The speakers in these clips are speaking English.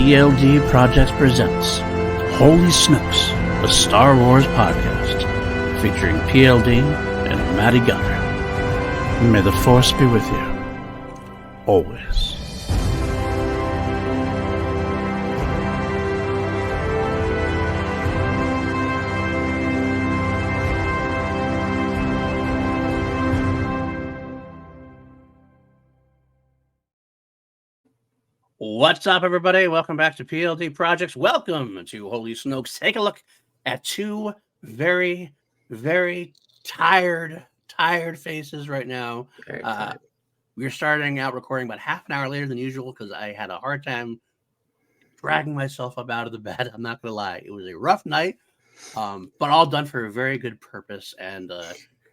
PLD Projects presents Holy Snokes, a Star Wars podcast featuring PLD and Matty Gunner. May the Force be with you, always. What's up, everybody? Welcome back to PLD Projects. Welcome to Holy Snokes. Take a look at two very, very tired faces right now. We're starting out recording about half an hour later than usual because I had a hard time dragging myself up out of the bed. I'm not going to lie. It was a rough night, but all done for a very good purpose. And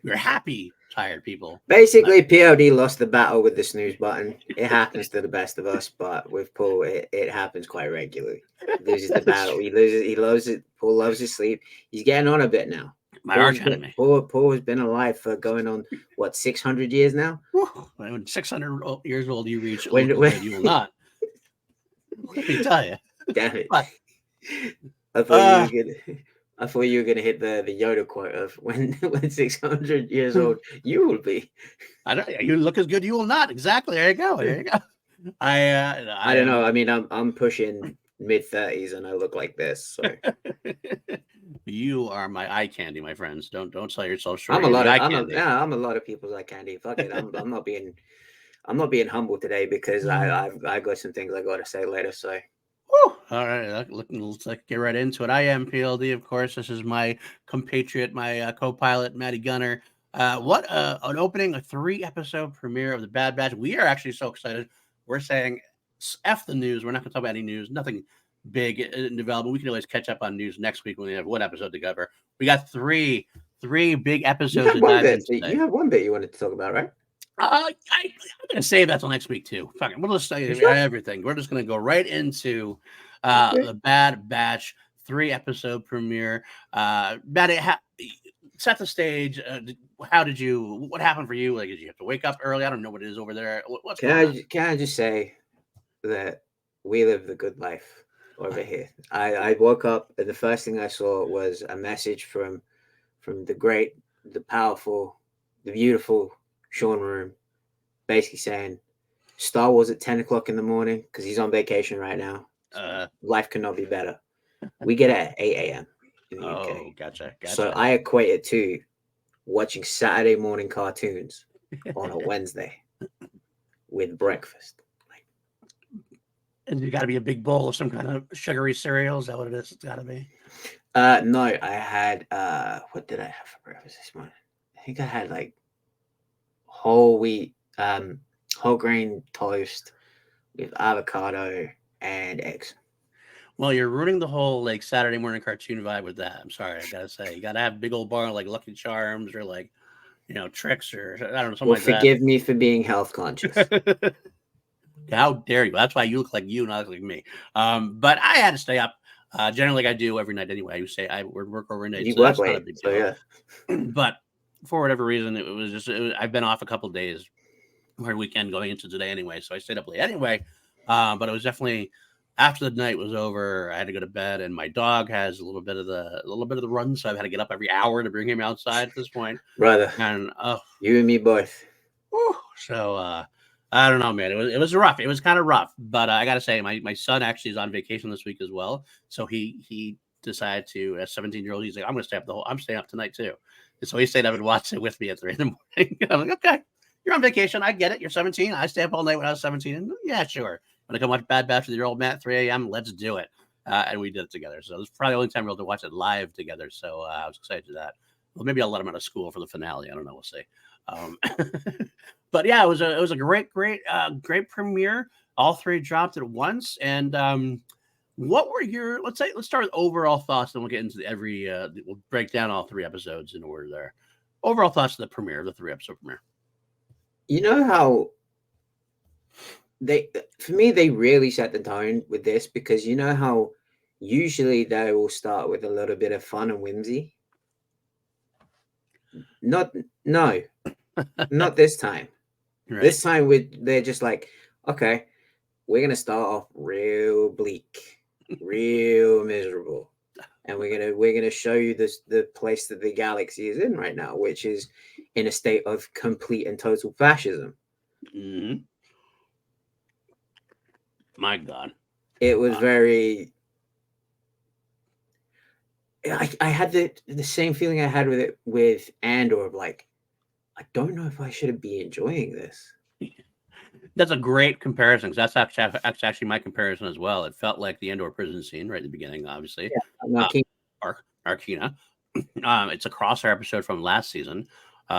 we're happy, tired people. Basically, PLD lost the battle with the snooze button. It happens to the best of us, but with Paul, it happens quite regularly. He loses the battle. He loves it. Paul loves his sleep. He's getting on a bit now. My arch enemy. Paul has been alive for going on, 600 years now? When 600 years old you reach, when you will not. Let me tell you. Damn it. But, I thought you were gonna hit the Yoda quote of when 600 years old you will be. You look as good you will not. Exactly. There you go. I don't know. I mean, I'm pushing mid-30s and I look like this. So you are my eye candy, my friends. Don't sell yourself short. I'm a lot of people's eye candy. Fuck it. I'm not being humble today because I got some things I got to say later. So. Woo. All right, let's get right into it. I am PLD, of course. This is my compatriot, my co-pilot, Matty Gunner. What an opening, a 3-episode premiere of The Bad Batch. We are actually so excited. We're saying F the news. We're not going to talk about any news, nothing big in development. We can always catch up on news next week when we have one episode to cover. We got three big episodes to dive into today. You have one bit you wanted to talk about, right? I'm going to save that till next week, too. Fuck it. We'll just say everything. We're just going to go right into The Bad Batch 3-episode premiere. Matty, set the stage. What happened for you? Like, did you have to wake up early? I don't know what it is over there. Can I just say that we live the good life over here? I woke up and the first thing I saw was a message from the great, the powerful, the beautiful Sean Room, basically saying Star Wars at 10 o'clock in the morning because he's on vacation right now. Life cannot be better. We get it at 8 a.m. in the UK. Gotcha. So I equate it to watching Saturday morning cartoons on a Wednesday with breakfast. And you got to be a big bowl of some kind of sugary cereal. Is that what it is? It's got to be. No, I had what did I have for breakfast this morning? I think I had like whole wheat, whole grain toast with avocado and eggs. Well, you're ruining the whole like Saturday morning cartoon vibe with that. I'm sorry, I gotta say, you gotta have a big old bar like Lucky Charms or like, tricks or I don't know, something like that. Forgive me for being health conscious. How dare you? That's why you look like you, not like me. But I had to stay up. Generally, like I do every night anyway. I work overnight. You work late, so yeah. But for whatever reason, I've been off a couple of days, my weekend going into today anyway, so I stayed up late anyway. But it was definitely after the night was over, I had to go to bed, and my dog has a little bit of the run, so I've had to get up every hour to bring him outside at this point. Brother, and you and me both. So I don't know, man. It was rough. It was kind of rough, but I gotta say, my son actually is on vacation this week as well, so he decided to, as 17-year-old, he's like, I'm staying up tonight too. And so he stayed up and watched it with me at 3 in the morning. I'm like, okay, you're on vacation. I get it. You're 17. I stay up all night when I was 17. And yeah, sure. When I come watch Bad Batch with your old man at 3 a.m., let's do it. And we did it together. So it was probably the only time we were able to watch it live together. So I was excited to that. Well, maybe I'll let him out of school for the finale. I don't know. We'll see. But yeah, it was a great premiere. All 3 dropped at once. And what were your, let's start with overall thoughts, then we'll get into we'll break down all 3 episodes in order there. Overall thoughts of the premiere, the 3-episode premiere. You know how they really set the tone with this, because you know how usually they will start with a little bit of fun and whimsy. Not this time. Right. This time they're just like, okay, we're gonna start off real bleak, real miserable, and we're gonna show you the place that the galaxy is in right now, which is in a state of complete and total fascism. Mm-hmm. My God. It was very. I had the same feeling I had with it with Andor of like, I don't know if I should be enjoying this. That's a great comparison, 'cause that's actually my comparison as well. It felt like the Andor prison scene right at the beginning, obviously. Yeah, I'm not keen. Arkina. It's a Crosshair episode from last season,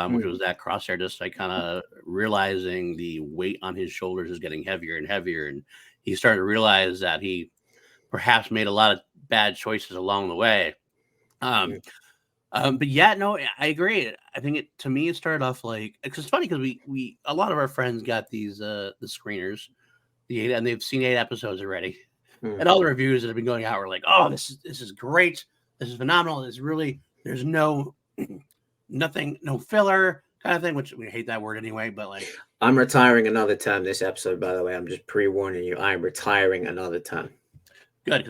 which was that Crosshair just like kind of realizing the weight on his shoulders is getting heavier and heavier, and he started to realize that he perhaps made a lot of bad choices along the way. But yeah, no, I agree. I think to me it started off like, it's funny because we a lot of our friends got these the screeners, and they've seen 8 episodes already, and all the reviews that have been going out were like, oh, this is great, this is phenomenal, there's no nothing, no filler kind of thing, which we hate that word anyway, but like, I'm retiring another term this episode, by the way. I'm just pre-warning you. I'm retiring another term. Good, because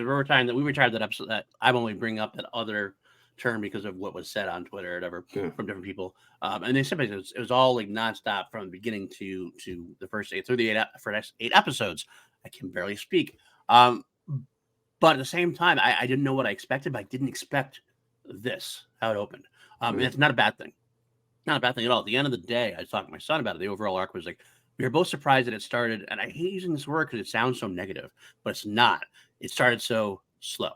we retired that episode. That I'm only bringing up that other term because of what was said on Twitter or whatever from different people. And they simply it was all like nonstop from the beginning to the first 8 through the 8 episodes. I can barely speak. But at the same time, I didn't know what I expected, but I didn't expect this, how it opened. And it's not a bad thing. Not a bad thing at all. At the end of the day, I was talking to my son about it. The overall arc was like, we were both surprised that it started, and I hate using this word because it sounds so negative, but it's not. It started so slow.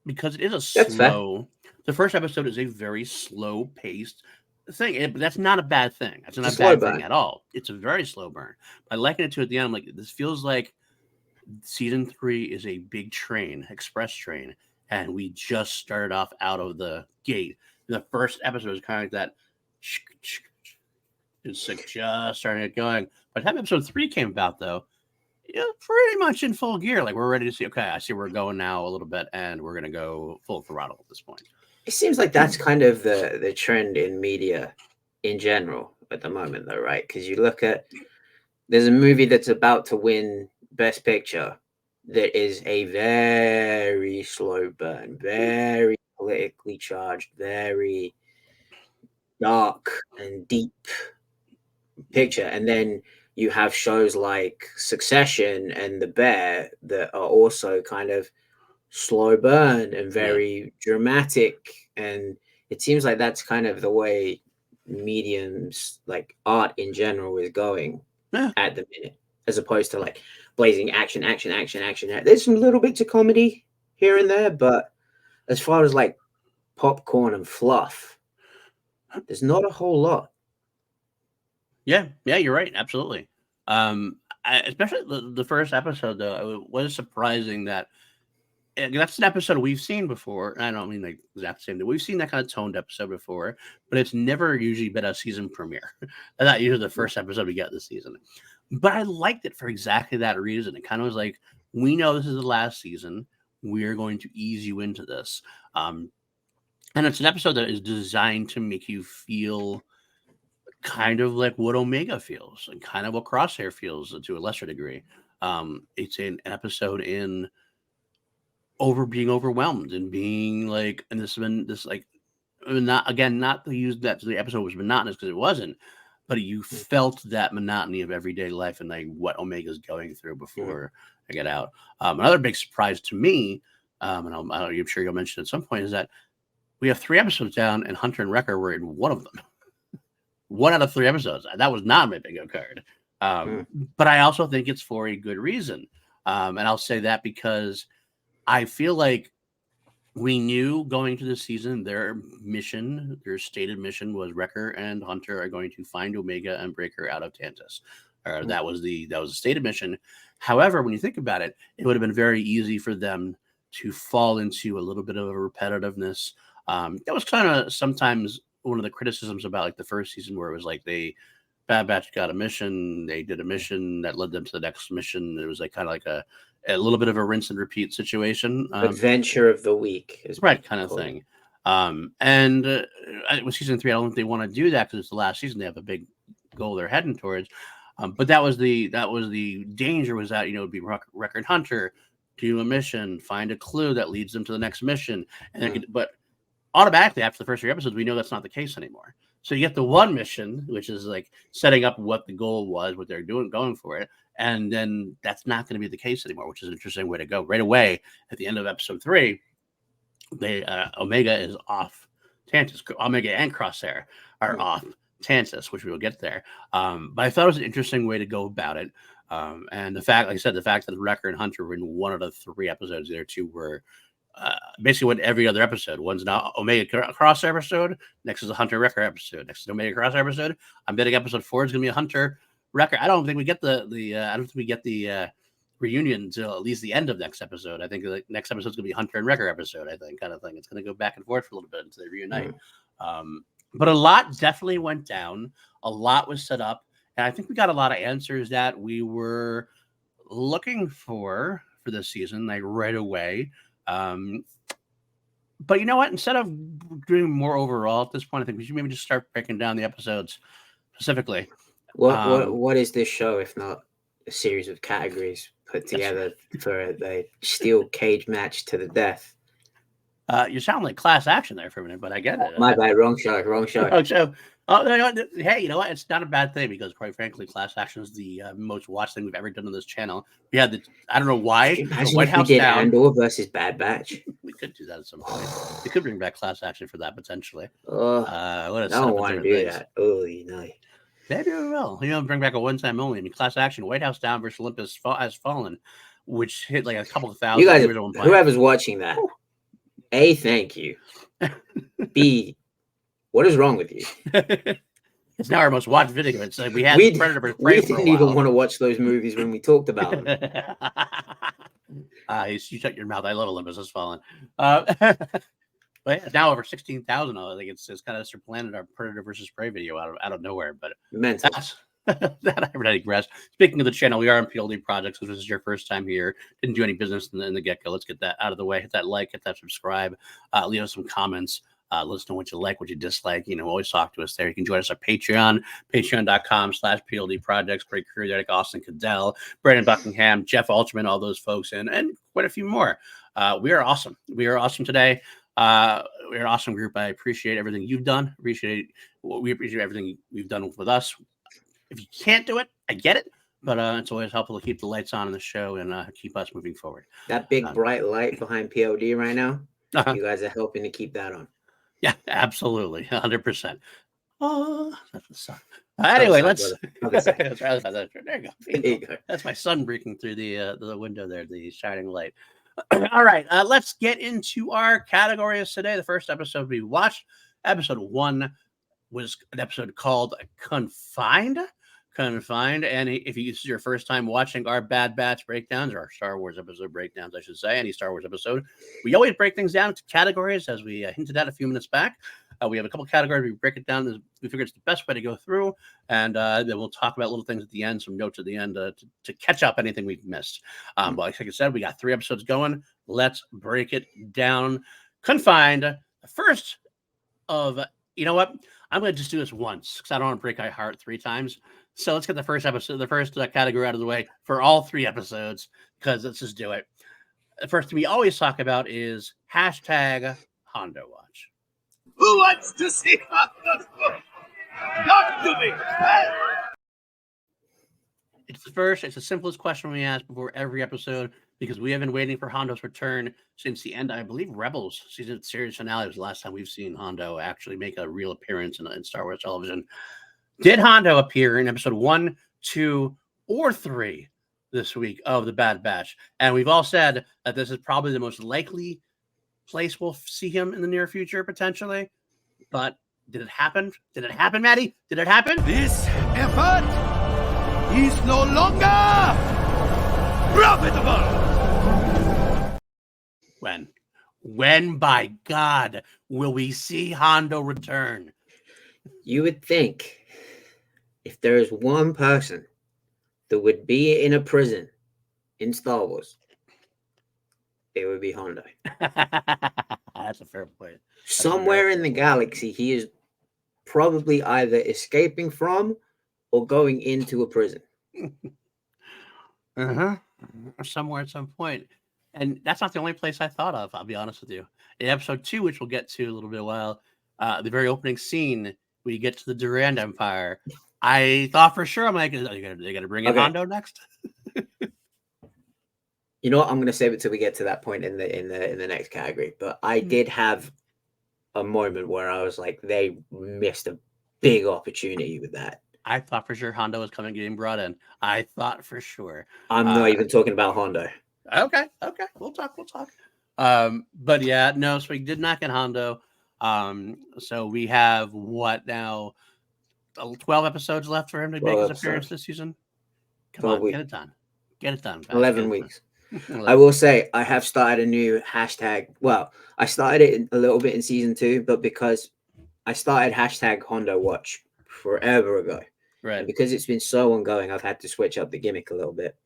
Because it is a slow. The first episode is a very slow paced thing, but that's not a bad thing. That's not a bad thing at all. It's a very slow burn. I liken it to at the end. I'm like, this feels like season 3 is a big train, express train, and we just started off out of the gate. And the first episode is kind of like that. It's like just starting to get going. By the time episode 3 came about, though, pretty much in full gear. Like, we're ready to see, okay, I see we're going now a little bit, and we're going to go full throttle at this point. It seems like that's kind of the trend in media in general at the moment, though, right? Because you look at, there's a movie that's about to win Best Picture that is a very slow burn, very politically charged, very dark and deep picture. And then you have shows like Succession and The Bear that are also kind of slow burn and very dramatic. And it seems like that's kind of the way mediums, like art in general, is going at the minute, as opposed to like blazing action. There's some little bits of comedy here and there, but as far as like popcorn and fluff, there's not a whole lot. Yeah, you're right. Absolutely. Especially the first episode, though, it was surprising that that's an episode we've seen before. I don't mean like exact same. We've seen that kind of toned episode before, but it's never usually been a season premiere. That's not usually the first episode we get this season. But I liked it for exactly that reason. It kind of was like, we know this is the last season. We're going to ease you into this. And it's an episode that is designed to make you feel kind of like what Omega feels and kind of what Crosshair feels to a lesser degree. It's an episode in being overwhelmed and being like, and not to use that to the episode was monotonous, because it wasn't, but you felt that monotony of everyday life and like what Omega's going through before I get out. Another big surprise to me, and I'm sure you'll mention at some point, is that we have 3 episodes down and Hunter and Wrecker were in one of them. 1 out of 3 episodes. That was not my bingo card. But I also think it's for a good reason. And I'll say that because I feel like we knew going to the season their stated mission was Wrecker and Hunter are going to find Omega and break her out of Tantus. That was the stated mission. However, when you think about it, it would have been very easy for them to fall into a little bit of a repetitiveness. That was kind of sometimes one of the criticisms about like the first season, where it was like Bad Batch got a mission, they did a mission that led them to the next mission. It was like kind of like a little bit of a rinse and repeat situation. Adventure of the week is right kind of thing. And with season 3, I don't think they want to do that because it's the last season. They have a big goal they're heading towards. But that was the danger, was that, it'd be record hunter, do a mission, find a clue that leads them to the next mission, and but automatically after the first 3 episodes, we know that's not the case anymore. So you get the one mission, which is like setting up what the goal was, what they're going for it, and then that's not going to be the case anymore, which is an interesting way to go. Right away at the end of episode 3, they Omega is off Tantus. Omega and Crosshair are off Tantus, which we will get there. But I thought it was an interesting way to go about it. And the fact, like I said, the fact that Wrecker and Hunter were in one of the 3 episodes, the other 2 were basically what every other episode. One's now Omega Cross episode, next is a Hunter Wrecker episode, next is Omega Cross episode. I'm betting episode 4 is going to be a Hunter Wrecker. I don't think we get the reunion until at least the end of next episode. I think the next episode is going to be Hunter and Wrecker episode, I think, kind of thing. It's going to go back and forth for a little bit until they reunite. But a lot definitely went down. A lot was set up. And I think we got a lot of answers that we were looking for this season, like right away. But you know what? Instead of doing more overall at this point, I think we should maybe just start breaking down the episodes specifically. What is this show if not a series of categories put together for a steel cage match to the death? You sound like Class Action there for a minute, but I get it. My bad, wrong show. Hey, you know what? It's not a bad thing because, quite frankly, Class Action is the most watched thing we've ever done on this channel. We had I don't know why. White House Down. Andor versus Bad Batch. We could do that at some point. We could bring back Class Action for that potentially. I don't want to do that. Oh, no. Maybe we will. Bring back a one-time only. I mean, Class Action, White House Down versus Olympus Has Fallen, which hit like a couple of thousand. You guys, whoever's watching that, A, thank you. B, what is wrong with you? It's now our most watched video. It's like we Predator vs. Prey. We didn't even want to watch those movies when we talked about them. You shut your mouth. I love Olympus Has Fallen. But it's now over 16,000. I think it's kind of supplanted our Predator versus Prey video out of nowhere. But mental. That I digress. Speaking of the channel, we are on PLD Projects. If this is your first time here, didn't do any business in the get-go. Let's get that out of the way. Hit that like, hit that subscribe. Leave us some comments. Let us know what you like, what you dislike. Always talk to us there. You can join us on Patreon, patreon.com/PLD Projects. Great crew there, like Austin Cadell, Brandon Buckingham, Jeff Alterman, all those folks, and quite a few more. We are awesome. We are awesome today. We're an awesome group. I appreciate everything you've done. We appreciate everything you've done with us. If you can't do it, I get it. But it's always helpful to keep the lights on in the show and keep us moving forward. That big bright light behind PLD right now, you guys are helping to keep that on. Yeah, absolutely. 100%. Oh, that's the sun. Anyway, let's. There you go. That's my son breaking through the window there, the shining light. All right, let's get into our categories today. The first episode we watched, episode 1, was an episode called Confined. And if this is your first time watching our Bad Batch breakdowns, or our Star Wars episode breakdowns, I should say, any Star Wars episode, we always break things down into categories, as we hinted at a few minutes back. We have a couple categories. We break it down. We figure it's the best way to go through, and then we'll talk about little things at the end, some notes at the end to catch up anything we've missed. But like I said, we got 3 episodes going. Let's break it down. Confined. The first of, you know what? I'm going to just do this once because I don't want to break my heart 3 times. So let's get the first category out of the way for all 3 episodes, because let's just do it. The first thing we always talk about is #Hondo Watch. Who wants to see Hondo's book? Talk to me! It's the simplest question we ask before every episode, because we have been waiting for Hondo's return since the end. I believe Rebels season series finale was the last time we've seen Hondo actually make a real appearance in Star Wars television. Did Hondo appear in episode 1, 2, or 3 this week of the Bad Batch? And we've all said that this is probably the most likely place we'll see him in the near future, potentially. But did it happen? Did it happen, Maddie? Did it happen? This effort is no longer profitable. When, by God, will we see Hondo return? You would think if there is one person that would be in a prison in Star Wars, it would be Hondo. That's a fair point. Somewhere in the galaxy, he is probably either escaping from or going into a prison. Somewhere at some point. And that's not the only place I thought of, I'll be honest with you. In episode 2, which we'll get to a little bit while, the very opening scene, we get to the Durand Empire. I thought for sure, I'm like, they got to bring in Hondo next. You know what? I'm going to save it till we get to that point in the next category. But I did have a moment where I was like, they missed a big opportunity with that. I thought for sure Hondo was coming, getting brought in. I thought for sure. I'm not even talking about Hondo. Okay, we'll talk. But yeah, no. So we did not get Hondo. So we have what now? 12 episodes left for him to make his appearance this season. Come on, weeks. Get it done. Guys. 11 weeks. I will say I have started a new hashtag. Well, I started it a little bit in season 2, but because I started hashtag Hondo Watch forever ago. Right. And because it's been so ongoing, I've had to switch up the gimmick a little bit.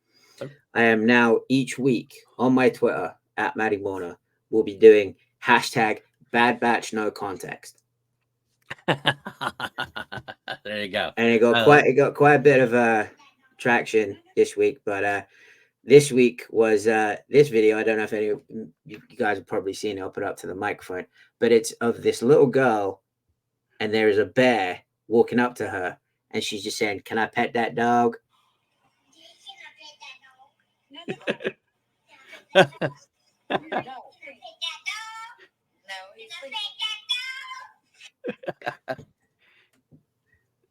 Okay. I am now each week on my Twitter at Maddie Warner will be doing hashtag Bad Batch No Context. There you go. And it got quite a bit of traction this week, but this week was this video. I don't know if any of you guys have probably seen it. I'll put it up to the microphone, but it's of this little girl, and there is a bear walking up to her, and she's just saying, "Can I pet that dog?"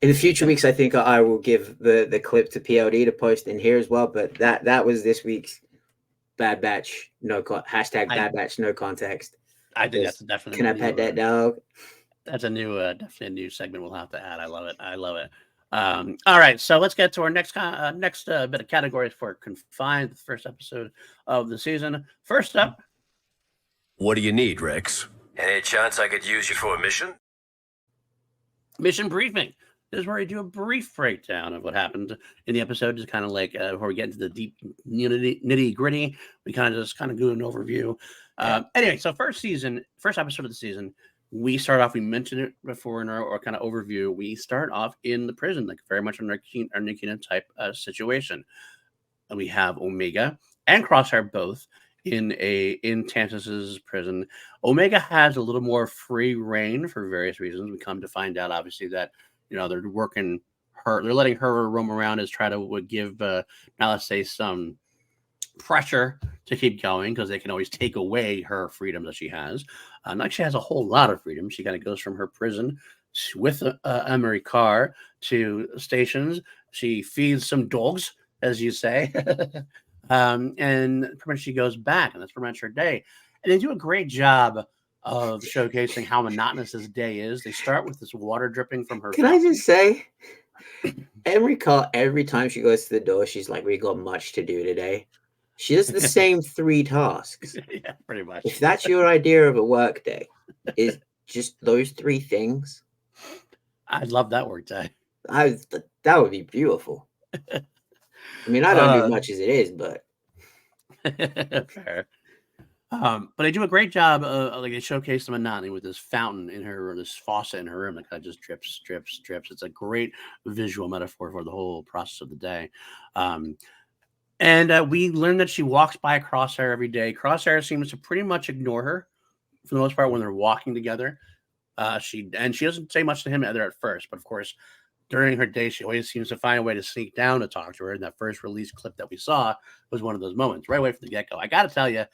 In the future weeks, I think I will give the clip to PLD to post in here as well. But that was this week's Bad Batch hashtag Bad Batch No Context. I think that's definitely. Can I pet that dog? That's a new, definitely a new segment we'll have to add. I love it. All right, so let's get to our next bit of categories for Confined, the first episode of the season. First up, what do you need, Rex? Any chance I could use you for a mission? Mission briefing. This is where we do a brief breakdown of what happened in the episode, just kind of like before we get into the deep nitty gritty. We kind of do an overview. Anyway, so first episode of the season. We start off, we mentioned it before in our kind of overview, we start off in the prison, like very much a Nikina type situation. And we have Omega and Crosshair both in Tantus's prison. Omega has a little more free reign for various reasons. We come to find out, obviously, that they're letting her roam around as try to give now let's say some pressure to keep going, because they can always take away her freedom that she has. Not she has a whole lot of freedom. She kind of goes from her prison with Emery Carr to stations. She feeds some dogs, as you say, and pretty much she goes back, and that's pretty much her day. And they do a great job of showcasing how monotonous this day is. They start with this water dripping from her. Can I just say, Emery Carr, every time she goes to the door, she's like, "We got much to do today." She does the same 3 tasks. Yeah, pretty much. If that's your idea of a work day, is just those 3 things. I'd love that work day. That would be beautiful. I mean, I don't do much as it is, but fair. But they do a great job. Like they showcase the monotony with this fountain in her, or this faucet in her room that kind of just drips. It's a great visual metaphor for the whole process of the day. And we learn that she walks by Crosshair every day. Crosshair seems to pretty much ignore her for the most part when they're walking together. She doesn't say much to him either at first, but of course, during her day, she always seems to find a way to sneak down to talk to her. And that first release clip that we saw was one of those moments right away from the get-go. I got to tell you,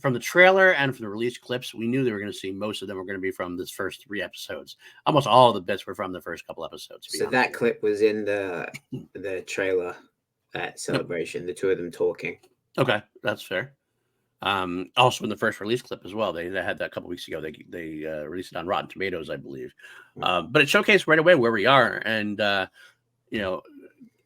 from the trailer and from the release clips, we knew they were going to see most of them were going to be from this first 3 episodes. Almost all of the bits were from the first couple episodes. So that clip was in the trailer at Celebration, the 2 of them talking. Okay, that's fair. Also in the first release clip as well. They had that a couple weeks ago. They released it on Rotten Tomatoes, I believe. But it showcased right away where we are. And,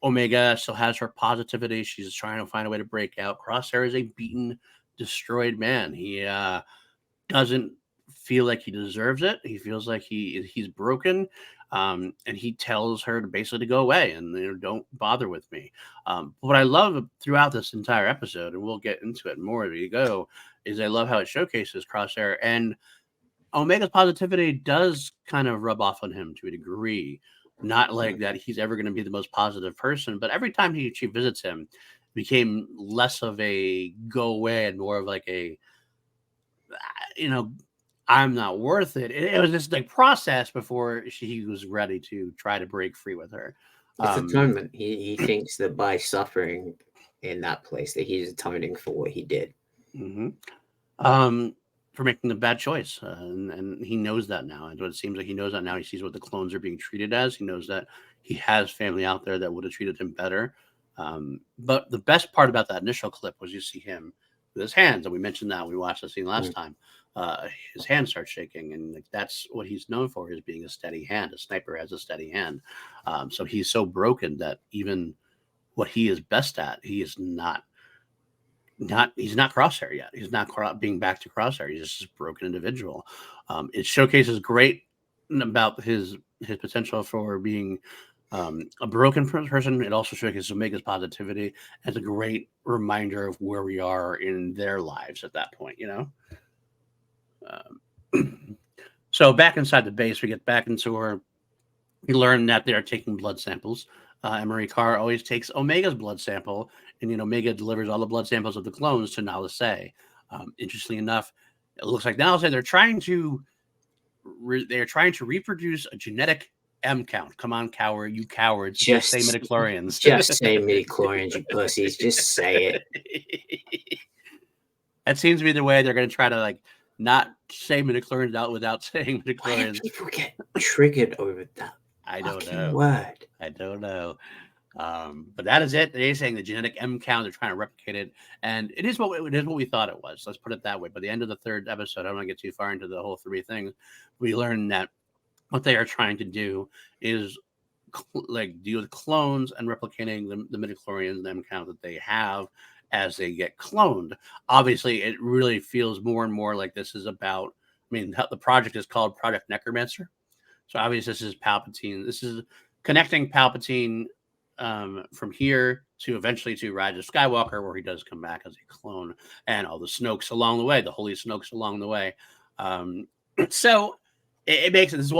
Omega still has her positivity. She's trying to find a way to break out. Crosshair is a beaten, destroyed man. He doesn't feel like he deserves it. He feels like he's broken. And he tells her to basically to go away and don't bother with me. What I love throughout this entire episode, and we'll get into it more as we go, is I love how it showcases Crosshair, and Omega's positivity does kind of rub off on him to a degree. Not like that he's ever going to be the most positive person, but every time she visits him, it became less of a go away and more of like a, I'm not worth it. It was this like process before he was ready to try to break free with her. It's atonement. He thinks that by suffering in that place that he's atoning for what he did. For making a bad choice, and he knows that now. And it seems like he knows that now. He sees what the clones are being treated as. He knows that he has family out there that would have treated him better. But the best part about that initial clip was you see him with his hands, and we mentioned that we watched the scene last time. His hands start shaking, and like, that's what he's known for, is being a steady hand. A sniper has a steady hand. So he's so broken that even what he is best at, he is not he's not Crosshair yet. He's not being back to Crosshair. He's just a broken individual. It showcases great about his potential for being a broken person. It also showcases Omega's positivity as a great reminder of where we are in their lives at that point, So back inside the base, we get back into her. We learn that they are taking blood samples. Emery Carr always takes Omega's blood sample, and Omega delivers all the blood samples of the clones to Nala Se. Interestingly enough, it looks like Nala Se they're trying to reproduce a genetic M count. Come on, coward, you cowards! Just say midichlorians. Just say midichlorians, you pussies. Just say it. That seems to be the way they're going to try to like not say midichlorians out without saying midichlorians. Why do people get triggered over that? I don't know. Word. I don't know. But that is it. They're saying the genetic M count, they're trying to replicate it. And it is what we thought it was. Let's put it that way. By the end of the third episode, I don't want to get too far into the whole three things. We learned that what they are trying to do is deal with clones and replicating the midichlorians, the M count that they have as they get cloned. Obviously, it really feels more and more like this is about, the project is called Project Necromancer. So obviously this is Palpatine. This is connecting Palpatine from here to eventually to Rise of Skywalker, where he does come back as a clone, and all the Snokes along the way, the holy Snokes along the way. So it makes it. This is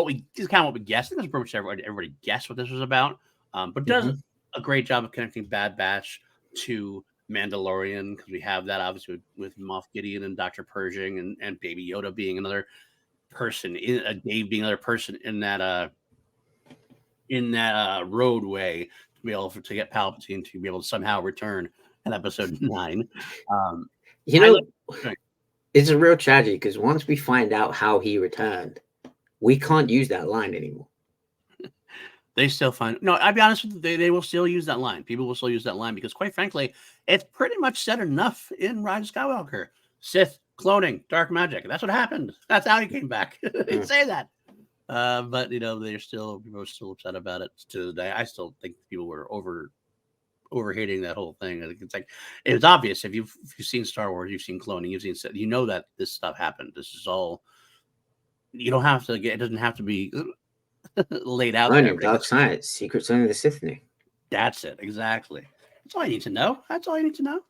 kind of what we guessed. I think pretty much everybody guessed what this was about, but does a great job of connecting Bad Batch to Mandalorian, because we have that obviously with Moff Gideon and Dr. Pershing and Baby Yoda being another person, Dave being another person in that roadway to be able to get Palpatine to be able to somehow return in episode 9. It's a real tragedy, because once we find out how he returned, we can't use that line anymore. They still find I'll be honest with you, they will still use that line. People will still use that line because, quite frankly, it's pretty much said enough in Rise of Skywalker. Sith cloning, dark magic. That's what happened. That's how he came back. They say that. But people are still upset about it to the day. I still think people were over hating that whole thing. I think it was obvious if you've seen Star Wars, you've seen cloning, you've seen Sith, that this stuff happened. This is all. You don't have to it doesn't have to be laid out. Learning dark science, secrets only the Sith knew. That's it, exactly. That's all you need to know. That's all you need to know.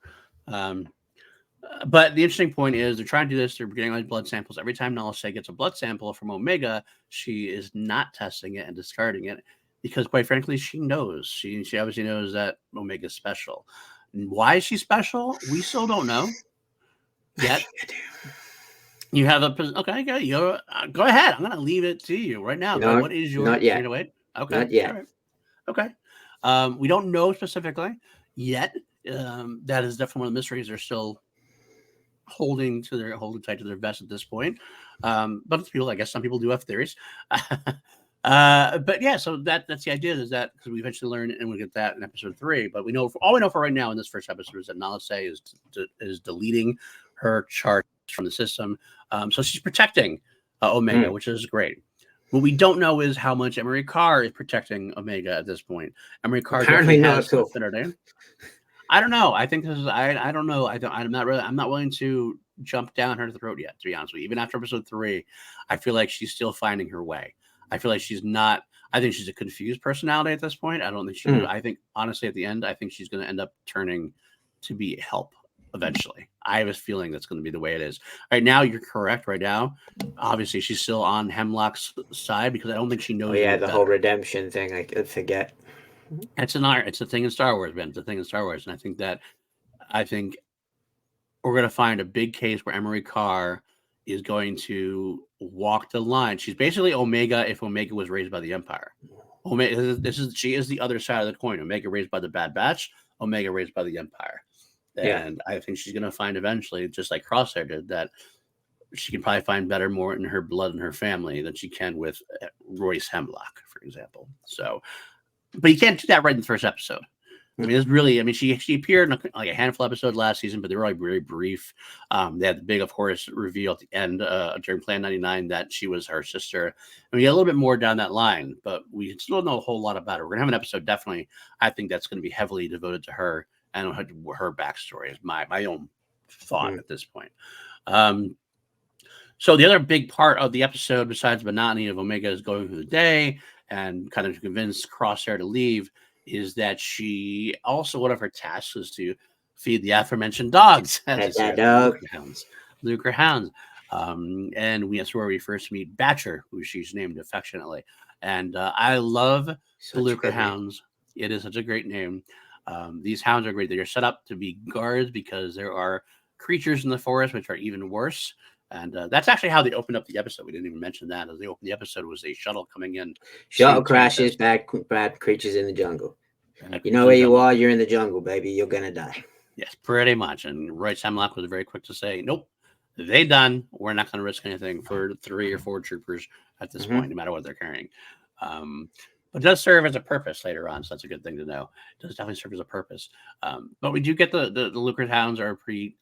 But the interesting point is they're trying to do this. They're getting all these blood samples. Every time Nala Se gets a blood sample from Omega, she is not testing it and discarding it because, quite frankly, she knows. She obviously knows that Omega's special. And why is she special? We still don't know yet. You have okay. Go ahead. I'm going to leave it to you right now. What is your? Not yet. Okay. Not yet. Right. Okay. We don't know specifically yet. That is definitely one of the mysteries. They're still holding tight to their vest at this point. But I guess some people do have theories. But yeah, so that's the idea, is that because we eventually learn, and we'll get that in episode 3. But all we know for right now in this first episode is that Nala Se is deleting her charts from the system. So she's protecting Omega, which is great. What we don't know is how much Emery Carr is protecting Omega at this point. Emery Carr apparently has not. affinity. I don't know. I think this is. I don't know. I'm not willing to jump down her throat yet. To be honest with you, even after episode 3, I feel like she's still finding her way. I feel like she's not. I think she's a confused personality at this point. I don't think she. I think honestly, at the end, I think she's going to end up turning to be help eventually. I have a feeling that's going to be the way it is. Right now, you're correct. Right now, obviously, she's still on Hemlock's side because I don't think she knows. Oh yeah, any the better. whole redemption thing. I could forget. It's a thing in Star Wars, man. It's a thing in Star Wars, and I think we're going to find a big case where Emery Carr is going to walk the line. She's basically Omega if Omega was raised by the Empire. Omega, she is the other side of the coin. Omega raised by the Bad Batch, Omega raised by the Empire. And I think she's going to find eventually, just like Crosshair did, that she can probably find better more in her blood and her family than she can with Royce Hemlock, for example. So, but you can't do that right in the first episode. I mean, it's really, I mean, she appeared in like a handful of episodes last season, but they were like very brief. They had the big, of course, reveal at the end during Plan 99 that she was her sister. And we get a little bit more down that line, but we still don't know a whole lot about her. We're going to have an episode, definitely, I think that's going to be heavily devoted to her and her backstory is my own thought at this point. So the other big part of the episode, besides the monotony of Omega is going through the day and kind of convince Crosshair to leave, is that she also, one of her tasks is to feed the aforementioned dogs. Lucre hounds. And that's where we first meet Batcher, who she's named affectionately. And I love the Lucre hounds. It is such a great name. These hounds are great. They are set up to be guards because there are creatures in the forest which are even worse. And that's actually how they opened up the episode. We didn't even mention that. As they opened the episode was a shuttle coming in. Shuttle crashes, bad creatures in the jungle. You know where you are, you're in the jungle, baby. You're going to die. Yes, pretty much. And Royce Hemlock was very quick to say, nope, they done. We're not going to risk anything for 3 or 4 troopers at this point, no matter what they're carrying. But it does serve as a purpose later on, so that's a good thing to know. It does definitely serve as a purpose. But we do get the Lucre hounds are pretty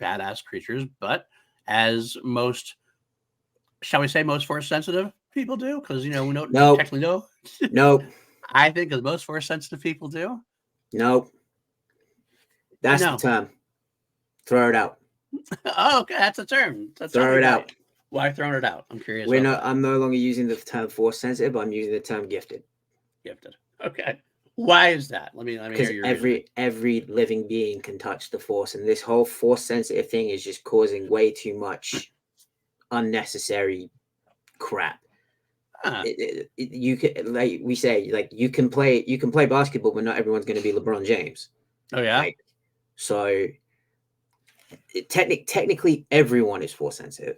badass creatures, but as most, shall we say, most force sensitive people do, because we don't technically know. Nope. I think as most force sensitive people do. Nope. That's the term. Throw it out. Oh, okay, that's a term. Throw it out. Why throwing it out? I'm curious. I'm no longer using the term force sensitive. I'm using the term gifted. Gifted. Okay. Why is that? Let me hear your every living being can touch the force, and this whole force sensitive thing is just causing way too much unnecessary crap. You can, like we say, like you can play basketball, but not everyone's going to be LeBron James. Oh yeah. Technically, everyone is force sensitive.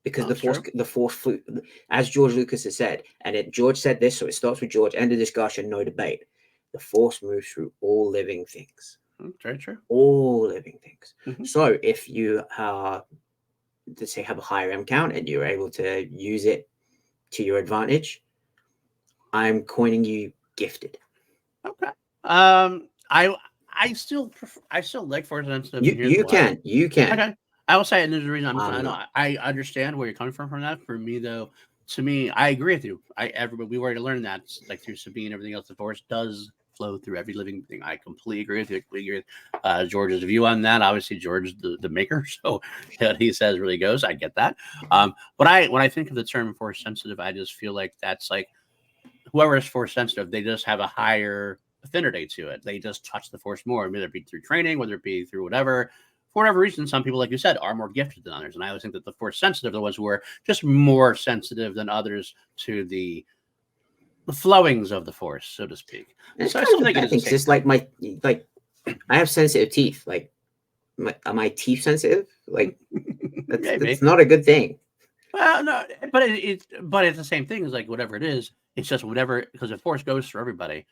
Because the force flew, as George Lucas has said, and George said this, so it starts with George. End of discussion, no debate. The force moves through all living things. Very true. All living things. Mm-hmm. So if you have a higher M count and you're able to use it to your advantage, I'm coining you gifted. Okay. I still like force sensitive. You can. Okay. I will say, and there's a reason I understand where you're coming from that. For me, though, to me, I agree with you. We already learned that, like through Sabine and everything else, the force does flow through every living thing. I completely agree with you. I completely agree with George's view on that. Obviously, George is the maker, so what he says really goes. I get that. But when I think of the term force sensitive, I just feel like that's like whoever is force sensitive, they just have a higher affinity to it. They just touch the force more, whether it be through training, whether it be through whatever. For whatever reason, some people, like you said, are more gifted than others. And I always think that the force sensitive are the ones who are just more sensitive than others to the flowings of the force, so to speak. So I still think it's just like I have sensitive teeth. Like, am I teeth sensitive? Like, that's not a good thing. Well, no, but it's the same thing as like whatever it is. It's just whatever, because the force goes through everybody.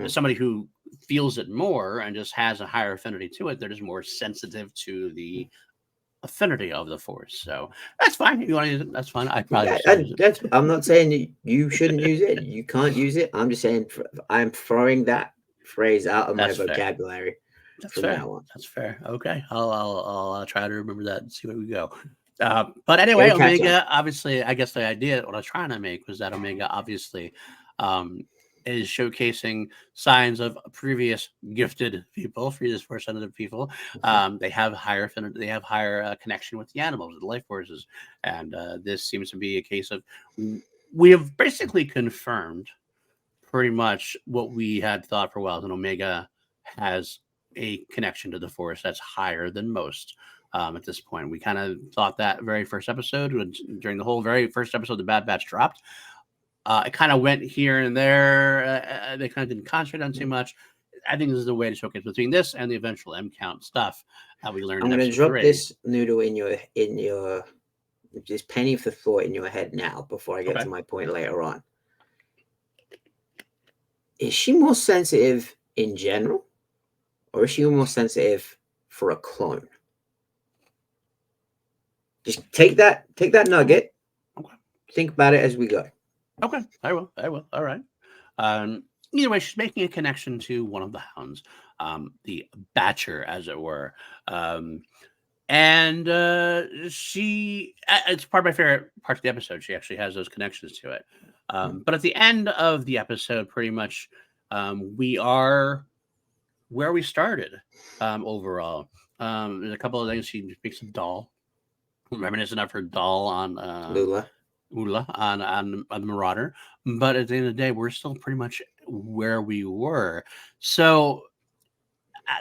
Somebody who feels it more and just has a higher affinity to it, they're just more sensitive to the affinity of the force. So that's fine. If you want to use it, that's fine. I probably I'm not saying you shouldn't use it. You can't use it. I'm just saying I'm throwing that phrase out of my vocabulary. That's fair. That's fair. Okay, I'll try to remember that and see where we go. But anyway, Omega, obviously, I guess the idea, what I was trying to make was that Omega obviously is showcasing signs of previous gifted people, previous force sensitive people. They have higher affinity, they have higher connection with the animals, with the life forces. And this seems to be a case of, we have basically confirmed pretty much what we had thought for a while, that Omega has a connection to the Force that's higher than most. At this point, we kind of thought that very first episode, during the whole very first episode, the Bad Batch dropped. It kind of went here and there. They kind of didn't concentrate on too much. I think this is the way to showcase between this and the eventual M count stuff. We learned. I'm in going to episode drop 3. this noodle in your just penny for thought in your head now before I get Okay. to my point later on. Is she more sensitive in general, or is she more sensitive for a clone? Just take that nugget. Okay. Think about it as we go. Okay, I will. All right. Either way, she's making a connection to one of the hounds, the Batcher, as it were. And it's part of my favorite parts of the episode. She actually has those connections to it. But at the end of the episode, pretty much, we are where we started overall. There's a couple of things. She makes a doll, reminiscent of her doll on Lula on the Marauder. But at the end of the day, we're still pretty much where we were. So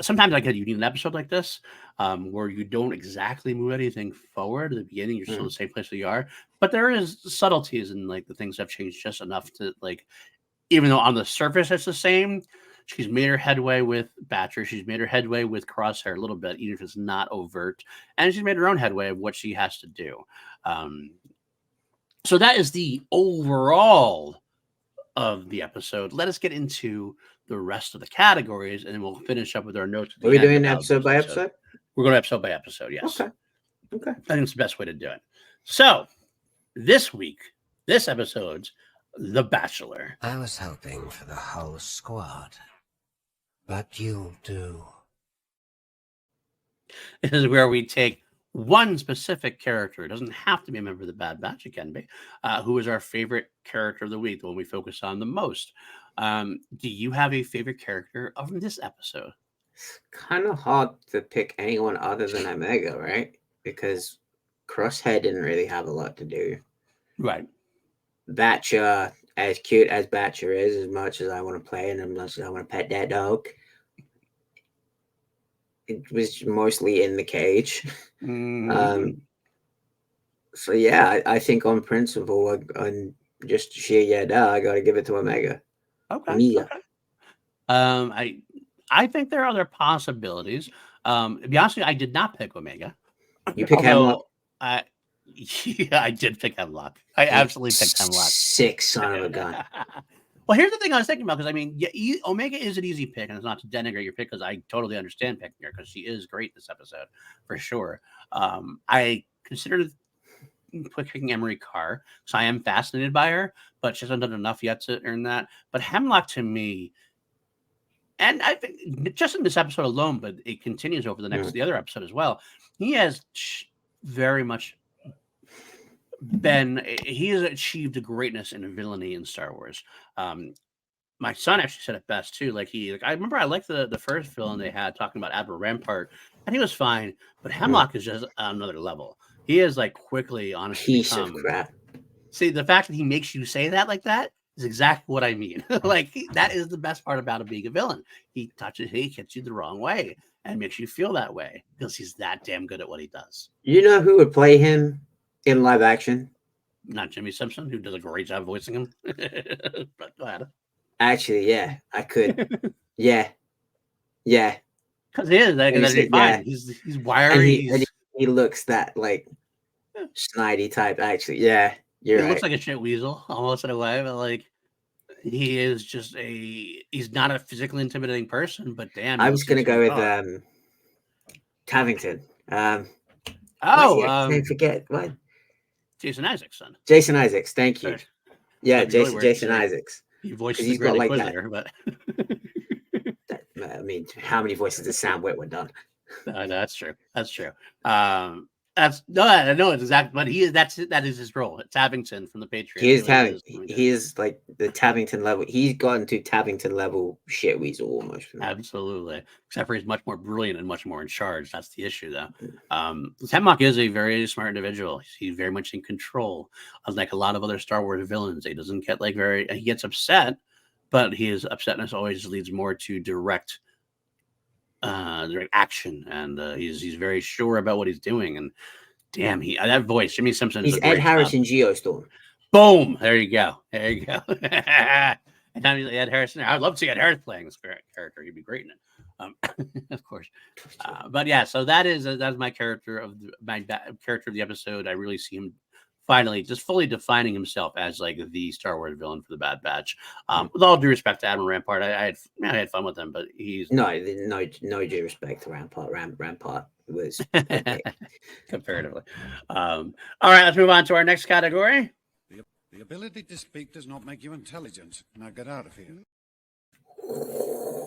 sometimes you need an episode like this where you don't exactly move anything forward. At the beginning, you're still in the same place where you are, but there is subtleties and like the things have changed just enough to like, even though on the surface it's the same, she's made her headway with Batcher. She's made her headway with Crosshair a little bit, even if it's not overt, and she's made her own headway of what she has to do. So that is the overall of the episode. Let us get into the rest of the categories, and then we'll finish up with our notes. Are we doing episode by episode? We're going episode by episode, yes. Okay. I think it's the best way to do it. So, this week, this episode's The Bachelor. I was hoping for the whole squad, but you'll do. This is where we take one specific character. It doesn't have to be a member of the Bad Batch. It can be. Who is our favorite character of the week, the one we focus on the most. Do you have a favorite character of this episode? It's kind of hard to pick anyone other than Omega, right? Because Crosshair didn't really have a lot to do. Right. Batcher, as cute as Batcher is, as much as I want to play and as much as I want to pet that dog, it was mostly in the cage. Mm-hmm. So yeah, I think on principle, on just sheer I got to give it to Omega. Okay. I think there are other possibilities. To be honest with you, I did not pick Omega. You pick Hemlock? Yeah, I did pick Hemlock. I absolutely picked Hemlock. Sick son of a gun. Well, here's the thing I was thinking about, because I mean, yeah, Omega is an easy pick, and it's not to denigrate your pick, because I totally understand picking her, because she is great this episode for sure. I considered picking Emery Carr, so I am fascinated by her, but she hasn't done enough yet to earn that. But Hemlock, to me, and I think just in this episode alone, but it continues over the other episode as well, he has very much he has achieved a greatness in villainy in Star Wars. My son actually said it best too. I remember I liked the first villain they had talking about Admiral Rampart, and he was fine, but Hemlock is just on another level. He is quickly, honestly, piece of crap. See, the fact that he makes you say that like that is exactly what I mean. That is the best part about him being a villain. He hits you the wrong way and makes you feel that way because he's that damn good at what he does. You know who would play him in live action? Not Jimmy Simpson, who does a great job voicing him. But go ahead. Actually, yeah, I could. yeah. Because he is. Fine. Yeah. He's wiry. And he looks that snidey type. Actually, yeah, you're right. He looks like a shit weasel almost in a way, but he is just he's not a physically intimidating person, but damn. I was gonna go with Tavington. I forget what. Jason Isaacs' son. Jason Isaacs, thank you. Sure. Yeah, Jason Isaacs. He voices he's got Inquisitor, that. But I mean, how many voices has Sam Witwer done? No, that's true. I know it's exactly, but that is his role. It's Tavington from the Patriots. He is like the Tavington level. He's gotten to Tavington level shit weasel almost. Absolutely. Except for he's much more brilliant and much more in charge. That's the issue, though. Hemlock is a very smart individual. He's very much in control. Unlike a lot of other Star Wars villains, he doesn't get he gets upset, but his upsetness always leads more to direct direct action, and he's very sure about what he's doing. And damn, that voice, Jimmy Simpson, is He's a Ed great Harris job. in Geostorm. Boom! There you go. There you go. And now Ed Harris. I'd love to see Ed Harris playing this character. He'd be great in it, of course. But yeah, so that's my character of character of the episode. I really see him finally just fully defining himself as like the Star Wars villain for the Bad Batch. With all due respect to Admiral Rampart, I had fun with him, but he's no due respect to Rampart. Rampart was epic. comparatively. All right, let's move on to our next category. The ability to speak does not make you intelligent. Now get out of here.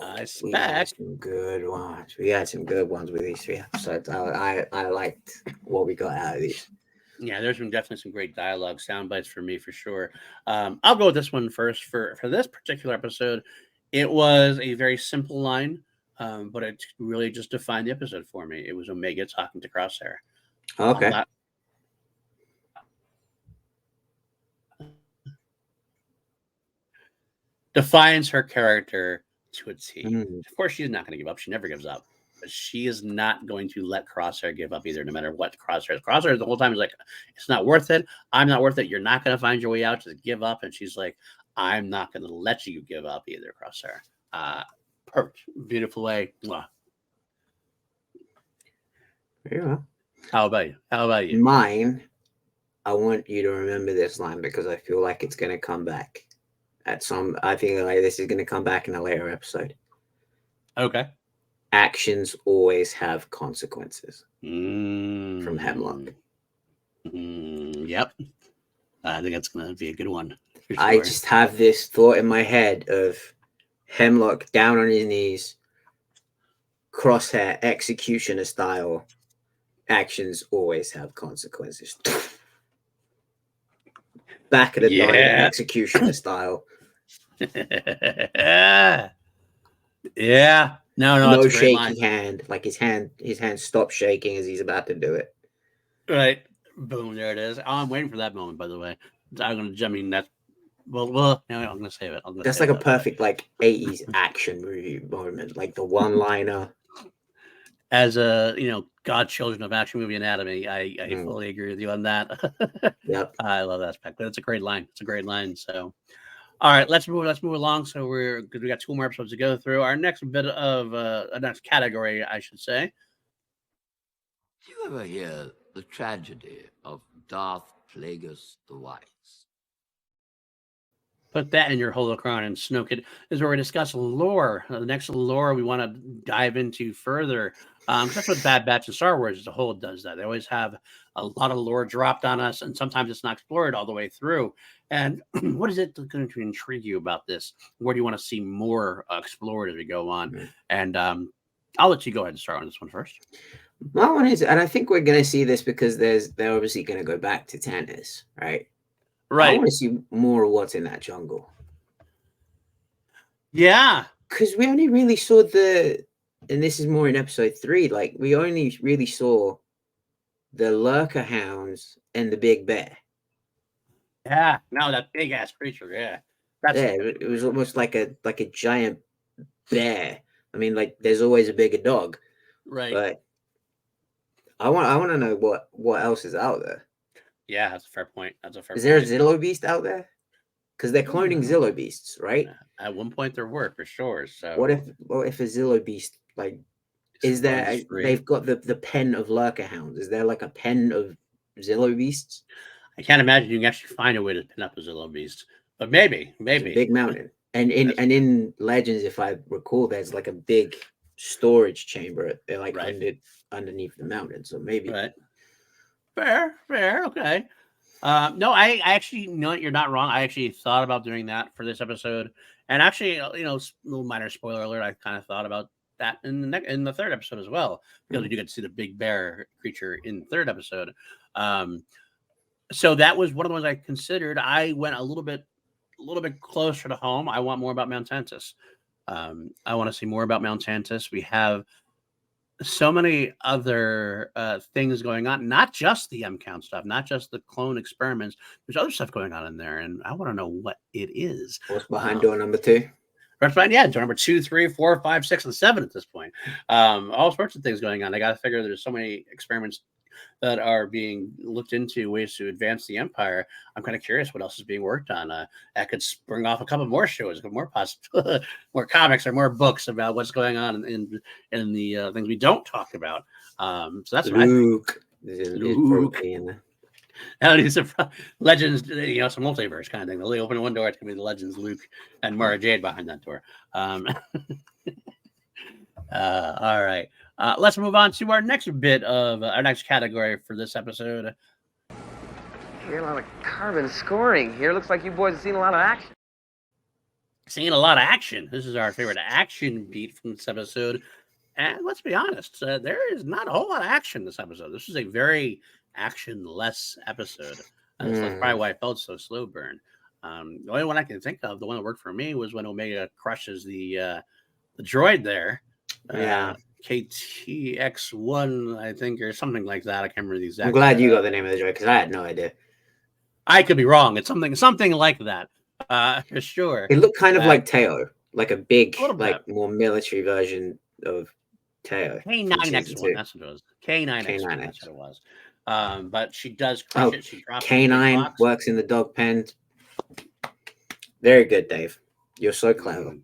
I We had expect. some good ones. We had some good ones with these 3 episodes. I liked what we got out of these. Yeah, there's definitely some great dialogue, sound bites for me for sure. I'll go with this one first. For this particular episode, it was a very simple line, but it really just defined the episode for me. It was Omega talking to Crosshair. Okay. Defines her character to a T. Mm. Of course, she's not going to give up. She never gives up. But she is not going to let Crosshair give up either, no matter what Crosshair is. Crosshair the whole time is like, it's not worth it. I'm not worth it. You're not going to find your way out. Just give up. And she's like, I'm not going to let you give up either, Crosshair. Perfect. Beautiful way. Mwah. Yeah. How about you? Mine, I want you to remember this line because I feel like it's going to come back. I think like this is going to come back in a later episode. Okay. Actions always have consequences. From Hemlock. Yep. I think that's going to be a good one. For sure. I just have this thought in my head of Hemlock down on his knees, Crosshair executioner style. Actions always have consequences. Back of the line, executioner style. Yeah. No shaky hand. Like his hand stops shaking as he's about to do it. Right. Boom. There it is. Oh, I'm waiting for that moment, by the way. I'm going to, I mean, that's, well, no, I'm going to save it. That's like a perfect, like, 80s action movie moment. Like the one-liner. As a, godchildren of action movie anatomy, I fully agree with you on that. Yep. I love that aspect, but it's a great line. It's a great line. So, all right, let's move along. So because we got 2 more episodes to go through. Our next bit of next category, I should say. Do you ever hear the tragedy of Darth Plagueis the Wise? Put that in your holocron and Snoke it is where we discuss lore. The next lore we want to dive into further. That's what Bad Batch and Star Wars as a whole does that. They always have a lot of lore dropped on us, and sometimes it's not explored all the way through. And what is it going to intrigue you about this? Where do you want to see more explored as we go on? And I'll let you go ahead and start on this one first. My one is, and I think we're going to see this because they're obviously going to go back to Tannis, right? Right. I want to see more of what's in that jungle. Yeah. Because we only really saw and this is more in episode 3, like we only really saw the lurker hounds and the big bear. Yeah. No, that big ass creature. Yeah. It was almost like a giant bear. I mean, like there's always a bigger dog. Right. But I want to know what else is out there. Yeah, that's a fair point. Is there a Zillow Beast out there? Because they're cloning Zillow Beasts, right? At one point there were, for sure. So what if a Zillow Beast, like, is there? They've got the pen of lurker hounds. Is there like a pen of Zillow Beasts? I can't imagine you can actually find a way to pin up a Zillow Beast, but maybe big mountain. And in Legends, if I recall, there's like a big storage chamber. They're like underneath the mountain, so maybe. Right. Fair, okay. No, I actually know you're not wrong. I actually thought about doing that for this episode, and actually, little minor spoiler alert. I kind of thought about that in the 3rd episode as well, because you get to see the big bear creature in the 3rd episode. So that was one of the ones I considered. I went a little bit closer to home. I want more about Mount Tantus. I want to see more about Mount Tantus. We have so many other things going on, not just the M-count stuff, not just the clone experiments. There's other stuff going on in there, and I want to know what it is. What's behind door number 2? WrestleMania, yeah, number 2, 3, 4, 5, 6, and 7 at this point. All sorts of things going on. I got to figure there's so many experiments that are being looked into, ways to advance the empire. I'm kind of curious what else is being worked on. That could spring off a couple more shows, more more comics or more books about what's going on in the things we don't talk about. So that's what I think. Luke. Luke. It's a Legends, some multiverse kind of thing. They'll open one door, it's going to be the Legends, Luke, and Mara Jade behind that door. All right. Let's move on to our next bit of our next category for this episode. Hear a lot of carbon scoring here. Looks like you boys have seen a lot of action. Seeing a lot of action. This is our favorite action beat from this episode. And let's be honest, there is not a whole lot of action this episode. This is a very action-less episode. That's probably why I felt so slow burn. The only one I can think of, the one that worked for me, was when Omega crushes the droid there. KTX1, I think, or something like that. I can't remember the exact. I'm glad you got the name of the droid because I had no idea. I could be wrong. It's something like that, for sure. It looked kind of like Teo, like a big, bit. more military version of Teo. K9X1, that's what it was. K9X1, that's what it was. But she does crush it. She drops K9 works in the dog pen. Very good, Dave. You're so clever.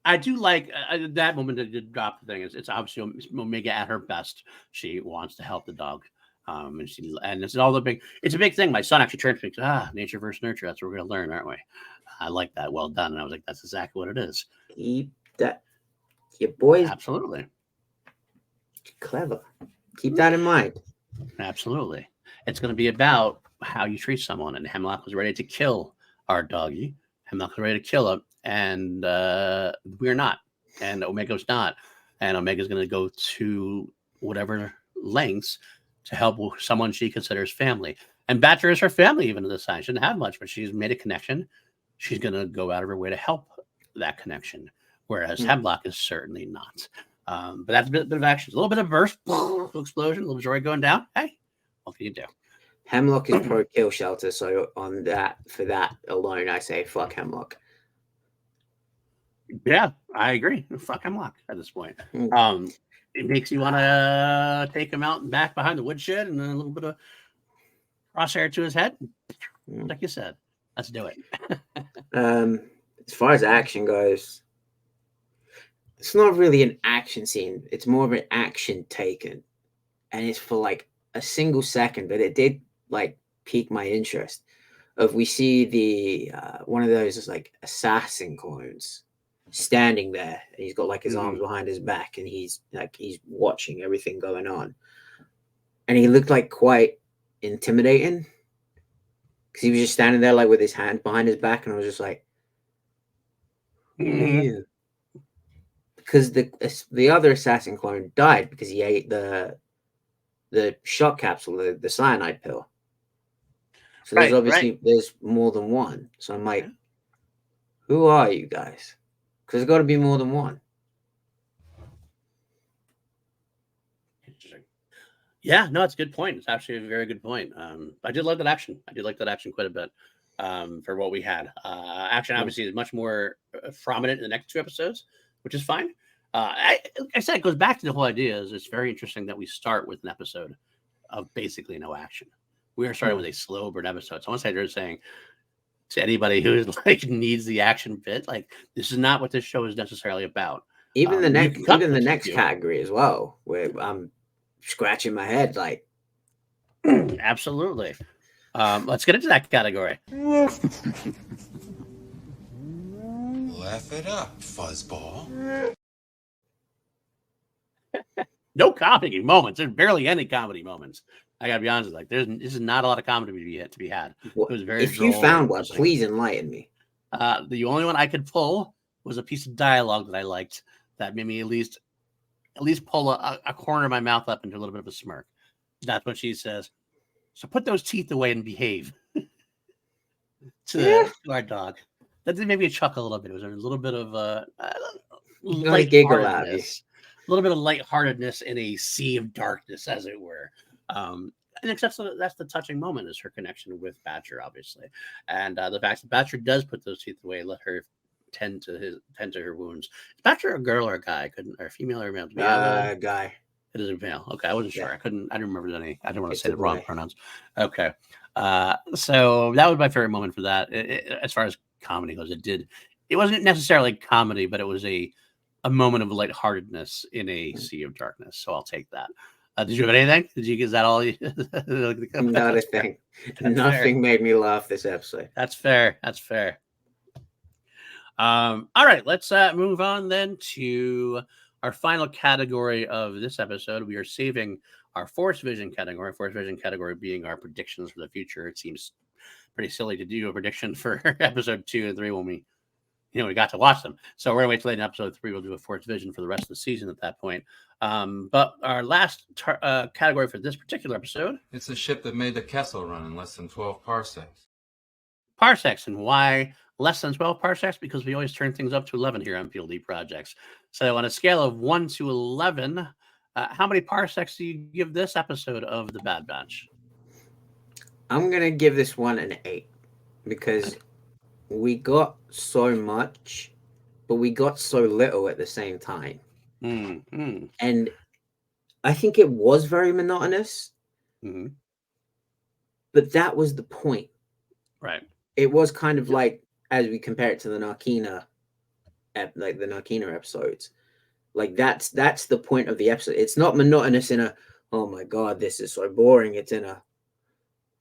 I do like that moment that did drop the thing. It's obviously Omega at her best. She wants to help the dog. And it's all the big. It's a big thing. My son actually turned to me and said, nature versus nurture. That's what we're going to learn, aren't we? I like that. Well done. And I was like, that's exactly what it is. Keep that, your boys. Absolutely. Clever. Keep that in mind. Absolutely. It's going to be about how you treat someone. And Hemlock was ready to kill our doggy. Hemlock was ready to kill him. And we're not. And Omega's not. And Omega's going to go to whatever lengths to help someone she considers family. And Badger is her family even at this time. She didn't have much, but she's made a connection. She's going to go out of her way to help that connection. Whereas Hemlock is certainly not. But that's a bit of action. A little bit of burst, explosion, a little droid going down. Hey, what can you do? Hemlock is pro kill shelter. So on that, for that alone, I say fuck Hemlock. Yeah, I agree. Fuck Hemlock at this point. It makes you want to take him out and back behind the woodshed and then a little bit of crosshair to his head. Like you said, let's do it. As far as action goes, it's not really an action scene. It's more of an action taken. And it's for like a single second, but it did like pique my interest. We see the one of those like assassin clones standing there, and he's got like his arms behind his back, and he's watching everything going on, and he looked like quite intimidating because he was just standing there like with his hand behind his back, and I was just like, because the other assassin clone died because he ate the shock capsule, the cyanide pill. So there's obviously there's more than one. So I'm like, who are you guys? Because there's got to be more than one. Interesting. Yeah, no, it's a good point. It's actually a very good point. I did like that action. I did like that action quite a bit for what we had. Action obviously is much more prominent in the next two episodes, which is fine. I said it goes back to the whole idea is it's very interesting that we start with an episode of basically no action. We are starting with a slow burn episode. So I want to say they're saying to anybody who is like needs the action bit, like this is not what this show is necessarily about. Even the next category as well, where I'm scratching my head like absolutely. Let's get into that category. Laugh it up, fuzzball. No comedy moments. There's barely any comedy moments. I gotta be honest. Like, this is not a lot of comedy to be had. It was very. If you found one, please enlighten me. The only one I could pull was a piece of dialogue that I liked that made me at least pull a corner of my mouth up into a little bit of a smirk. That's what she says. So put those teeth away and behave. to our dog. That did maybe chuckle a little bit. It was a little bit of giggle out of you. A little bit of lightheartedness in a sea of darkness, as it were. and that's the touching moment is her connection with Badger, obviously, and the fact that Badger does put those teeth away, let her tend to her wounds. Is Badger a girl or a guy? Or a female or a male? Guy. It is a male. Okay, I wasn't sure. Yeah. I didn't remember any. I didn't want to It's say a the wrong boy. pronouns. Okay. So that was my favorite moment for that. As far as comedy goes, it wasn't necessarily comedy, but it was a moment of lightheartedness in a sea of darkness. So I'll take that. Did you have anything? Is that all? Not a thing. Nothing made me laugh this episode. That's fair. That's fair. All right, let's move on then to our final category of this episode. We are saving our Force Vision category. Force Vision category being our predictions for the future. It seems pretty silly to do a prediction for episode 2 and 3 when we got to watch them. So we're gonna wait till in episode 3. We'll do a Force Vision for the rest of the season at that point. But our last category for this particular episode. It's a ship that made the Kessel run in less than 12 parsecs. Parsecs, and why less than 12 parsecs? Because we always turn things up to 11 here on PLD Projects. So on a scale of 1 to 11, how many parsecs do you give this episode of The Bad Batch? I'm going to give this one an 8 because we got so much, but we got so little at the same time. Mm-hmm. And I think it was very monotonous, but that was the point. Right. It was kind of like, as we compare it to the Narkina, like the Narkina episodes, like that's the point of the episode. It's not monotonous in a, oh my God, this is so boring. It's in a,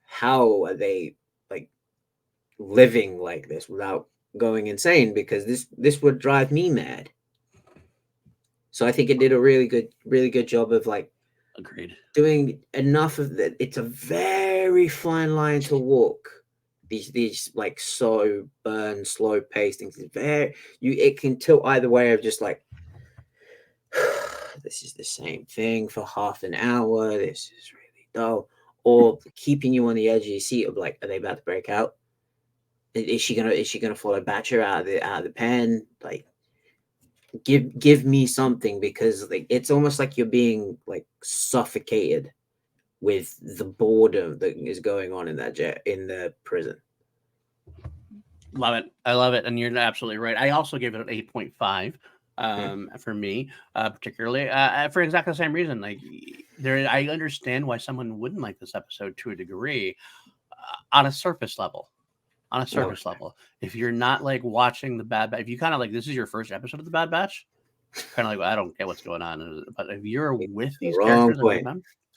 how are they like living like this without going insane? Because this would drive me mad. So I think it did a really good job of like, agreed, doing enough of that. It's a very fine line to walk. These like so burn, slow paced things. It can tilt either way of just like this is the same thing for half an hour. This is really dull, or keeping you on the edge of your seat of like, are they about to break out? Is she gonna follow Batcher out of the pen? Like, give me something, because like it's almost like you're being like suffocated with the boredom that is going on in the prison. Love it. I love it. And you're absolutely right. I also gave it an 8.5 for me, particularly for exactly the same reason. Like I understand why someone wouldn't like this episode to a degree on a surface level. On a surface level. If you're not like watching the Bad Batch, if you kind of like, this is your first episode of the Bad Batch, kind of like, well, I don't get what's going on. But if you're with these characters,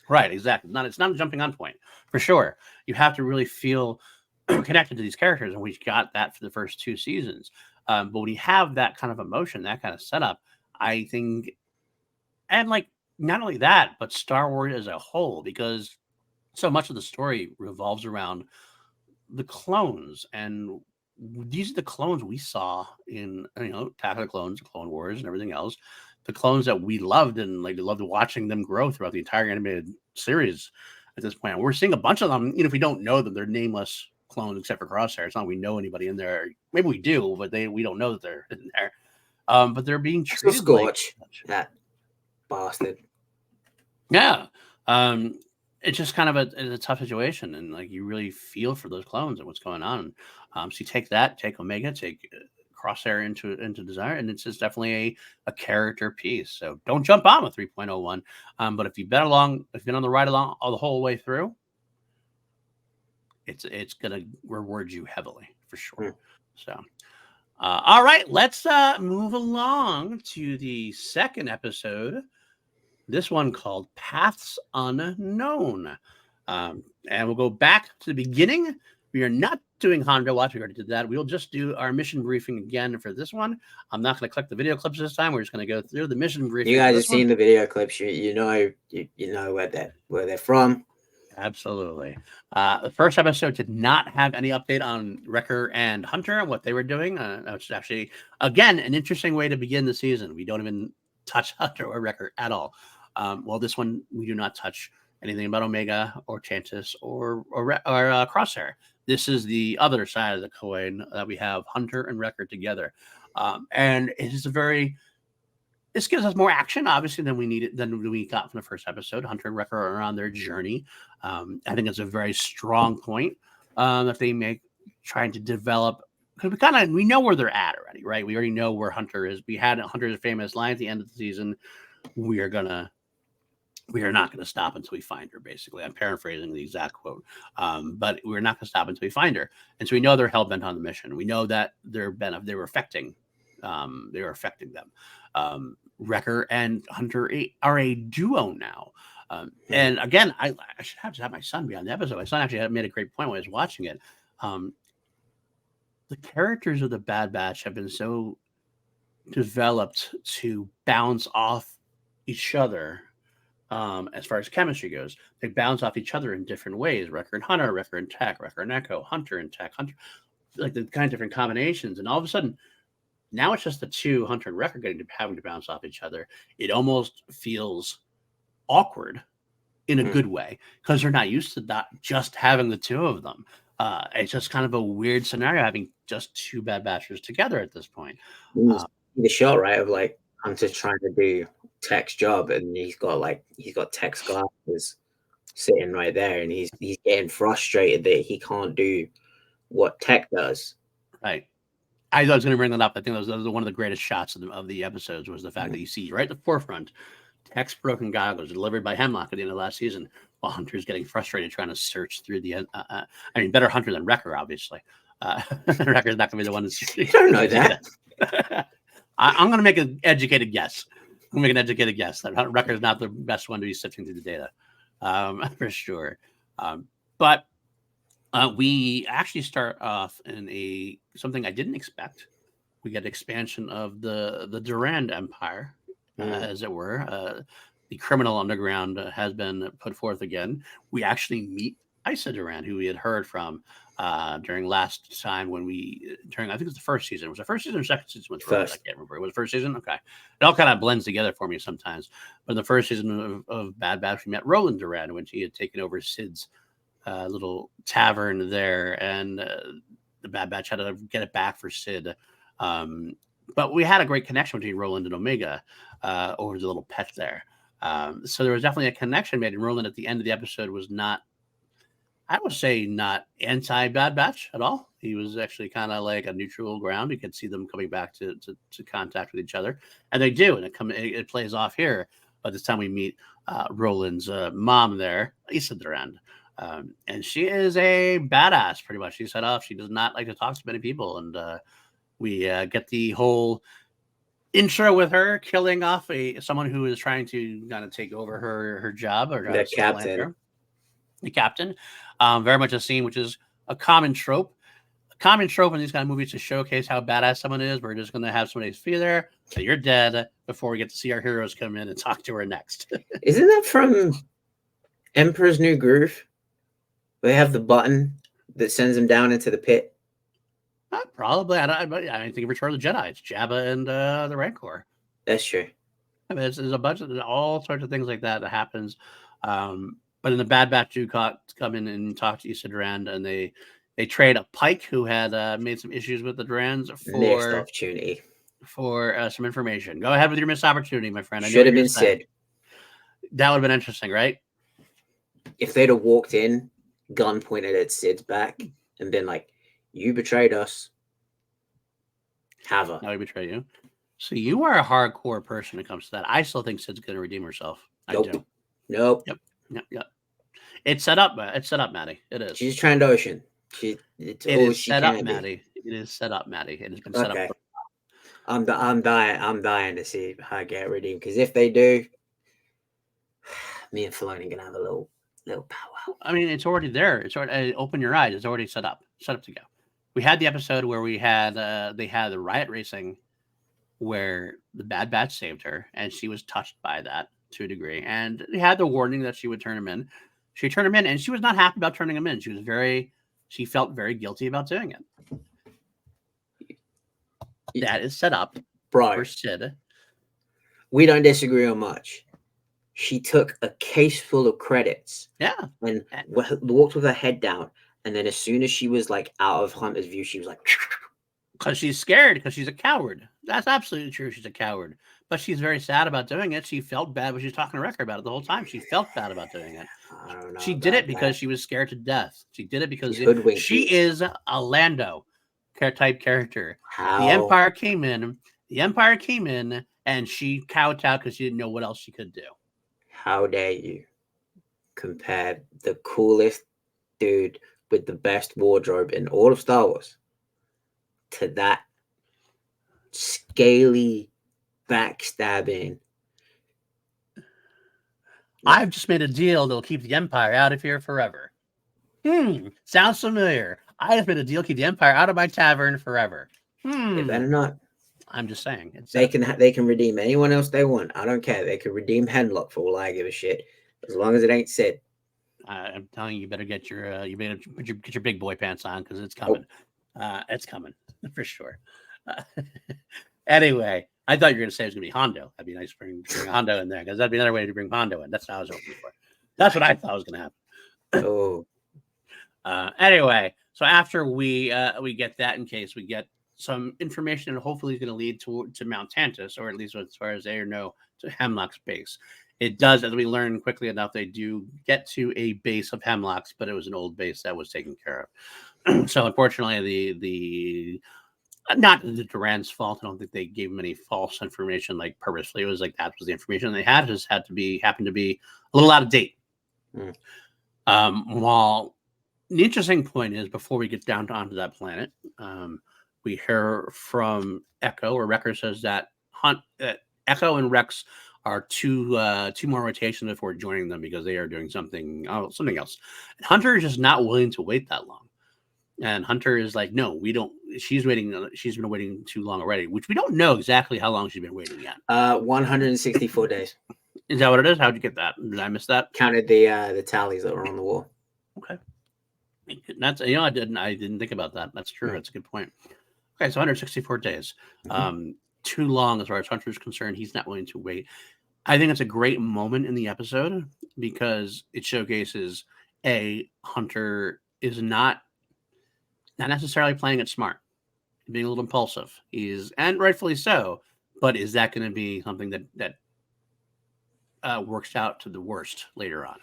right, exactly. It's not a jumping on point for sure. You have to really feel connected to these characters, and we got that for the first 2 seasons. But when you have that kind of emotion, that kind of setup, I think, and like not only that, but Star Wars as a whole, because so much of the story revolves around the clones, and these are the clones we saw in Attack of the Clones, Clone Wars, and everything else. The clones that we loved, and like loved watching them grow throughout the entire animated series. At this point, we're seeing a bunch of them. Even if we don't know them, they're nameless clones except for Crosshair. It's not like we know anybody in there. Maybe we do, but we don't know that they're in there. But they're being treated Scorch, like that bastard. Yeah. It's just kind of a tough situation, and like you really feel for those clones and what's going on. So you take Omega, take Crosshair into Desire, and it's just definitely a character piece. So don't jump on with 3.01. But if you've been on the ride along all the whole way through, it's gonna reward you heavily for sure. So all right, let's move along to the second episode. This one called Paths Unknown. And we'll go back to the beginning. We are not doing Hondo Watch. We already did that. We'll just do our mission briefing again for this one. I'm not going to click the video clips this time. We're just going to go through the mission briefing. You guys have seen the video clips. You know where they're from. Absolutely. The first episode did not have any update on Wrecker and Hunter and what they were doing. Which is actually, again, an interesting way to begin the season. We don't even touch Hunter or Wrecker at all. Well, this one we do not touch anything about Omega or Chantis or Crosshair. This is the other side of the coin that we have Hunter and Wrecker together, and it is this gives us more action, obviously, than we got from the first episode. Hunter and Wrecker are on their journey I think it's a very strong point that they make, trying to develop, because we know where they're at already, right? We already know where Hunter is. We had Hunter's famous line at the end of the season. We are not gonna stop until we find her. Basically, I'm paraphrasing the exact quote, but we're not gonna stop until we find her. And so we know they're hell bent on the mission. We know that they were affecting them. Wrecker and Hunter are a duo now. And again, I should have to have my son be on the episode. My son actually made a great point when I was watching it. The characters of the Bad Batch have been so developed to bounce off each other. As far as chemistry goes, they bounce off each other in different ways. Wrecker and Hunter, Wrecker and Tech, Wrecker and Echo, Hunter and Tech, Hunter, like the kind of different combinations. And all of a sudden, now it's just the two, Hunter and Wrecker, having to bounce off each other. It almost feels awkward in a good way, because they're not used to that, just having the two of them. It's just kind of a weird scenario having just two Bad Batchers together at this point. The shot, right, of like Hunter's trying to do Tech's job, and he's got Tech's glasses sitting right there, and he's getting frustrated that he can't do what Tech does. Right. I was going to bring that up. I think that was one of the greatest shots of the episodes, was the fact that you see right at the forefront Tech's broken goggles delivered by Hemlock at the end of last season, while Hunter's getting frustrated trying to search through the. I mean, better Hunter than Wrecker, obviously. Wrecker's not going to be the one that's. You don't know that. I'm going to make an educated guess. That Wrecker's not the best one to be sifting through the data, for sure. But we actually start off in something I didn't expect. We get expansion of the Durand Empire, as it were. The criminal underground has been put forth again. We actually meet Issa Durand, who we had heard from during last time I think it was the first season. Was it the first season or second season? I can't remember. It was the first season? Okay. It all kind of blends together for me sometimes. But in the first season of Bad Batch, we met Roland Durand when he had taken over Sid's little tavern there, and the Bad Batch had to get it back for Sid. But we had a great connection between Roland and Omega over the little pet there. So there was definitely a connection made, and Roland at the end of the episode was not, I would say, not anti-Bad Batch at all. He was actually kind of like a neutral ground. You could see them coming back to contact with each other, and they do, and it plays off here. But this time we meet Roland's mom there, Issa Durand. And she is a badass, pretty much. She's set off. She does not like to talk to many people, and we get the whole intro with her killing off someone who is trying to kind of take over her job, or the captain. The captain. Very much a scene which is a common trope. In these kind of movies to showcase how badass someone is. We're just going to have somebody be there, say you're dead, before we get to see our heroes come in and talk to her next. Isn't that from Emperor's New Groove? They have the button that sends them down into the pit. Probably. I think of Return of the Jedi. It's Jabba and the Rancor. That's true. I mean, there's a bunch of all sorts of things like that happens. But in the Bad Batch, do come in and talk to Issa Durand, and they trade a Pike who had made some issues with the Durands for some information. Go ahead with your missed opportunity, my friend. Should have been Sid. That would have been interesting, right? If they'd have walked in, gun pointed at Sid's back, and been like, "You betrayed us. Have her." No, we betrayed you. So you are a hardcore person when it comes to that. I still think Sid's going to redeem herself. Nope. I do. Nope. Yep. It's set up. It's set up, Maddie. It is. She's Trandoshan. It is set up, Maddie. It is set up, Maddie. It has been set up. I'm dying to see her get redeemed, because if they do, me and Filoni are gonna have a little powwow. I mean, it's already there. It's already open your eyes. It's already set up to go. We had the episode where we had they had the riot racing, where the Bad Batch saved her, and she was touched by that to a degree, and they had the warning that she would turn him in. She turned him in, and she was not happy about turning him in. She felt very guilty about doing it. That is set up for Sid. We don't disagree on much. She took a case full of credits. Yeah. And walked with her head down. And then as soon as she was like out of Hunter's view, she was like... Because she's scared, because she's a coward. That's absolutely true. She's a coward. But she's very sad about doing it. She felt bad when she was talking to Wrecker about it the whole time. She felt bad about doing it. I don't know. She did it about because that. she was scared to death. She did it because She hoodwinked she you. is a Lando type character. How? The Empire came in. The Empire came in, and she kowtowed because she didn't know what else she could do. How dare you compare the coolest dude with the best wardrobe in all of Star Wars to that scaly, backstabbing? I've just made a deal that'll keep the Empire out of here forever. Sounds familiar. I just made a deal to keep the Empire out of my tavern forever. They better not. I'm just saying. They can redeem anyone else they want. I don't care. They can redeem Hemlock for all I give a shit, as long as it ain't Sid. I'm telling you, you better get your get your big boy pants on because it's coming. It's coming for sure. Anyway, I thought you were going to say it was going to be Hondo. That'd be nice to bring Hondo in there because that'd be another way to bring Hondo in. That's what I was hoping for. That's what I thought was going to happen. Oh. Anyway, so after we get that, in case we get some information, and hopefully it's going to lead to Mount Tantus, or at least as far as they know, to Hemlock's base. It does, as we learn quickly enough, they do get to a base of Hemlock's, but it was an old base that was taken care of. So unfortunately, the not the Duran's fault. I don't think they gave him any false information like purposely. It was like that was the information they had. It just happened to be a little out of date. While the interesting point is, before we get down onto that planet, we hear from Echo, or Wrecker says that Echo and Rex are two more rotations before joining them because they are doing something else. And Hunter is just not willing to wait that long. And Hunter is like, no, we don't. She's waiting. She's been waiting too long already, which we don't know exactly how long she's been waiting yet. 164 days. Is that what it is? How'd you get that? Did I miss that? Counted the tallies that were on the wall. Okay. That's, I didn't think about that. That's true. That's a good point. Okay, so 164 days. Too long as far as Hunter is concerned. He's not willing to wait. I think it's a great moment in the episode because it showcases Hunter is not necessarily playing it smart, being a little impulsive. And rightfully so. But is that going to be something that works out to the worst later on?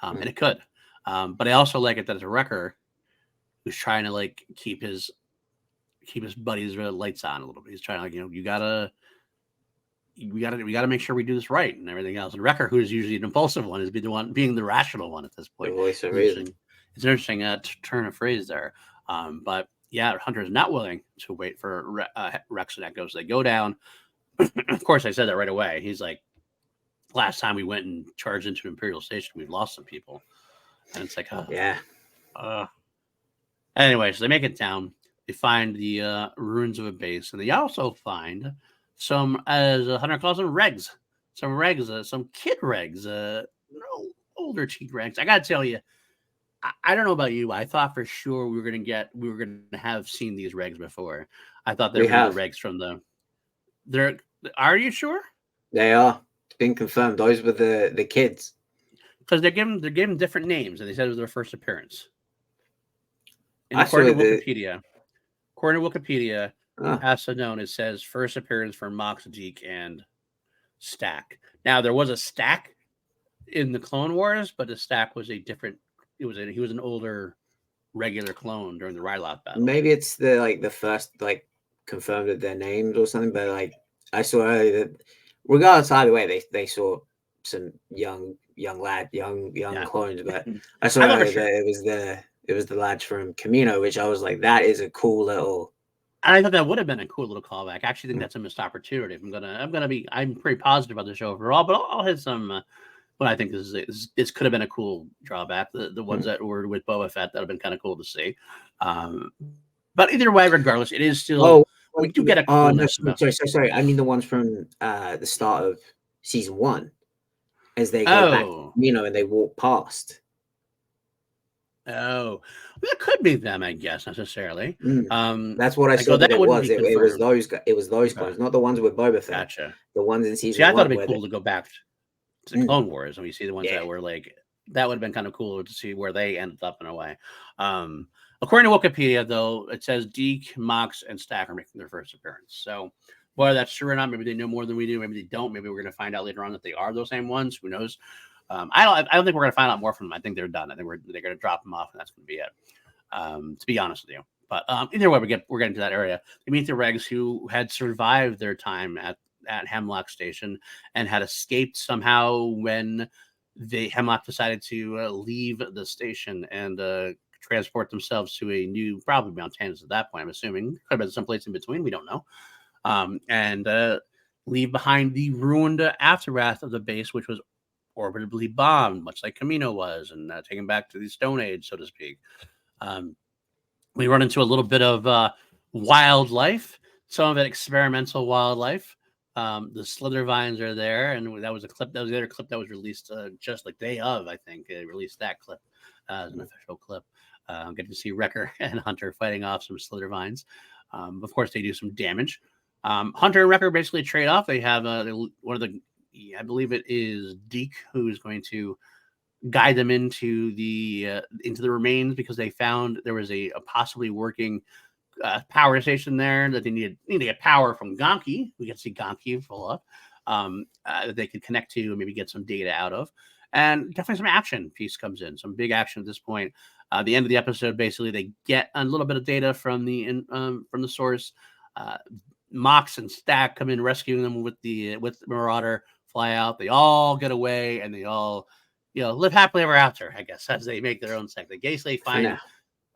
And it could. But I also like it that it's a Wrecker who's trying to like keep his buddies' lights on a little bit. He's trying to we gotta make sure we do this right and everything else. And Wrecker, who's usually an impulsive one, is being the rational one at this point. The voice of reason. It's an interesting turn of phrase there. But yeah, Hunter is not willing to wait for Rex and Echo. So they go down. Of course, I said that right away. He's like, last time we went and charged into Imperial Station, we've lost some people. And it's like, yeah. Anyway, so they make it down. They find the ruins of a base, and they also find some, as Hunter calls them, regs. Some kid regs, older teen regs. I gotta tell you, I don't know about you. I thought for sure we were gonna have seen these regs before. I thought they were the regs from the. Are you sure? They are. It's been confirmed. Those were the kids. Because they're given different names, and they said it was their first appearance. According to Wikipedia, as known, it says first appearance for Mox, Deke, and Stack. Now there was a Stack in the Clone Wars, but the Stack was a different. He was an older, regular clone during the Ryloth battle. Maybe it's the first confirmed of their names or something. But I saw earlier that regardless either way, they saw some young clones. But I saw earlier that it was the lads from Camino, which I was like, that is a cool little. And I thought that would have been a cool little callback. I actually think that's a missed opportunity. I'm pretty positive about the show overall, but I'll hit some. What I think this could have been a cool drawback. The ones that were with Boba Fett, that would have been kind of cool to see. But either way, regardless, it is still. We do get a. Sorry. I mean the ones from the start of season 1, as they go back, and they walk past. Oh, well, it could be them, I guess, necessarily. That's what I saw. That it was. It was those. It was those clones, not the ones with Boba Fett. Gotcha. The ones in season. See, I thought it'd be cool to go back to the Clone Wars and we see the ones that were that would have been kind of cool to see where they ended up in a way. According to Wikipedia, though, it says Deke, Mox, and Stack are making their first appearance. So, whether that's true or not, maybe they know more than we do. Maybe they don't. Maybe we're going to find out later on that they are those same ones. Who knows? I don't think we're going to find out more from them. I think they're done. I think they're going to drop them off, and that's going to be it. To be honest with you, but either way, we're getting to that area. We meet the Regs who had survived their time at Hemlock Station and had escaped somehow when Hemlock decided to leave the station and transport themselves to a new, probably Mount Tannis at that point. I'm assuming could have been someplace in between. We don't know, and leave behind the ruined aftermath of the base, which was orbitably bombed, much like Camino was, and taken back to the Stone Age, so to speak. We run into a little bit of wildlife, some of it experimental wildlife. The slither vines are there, and that was a clip. That was the other clip that was released just like day of. I think they released that clip as an official clip. Getting to see Wrecker and Hunter fighting off some slither vines. Of course, they do some damage. Hunter and Wrecker basically trade off. They have one of the, I believe it is Deke, who is going to guide them into the remains because they found there was a possibly working power station there that they need to get power from Gonki. We can see Gonki full up that they could connect to and maybe get some data out of. And definitely some action piece comes in, some big action at this point. The end of the episode, basically, they get a little bit of data from the source. Mox and Stack come in rescuing them with Marauder, fly out. They all get away and they all, live happily ever after, I guess, as they make their own sector. They find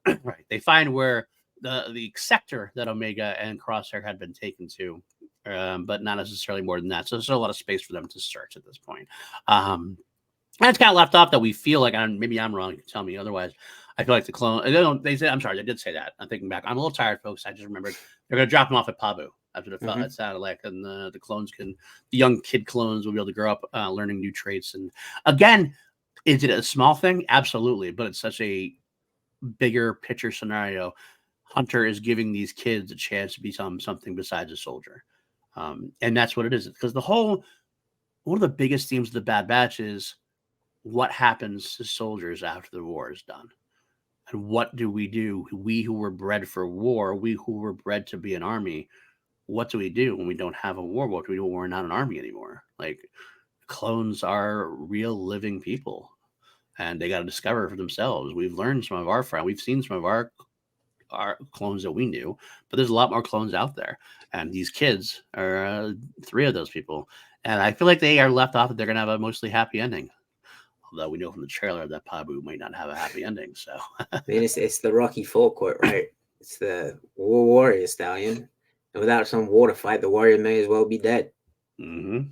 right. They find where the sector that Omega and Crosshair had been taken to, but not necessarily more than that. So there's still a lot of space for them to search at this point. That's kind of left off that we feel like, maybe I'm wrong. You can tell me otherwise. I feel like the clone. They said, I'm sorry, they did say that. I'm thinking back. I'm a little tired, folks. I just remembered they're going to drop them off at Pabu. That's what it felt. It sounded like, and the clones the young kid clones will be able to grow up learning new traits. And again, is it a small thing? Absolutely, but it's such a bigger picture scenario. Hunter is giving these kids a chance to become something besides a soldier, and that's what it is. Because one of the biggest themes of the Bad Batch is what happens to soldiers after the war is done. And what do? We who were bred for war, we who were bred to be an army, what do we do when we don't have a war? What do we do when we're not an army anymore? Like, clones are real living people, and they got to discover for themselves. We've learned some of our friends. We've seen some of our clones that we knew, but there's a lot more clones out there. And these kids are 3 of those people. And I feel like they are left off that they're going to have a mostly happy ending. Although we know from the trailer that Pabu might not have a happy ending. So I mean, it's the Rocky IV quote, right? It's the warrior stallion. And without some war to fight, the warrior may as well be dead. Mm-hmm.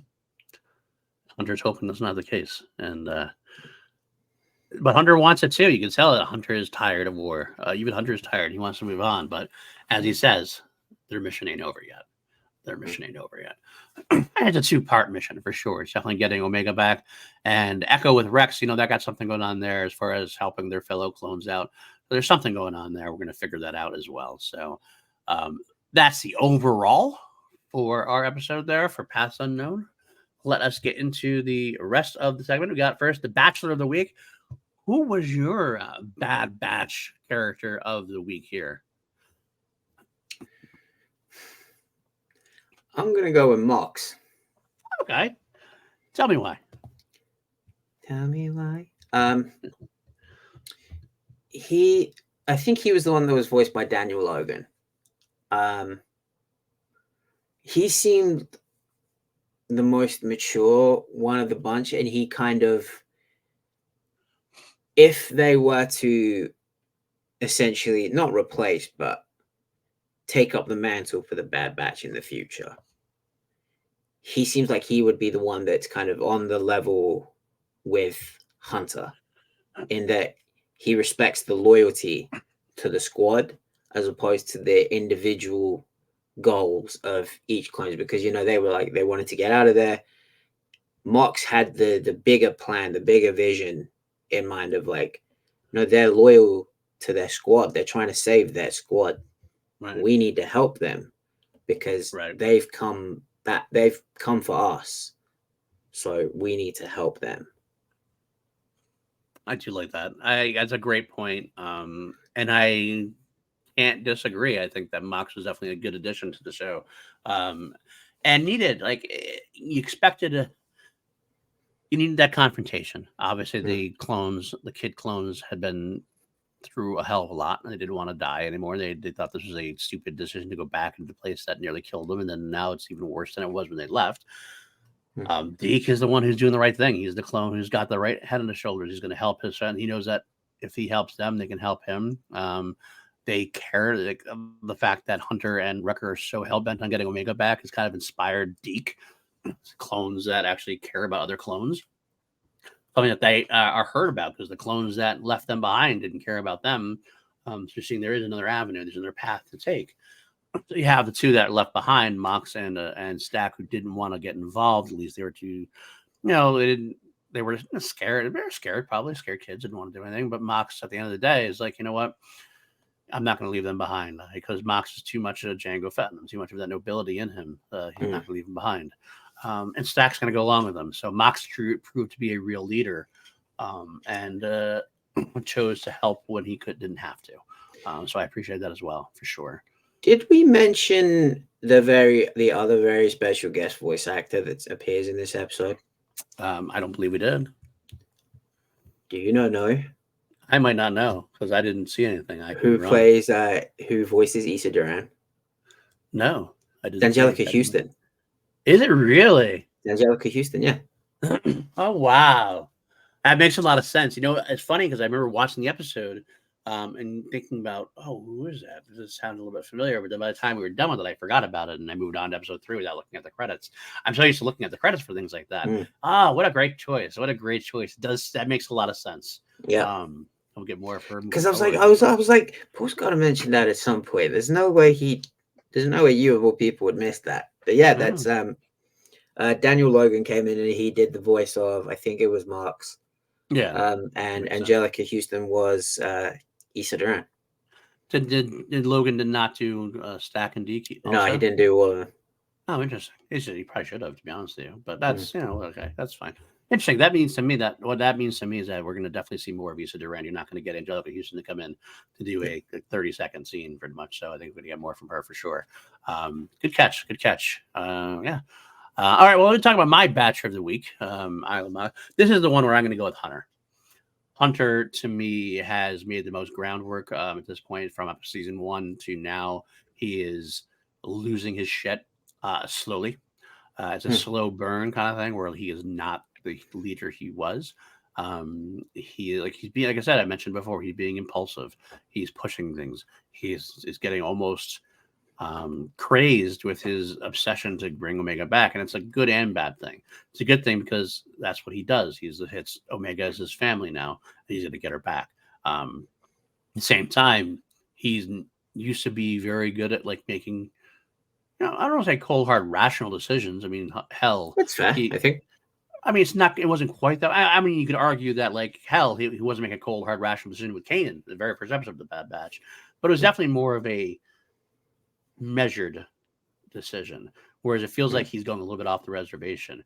Hunter's hoping that's not the case. And but Hunter wants it too. You can tell that Hunter is tired of war. Even Hunter is tired. He wants to move on. But as he says, their mission ain't over yet. And it's a 2-part mission for sure. It's definitely getting Omega back, and Echo with Rex. That got something going on there as far as helping their fellow clones out. So there's something going on there. We're going to figure that out as well. So that's the overall for our episode there for Paths Unknown. Let us get into the rest of the segment. We got first the Bachelor of the Week. Who was your Bad Batch character of the week here? I'm going to go with Mox. Okay. Tell me why. I think he was the one that was voiced by Daniel Logan. He seemed the most mature one of the bunch, and he kind of, if they were to essentially not replace, but take up the mantle for the Bad Batch in the future, he seems like he would be the one that's kind of on the level with Hunter, in that he respects the loyalty to the squad as opposed to the individual goals of each clone, because they wanted to get out of there. Mox had the bigger plan, the bigger vision in mind of they're loyal to their squad. They're trying to save their squad. Right. We need to help them because they've come for us. So we need to help them. I do like that. That's a great point. And I can't disagree. I think that Mox was definitely a good addition to the show. And needed. You expected you needed that confrontation. Obviously, the kid clones had been through a hell of a lot, and they didn't want to die anymore. They thought this was a stupid decision to go back into a place that nearly killed them, and then now it's even worse than it was when they left. Deke is the one who's doing the right thing. He's the clone who's got the right head on his shoulders. He's going to help his friend. He knows that if he helps them, they can help him. They care. Like, the fact that Hunter and Wrecker are so hell-bent on getting Omega back has kind of inspired Deke. Clones that actually care about other clones. Something that they are heard about, because the clones that left them behind didn't care about them. So you're seeing there is another avenue. There's another path to take. So you have the two that are left behind, Mox and Stack, who didn't want to get involved. At least they were too, they were scared. They were scared, probably scared kids, didn't want to do anything. But Mox, at the end of the day, is like, you know what? I'm not going to leave them behind, because Mox is too much of a Jango Fett, too much of that nobility in him. He's not going to leave him behind. And Stack's going to go along with them. So Mox proved to be a real leader, and chose to help when he didn't have to. So I appreciate that as well, for sure. Did we mention the other very special guest voice actor that appears in this episode? I don't believe we did. Do you know? I might not know, because I didn't see anything. Who voices Issa Duran? No, I didn't. Angelica Houston. Is it really? Angelica Houston, yeah. Oh, wow. That makes a lot of sense. It's funny, because I remember watching the episode and thinking about, who is that? This sounds a little bit familiar, but then by the time we were done with it, I forgot about it, and I moved on to episode 3 without looking at the credits. I'm so used to looking at the credits for things like that. What a great choice. What a great choice. That makes a lot of sense. Yeah. I'll get more of her. Because I was like, Paul's got to mention that at some point. There's no way you of all people would miss that. But yeah, that's Daniel Logan came in and he did the voice of, I think it was Mark's. Yeah. And Angelica Houston was Issa Duran. Did Logan did not do Stack and Deke? No, he didn't do all of them. Oh, interesting. He probably should have, to be honest with you. But that's okay. That's fine. Interesting. That means to me what that means to me is that we're going to definitely see more of Issa Duran. You're not going to get Angelica Houston to come in to do a 30-second scene, pretty much. So I think we're going to get more from her for sure. Good catch. Yeah. All right. Well, let me talk about my batch of the week. This is the one where I'm going to go with Hunter. Hunter, to me, has made the most groundwork at this point from season 1 to now. He is losing his shit slowly. It's a slow burn kind of thing where he is not the leader he was. He's being, like I said, I mentioned before, he's being impulsive. He's pushing things. He's getting almost crazed with his obsession to bring Omega back, and it's a good and bad thing. It's a good thing because that's what he does. Hits Omega as his family now, and he's going to get her back. At the same time, he's used to be very good at making, I don't want to say cold hard rational decisions. I mean, hell, that's fair. I think. I mean, it wasn't quite that. I mean, you could argue that he wasn't making a cold hard rational decision with Kanan, the very first episode of the Bad Batch, but it was definitely more of a measured decision, whereas it feels like he's going a little bit off the reservation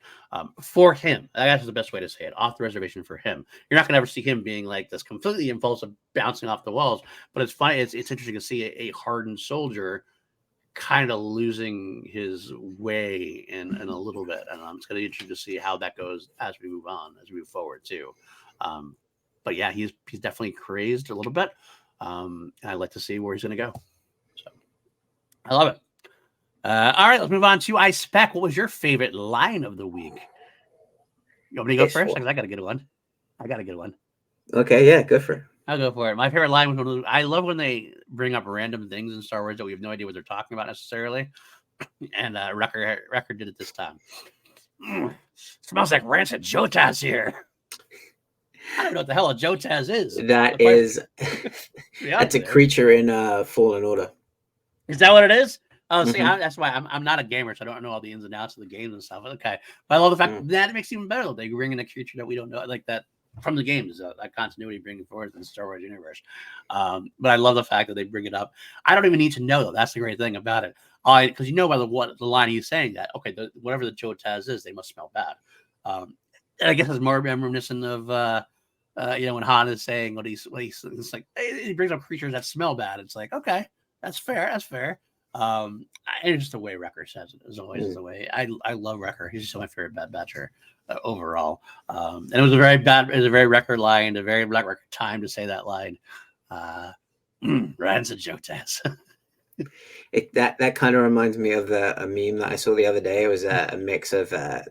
for him. That's the best way to say it, off the reservation for him. You're not going to ever see him being like this completely impulsive, bouncing off the walls, but it's funny. It's interesting to see a hardened soldier kind of losing his way in a little bit, and it's going to be interesting to see how that goes as we move forward too. But yeah, he's definitely crazed a little bit, and I'd like to see where he's going to go. So I love it. All right, let's move on to iSpec. What was your favorite line of the week? You want me to go first? I got a good one. Okay, yeah, go for it. I'll go for it. My favorite line was I love when they bring up random things in Star Wars that we have no idea what they're talking about necessarily. And Wrecker did it this time. Smells like rancid Jotaz here. I don't know what the hell a Jotaz is. That's a creature in Fallen Order. Is that what it is? Oh, see, that's why I'm not a gamer, so I don't know all the ins and outs of the games and stuff. Okay, but I love the fact that it makes it even better. They bring in a creature that we don't know, like that. From the games, that continuity bringing forward in the Star Wars universe. But I love the fact that they bring it up. I don't even need to know, though. That's the great thing about it. Because by the line he's saying that, okay, whatever the Jotaz is, they must smell bad. And I guess it's more reminiscent of, when Han is saying what he's like, he brings up creatures that smell bad. It's like, okay, that's fair. And just the way Wrecker says it is always the way I love Wrecker. He's still my favorite Bad Batcher overall. And it was a very Wrecker line, a very Black Wrecker time to say that line. Ryan's a joke test. That kind of reminds me of a meme that I saw the other day. It was a mix of A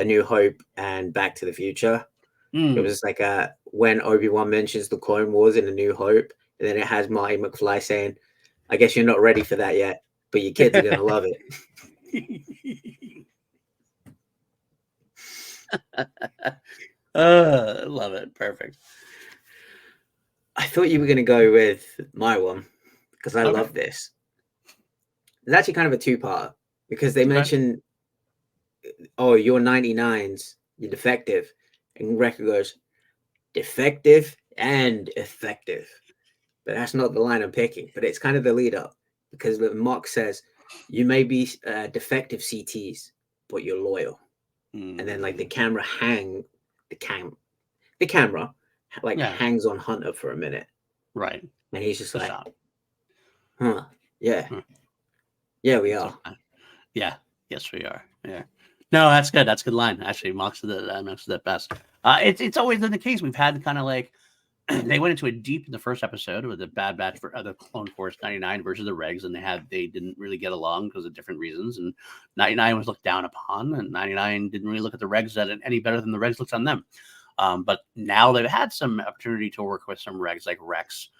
New Hope and Back to the Future. It was like when Obi-Wan mentions the Clone Wars in A New Hope, and then it has Marty McFly saying, "I guess you're not ready for that yet, but your kids are gonna love it." Love it. Perfect. I thought you were gonna go with my one because I love this. It's actually kind of a two-part because they mention, "Oh, you're 99s, you're defective," and Wrecker goes, "Defective and effective." But that's not the line I'm picking. But it's kind of the lead up because Mock says, "You may be defective CTs, but you're loyal." And then like the camera hangs on Hunter for a minute. Right. And he's just like, "Huh, yeah. Yeah, we are." Yeah. Yes, we are. Yeah. No, that's good. That's a good line. Actually, Mox did that best. It's always been the case. We've had kind of like they went into it deep in the first episode with the Bad Batch for the Clone Force 99 versus the Regs, and they didn't really get along because of different reasons. And 99 was looked down upon, and 99 didn't really look at the Regs any better than the Regs looked on them. But now they've had some opportunity to work with some Regs like Rex,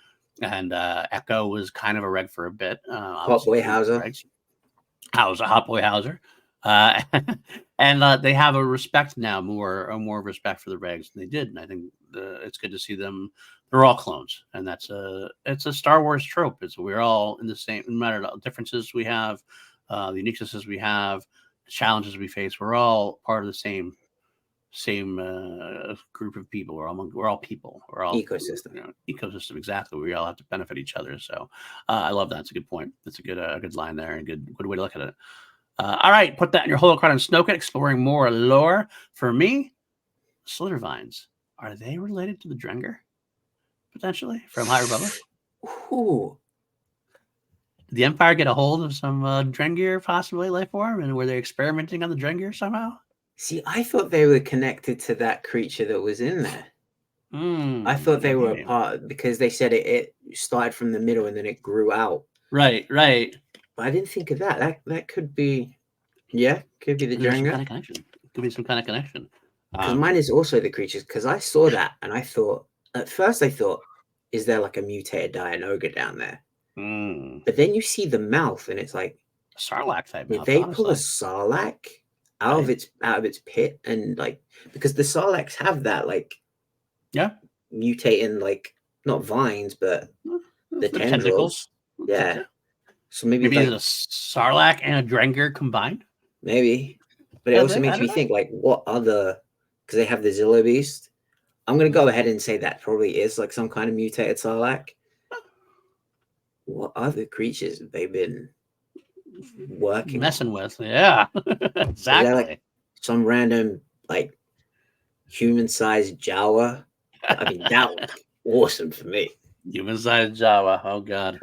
and Echo was kind of a Reg for a bit. Hot Boy Hauser. Hot Boy Hauser. And they have a respect now, more respect for the Regs than they did, and I think it's good to see them. They're all clones, and it's a Star Wars trope. We're all in the same, no matter the differences we have, the uniquenesses we have, the challenges we face. We're all part of the same group of people. We're all people. We're all ecosystem. Ecosystem, exactly. We all have to benefit each other. So I love that. It's a good point. That's a good line there, and good way to look at it. All right, put that in your holocron and Snokes, exploring more lore. For me, Slittervines, are they related to the Drenger? Potentially, from High Republic? Ooh. Did the Empire get a hold of some Drengir, possibly, life form? And were they experimenting on the Drengir somehow? See, I thought they were connected to that creature that was in there. I thought they were a part, because they said it started from the middle and then it grew out. Right. But I didn't think of that. That could be, could be the Drenger. Could be some kind of connection. Because mine is also the creatures. Because I saw that and I thought, at first I thought, is there like a mutated Dianoga down there? But then you see the mouth and it's like Sarlacc type mouth. Did they pull a Sarlacc out of its pit, and like, because the Sarlaccs have that like mutating, like not vines but the tendrils. Yeah. So maybe like, a Sarlacc and a Drenger combined. Maybe, but it also makes me think like what other, because they have the Zilla Beast. I'm gonna go ahead and say that probably is like some kind of mutated Sarlacc. What other creatures have they been messing with? Yeah, exactly. Is that like some random like human-sized Jawa? I mean, that would be awesome for me. Human-sized Jawa. Oh god.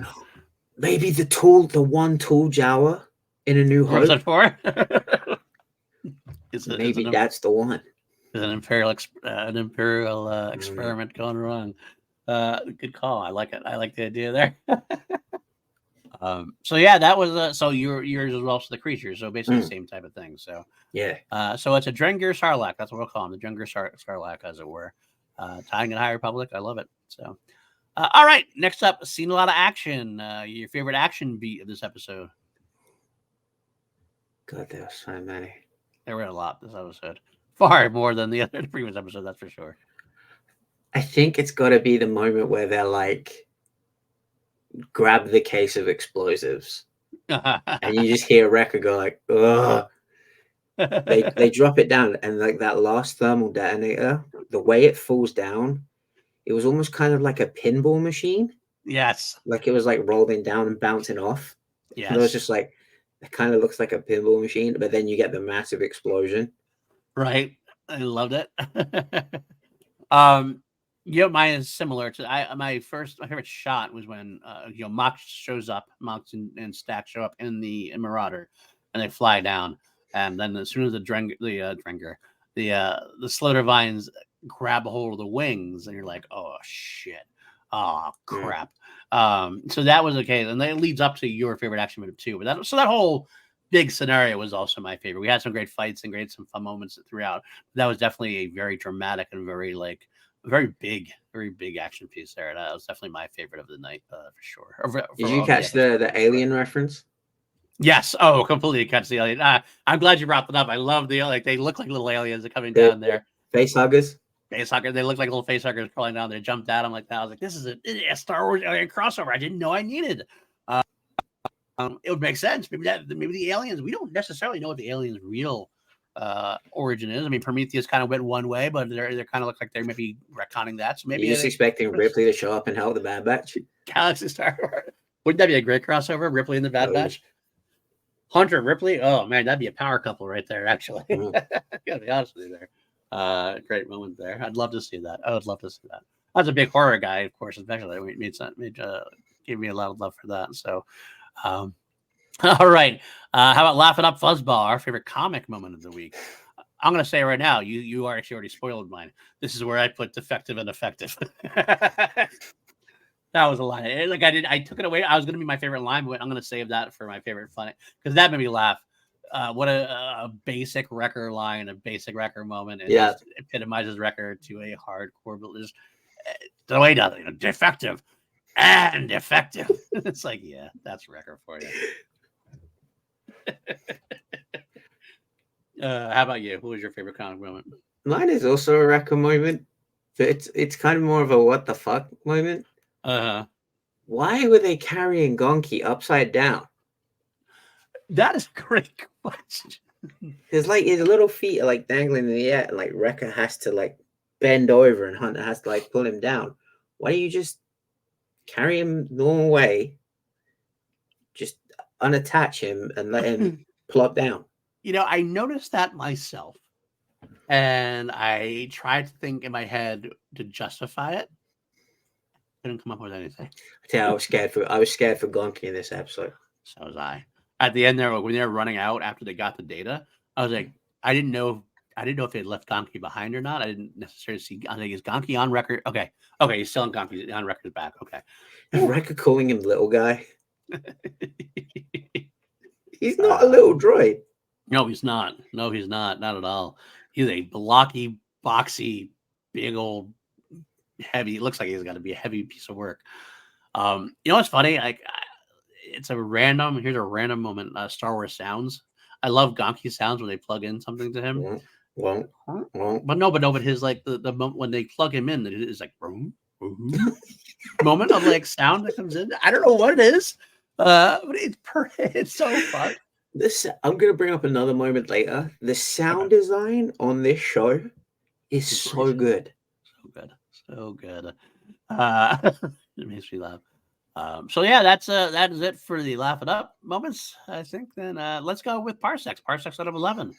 Maybe the one tall Jawa in A New Hope. What's that for? Maybe that's the one. Is an imperial experiment gone wrong? Good call. I like it. I like the idea there. So yeah, that was so yours as well. So the creatures, so basically the same type of thing. So yeah. So it's a Drengir Sarlacc. That's what we'll call him, the Drengir Sarlacc, as it were. Tying in High Republic. I love it. So, all right. Next up, seen a lot of action. Your favorite action beat of this episode? God, there were so many. There were a lot this episode. Far more than the previous episode, that's for sure. I think it's got to be the moment where they're like, grab the case of explosives, and you just hear Wrecker go like, "Ugh." They drop it down, and like that last thermal detonator, the way it falls down, it was almost kind of like a pinball machine. Yes, like it was like rolling down and bouncing off. Yes, and it was just like, it kind of looks like a pinball machine, but then you get the massive explosion. Right, I loved it. Mine is similar to my favorite shot was when Mox shows up, Mox and Stack show up in the Marauder, and they fly down, and then as soon as the Slaughter Vines grab a hold of the wings, and you're like, oh shit, oh crap. So that was okay, and that leads up to your favorite action movie too. But that whole big scenario was also my favorite. We had some great fights and some fun moments throughout. That was definitely a very dramatic and very big action piece there. That was definitely my favorite of the night for sure. Did you catch the alien reference? Yes. Oh, completely catch the alien. I'm glad you brought that up. I love they look like little aliens that coming down there. Face huggers. Face hugger. They look like little face huggers crawling down there. Jumped at them like that. I was like, this is a Star Wars alien crossover. I didn't know I needed. It would make sense. Maybe the aliens. We don't necessarily know what the aliens' real origin is. I mean, Prometheus kind of went one way, but they kind of look like they're maybe retconning that. So maybe you're just expecting Ripley to show up and help the Bad Batch. Galaxy Star Wars. Wouldn't that be a great crossover? Ripley and the Bad Batch. Hunter Ripley. Oh man, that'd be a power couple right there. Actually, gotta be honest with you there. Great moment there. I'd love to see that. I would love to see that. I was a big horror guy, of course, especially. Gave me a lot of love for that. So. All right. How about Laugh It Up Fuzzball, our favorite comic moment of the week? I'm going to say right now, you are actually already spoiled mine. This is where I put defective and effective. That was a line. Like I took it away. I was going to be my favorite line, but I'm going to save that for my favorite fun because that made me laugh. What a basic Wrecker line, a basic Wrecker moment. It just epitomizes Wrecker to a hardcore, but just the way does it, defective and effective. It's like, yeah, that's Wrecker for you. How about you? Who was your favorite comic moment? Mine is also a Wrecker moment, but it's kind of more of a what the fuck moment. Why were they carrying Gonki upside down? That is a great question. Because like his little feet are like dangling in the air, and like Wrecker has to like bend over, and Hunter has to like pull him down. Why don't you just carry him normal way? Just unattach him and let him plop down. I noticed that myself, and I tried to think in my head to justify it. Couldn't come up with anything. I was scared for Gonki in this episode. So was I. At the end there, when they were running out after they got the data, I was like, I didn't know if they had left Gonki behind or not. I didn't necessarily see. I think is Gonki on record? Okay, he's still on Gonki on record back. Okay, is Wrecker calling him little guy? He's not a little droid. No, he's not. Not at all. He's a blocky, boxy, big old, heavy. It looks like he's got to be a heavy piece of work. What's funny? Like, here's a random moment. Star Wars sounds. I love Gonki sounds when they plug in something to him. But his like the moment when they plug him in, it is like boom, moment of like sound that comes in. I don't know what it is, but it's so fun. I'm gonna bring up another moment later. The sound design on this show is so good. So good. It makes me laugh. So yeah, that is it for the Laugh It Up moments. I think then let's go with Parsecs. Parsecs out of 11.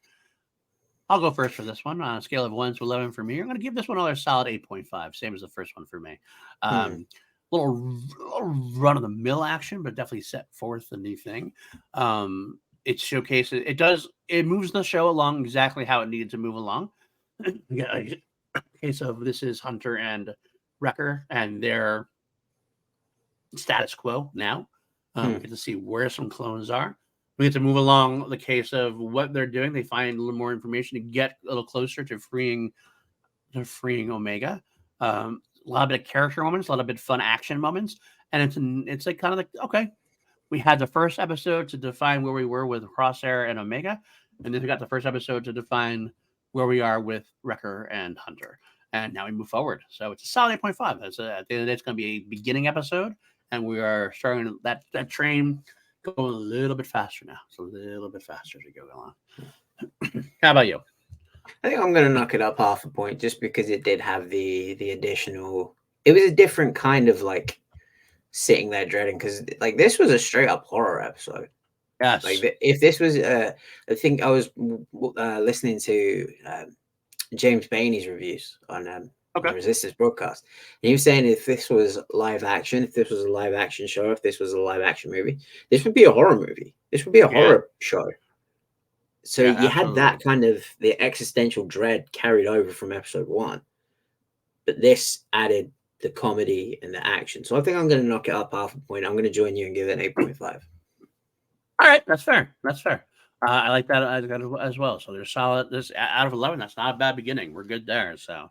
I'll go first for this one on a scale of 1 to 11 for me. I'm going to give this one another solid 8.5, same as the first one for me. Little run of the mill action, but definitely set forth the new thing. It showcases. It moves the show along exactly how it needed to move along. Case of this is Hunter and Wrecker and their status quo now. We get to see where some clones are. We get to move along the case of what they're doing. They find a little more information to get a little closer to freeing Omega. A lot of bit of character moments, a lot of bit of fun action moments, and it's like kind of like, okay, we had the first episode to define where we were with Crosshair and Omega, and then we got the first episode to define where we are with Wrecker and Hunter, and now we move forward. So it's a solid 8.5. At the end of the day, it's going to be a beginning episode, and we are starting that train going a little bit faster now. It's a little bit faster to go along. How about you? I think I'm going to knock it up half a point just because it did have the additional. It was a different kind of like sitting there dreading, because like this was a straight up horror episode. Yes. Like if this was, I think I was listening to James Bainey's reviews on Okay. the Resistance broadcast. And he was saying if this was live action, if this was a live action show, if this was a live action movie, this would be a horror movie. This would be a horror show. So Yeah, you had that absolutely. kind of the existential dread carried over from episode 1, but this added the comedy and the action. So I think I'm going to knock it up half a point. I'm going to join you and give it an 8.5. All right, that's fair. That's fair. I like that as well. So they're solid. This out of 11, that's not a bad beginning. We're good there. So,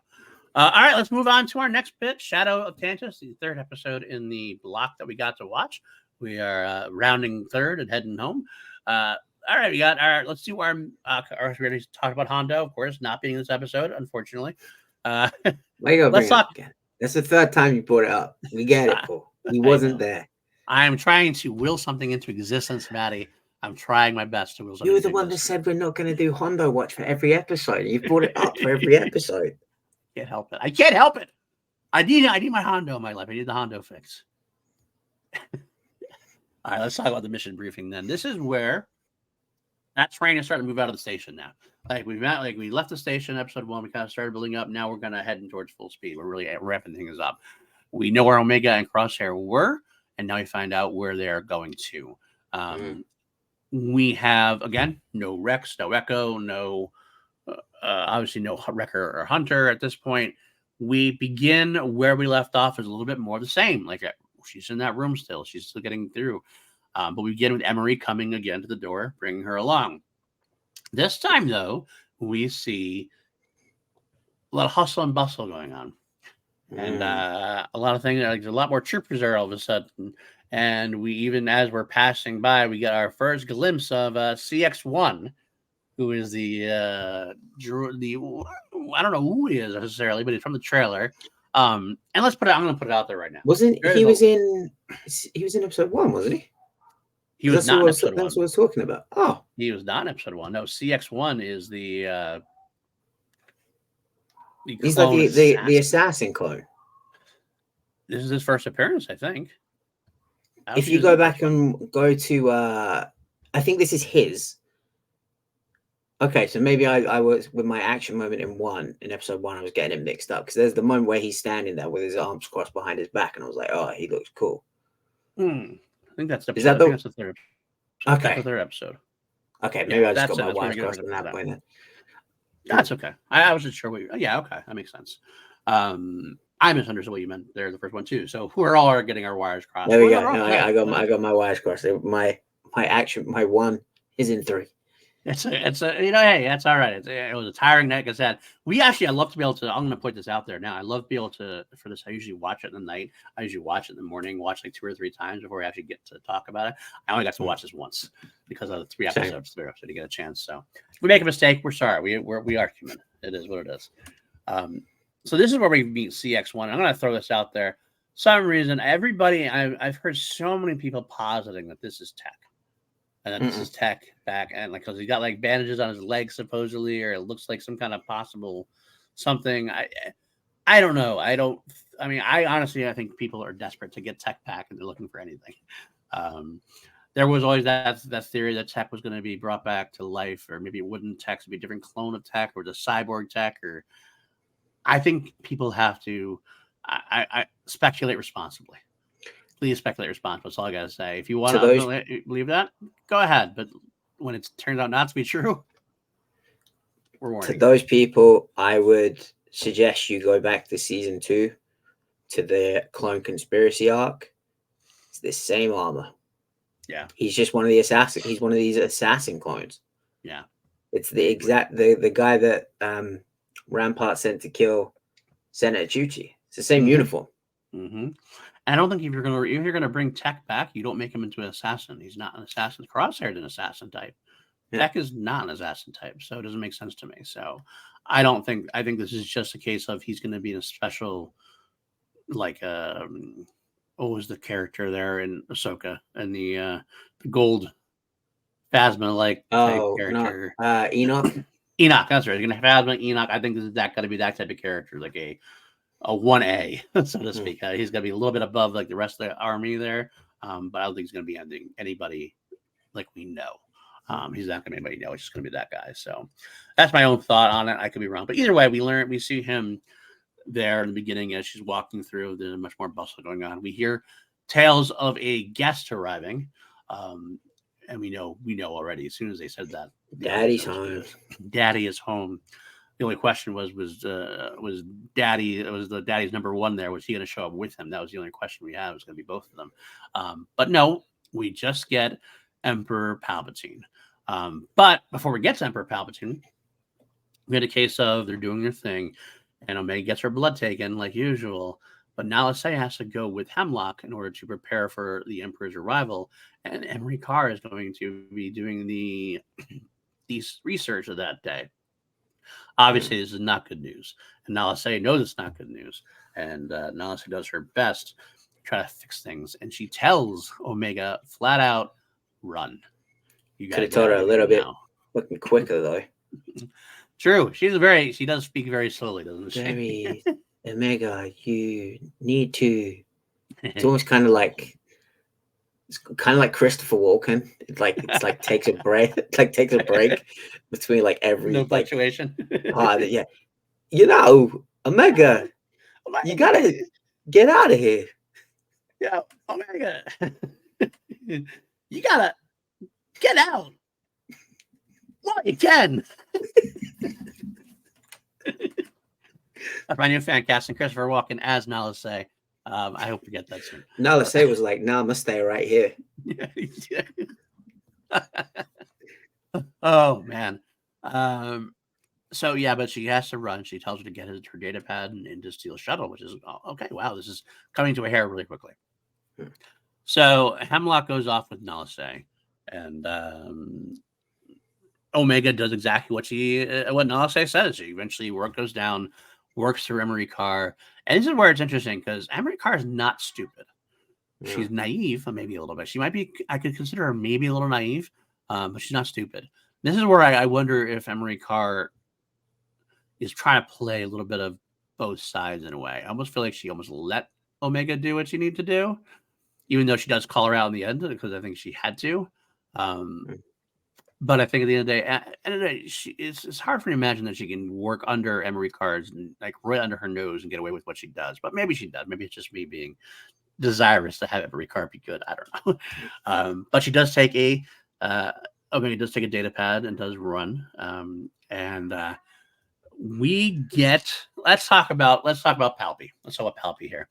all right, let's move on to our next bit, Shadow of Tantus, the third episode in the block that we got to watch. We are rounding third and heading home. All right, we got our. Let's do our. We already talked about Hondo, of course, not being in this episode, unfortunately. Why you gotta bring it up again? That's the third time you brought it up. We get it, Paul. He wasn't there. I am trying to will something into existence, Maddie. I'm trying my best to will something. You were the one that said we're not going to do Hondo Watch for every episode. You've brought it up for every episode. Can't help it. I can't help it. I need my Hondo in my life. I need the Hondo fix. All right, let's talk about the mission briefing then. This is where that train is starting to move out of the station now. We left the station episode 1. We kind of started building up. Now we're kind of heading towards full speed. We're really wrapping things up. We know where Omega and Crosshair were, and now we find out where they are going to. We have, again, no Rex, no Echo, no obviously no Wrecker or Hunter at this point. We begin where we left off is a little bit more the same. Like she's in that room still. She's still getting through. But we begin with Emery coming again to the door, bringing her along. This time, though, we see a lot of hustle and bustle going on. And a lot of things, like, there's a lot more troopers there all of a sudden. And we even, as we're passing by, we get our first glimpse of CX1, who is the I don't know who he is necessarily, but he's from the trailer. And I'm going to put it out there right now. Wasn't he was in episode 1, wasn't he? He was not in episode 1. That's what I was talking about. Oh, he was not in episode 1. No, CX1 is the he's like the assassin clone. This is his first appearance, I think. If you go back and go to, I think this is his. Okay, so maybe I was with my action moment in episode 1, I was getting him mixed up because there's the moment where he's standing there with his arms crossed behind his back, and I was like, oh, he looks cool. I think that's the episode. That's the third. Okay, that's the third episode. Okay, maybe I just got my wires crossed from that point. Then that's okay. I wasn't sure what you. Yeah, okay, that makes sense. I misunderstood what you meant there, the first one too. So we're all getting our wires crossed. There we go. No, I got my wires crossed. My 1 is in 3. It's a hey, that's all right. It was a tiring night. Like I said, I love to be able to. I'm going to put this out there now. I love to be able to for this. I usually watch it in the night. I usually watch it in the morning. Watch like 2 or 3 times before we actually get to talk about it. I only got to watch this once because of the 3 episodes. So to get a chance. So if we make a mistake, we're sorry. We are human. It is what it is. So this is where we meet CX1. I'm going to throw this out there. Some reason, everybody, I've heard so many people positing that this is tech. And then this is tech back, and like, because he got like bandages on his legs supposedly, or it looks like some kind of possible something. I don't know. I think people are desperate to get tech back, and they're looking for anything. There was always that theory that tech was going to be brought back to life, or maybe it wouldn't. Tech would be a different clone of tech, or the cyborg tech, or I think people have to I speculate responsibly. Please speculate responsibly. That's all I got to say. If you want to believe that, go ahead. But when it turns out not to be true, we're warning. To those people, I would suggest you go back to season 2 to the clone conspiracy arc. It's the same armor. Yeah. He's just one of the assassins. He's one of these assassin clones. Yeah. It's the exact the guy that Rampart sent to kill Senator Chuchi. It's the same uniform. Mm-hmm. I don't think if you're gonna bring Tech back, you don't make him into an assassin. He's not an assassin. Crosshair's an assassin type. Yeah. Tech is not an assassin type, so it doesn't make sense to me. So I think this is just a case of he's gonna be in a special, like what was the character there in Ahsoka and the gold Phasma like character? No. Enoch. Enoch, that's right. He's gonna have Phasma Enoch. I think this is gonna be that type of character, like a 1A, so to speak. He's going to be a little bit above like the rest of the army there, but I don't think he's going to be anybody like we know. He's not going to be anybody know. He's just going to be that guy. So that's my own thought on it. I could be wrong, but either way, we see him there in the beginning as she's walking through. There's much more bustle going on. We hear tales of a guest arriving, and we know already as soon as they said that. Daddy's home. Daddy is home. The only question was Daddy? Was the Daddy's number one there? Was he going to show up with him? That was the only question we had. It was going to be both of them. But no, we just get Emperor Palpatine. But before we get to Emperor Palpatine, we had a case of they're doing their thing, and Omega gets her blood taken like usual. But Nala Se has to go with Hemlock in order to prepare for the Emperor's arrival, and Emery Carr is going to be doing the research of that day. Obviously, this is not good news, and Nala Se knows it's not good news, and Nala Se does her best to try to fix things, and she tells Omega flat out, "Run." You could have told her a little bit looking quicker though. True, she does speak very slowly, doesn't she? Very Omega, you need to. It's almost kind of like Christopher Walken. It's like takes a break. It's like takes a break between like every no punctuation. Yeah, Omega, you gotta get out of here. Yeah, Omega, you gotta get out. Well, you can. That's my new fan casting, Christopher Walken as Nala Se. I hope we get that soon. Nala Se was like, "Nah, I'm gonna stay right here." Oh man. So yeah, but she has to run. She tells her to get her data pad and to steal a shuttle, which is okay. Wow, this is coming to a hair really quickly. So Hemlock goes off with Nala Se, and Omega does exactly what Nala Se says. She eventually goes down, works through Emery Carr, and this is where it's interesting because Emery Carr is not stupid. Yeah. She's naive, maybe a little bit. She might be. I could consider her maybe a little naive, but she's not stupid. This is where I wonder if Emery Carr is trying to play a little bit of both sides in a way. I almost feel like she almost let Omega do what she needed to do, even though she does call her out in the end because I think she had to. But I think at the end of the day, it's hard for me to imagine that she can work under Emery Carr's, like right under her nose and get away with what she does. But maybe she does. Maybe it's just me being desirous to have Emery Carr be good. I don't know. But she does take Omega does take a data pad and does run. We get let's talk about Palpy. Let's talk about Palpy here.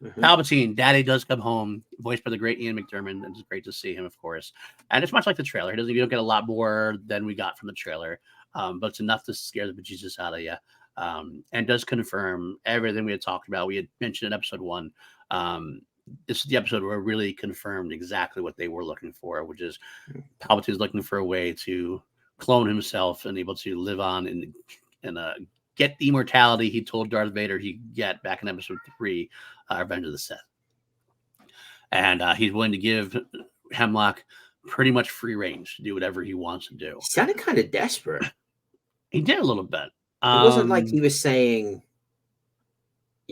Mm-hmm. Palpatine, Daddy does come home, voiced by the great Ian McDiarmid, and it's great to see him, of course. And it's much like the trailer. You don't get a lot more than we got from the trailer, but it's enough to scare the bejesus out of you, and does confirm everything we had talked about. We had mentioned in episode 1. This is the episode where it really confirmed exactly what they were looking for, which is Palpatine's looking for a way to clone himself and able to live on and get the immortality he told Darth Vader he'd get back in episode 3, Revenge of the Sith. And he's willing to give Hemlock pretty much free range to do whatever he wants to do. He sounded kind of desperate. He did a little bit. It wasn't like he was saying,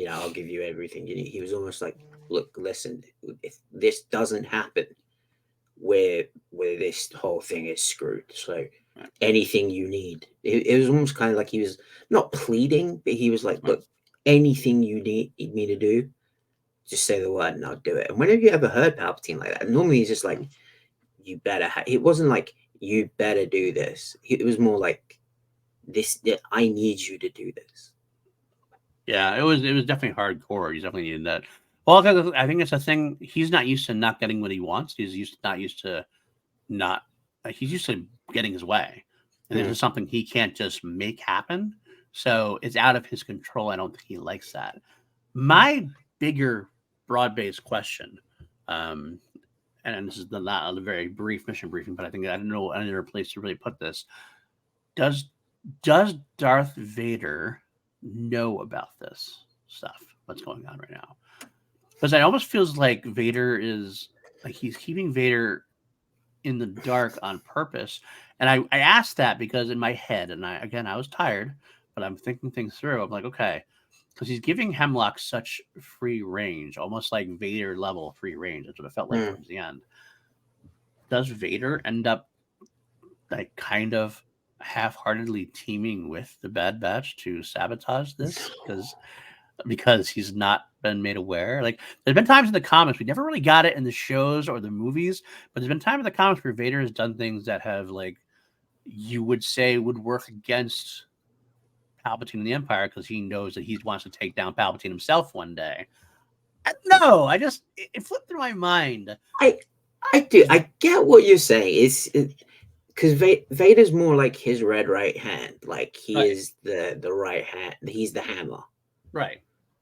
I'll give you everything you need. He was almost like, look, listen, if this doesn't happen, where this whole thing is screwed. So anything you need. It was almost kind of like he was not pleading, but he was like, look, anything you need me to do, just say the word and I'll do it. And whenever you ever heard Palpatine like that, normally he's just like, you better it wasn't like, you better do this. It was more like, I need you to do this. Yeah, it was definitely hardcore. He's definitely needed that. Well, I think it's a thing. He's not used to not getting what he wants. He's used to getting his way. And this is something he can't just make happen. So it's out of his control. I don't think he likes that. My bigger broad-based question, and this is not a very brief mission briefing, but I think I don't know any other place to really put this. Does Darth Vader know about this stuff? What's going on right now? Because it almost feels like Vader is like he's keeping Vader in the dark on purpose. And I asked that because in my head, and I was tired, but I'm thinking things through. I'm like, okay, because he's giving Hemlock such free range, almost like Vader level free range. That's what it felt like towards the end. Does Vader end up like kind of half-heartedly teaming with the Bad Batch to sabotage this? Because because he's not been made aware. Like there's been times in the comics we never really got it in the shows or the movies, but there's been times in the comics where Vader has done things that have like you would say would work against Palpatine and the Empire because he knows that he wants to take down Palpatine himself one day. No, it flipped through my mind. I do. I get what you're saying. It's because Vader's more like his red right hand. Like he is the right hand. He's the hammer. Right.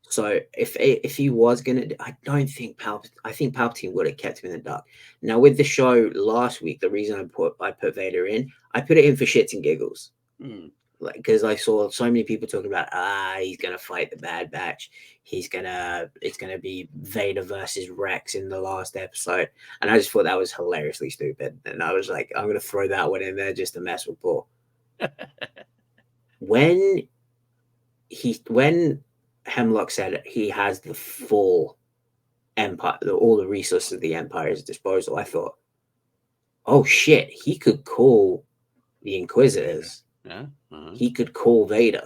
So if he was gonna, I don't think I think Palpatine would have kept him in the dark. Now with the show last week, the reason I put Vader in, I put it in for shits and giggles. Like because I saw so many people talking about he's gonna fight the Bad Batch. It's gonna be Vader versus Rex in the last episode, and I just thought that was hilariously stupid. And I was like, I'm gonna throw that one in there just to mess with Paul. when Hemlock said he has the full empire, all the resources of the Empire at his disposal, I thought, oh shit, he could call the Inquisitors. Yeah. He could call Vader.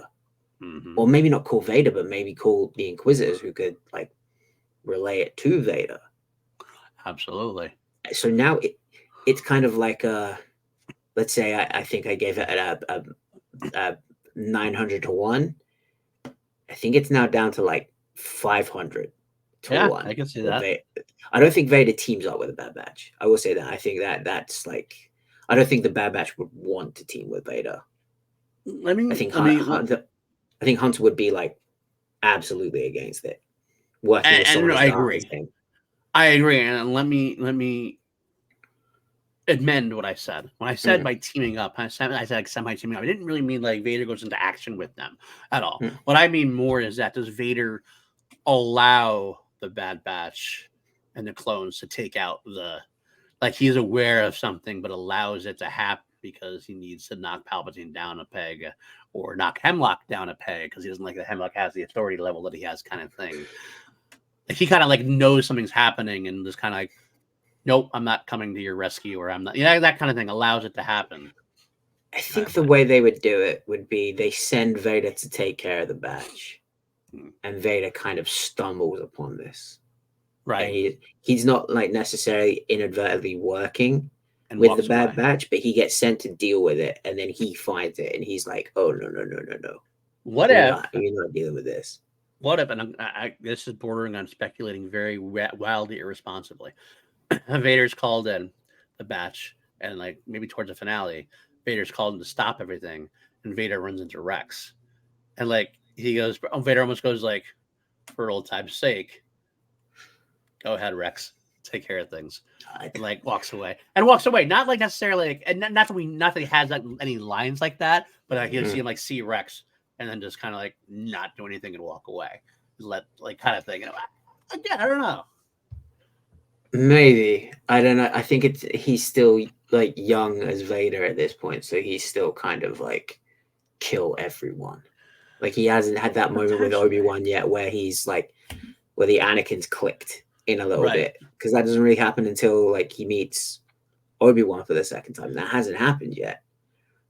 Or maybe not call Vader, but maybe call the Inquisitors who could like relay it to Vader. Absolutely. So now it's kind of like let's say I think I gave it a 900 to 1. I think it's now down to like 500 to 1. I can see that. I don't think Vader teams up with the Bad Batch. I will say that. I think that's like, I don't think the Bad Batch would want to team with Vader. I think Hunter would be like absolutely against it. Working with someone I agree. I agree. And let me amend what I said. When I said by teaming up, I said like semi teaming up. I didn't really mean like Vader goes into action with them at all. What I mean more is that does Vader allow the Bad Batch and the clones to take out like he's aware of something but allows it to happen because he needs to knock Palpatine down a peg or knock Hemlock down a peg because he doesn't like that Hemlock has the authority level that he has kind of thing. Like he kind of like knows something's happening and just kind of like, nope, I'm not coming to your rescue, or I'm not, that kind of thing allows it to happen. I think the way they would do it would be they send Vader to take care of the Batch, and Vader kind of stumbles upon this. Right. And he's not like necessarily inadvertently working with the Bad Batch, but he gets sent to deal with it, and then he finds it, and he's like, "Oh no. What you're not dealing with this." What if? And this is bordering on speculating very wildly irresponsibly. Vader's called in the Batch, and like maybe towards the finale, Vader's called in to stop everything, and Vader runs into Rex, and like he goes, Vader almost goes like, for old time's sake, go ahead, Rex, take care of things. And, like walks away, not like necessarily, like, and not that he has like, any lines like that, but like, you'll see him like see Rex, and then just kind of like not do anything and walk away, let like kind of thing. Again, I don't know. Maybe. I don't know. I think he's still like young as Vader at this point, so he's still kind of like kill everyone. Like he hasn't had that moment with Obi-Wan yet where he's like where the Anakin's clicked in a little bit, because that doesn't really happen until like he meets Obi-Wan for the second time. That hasn't happened yet.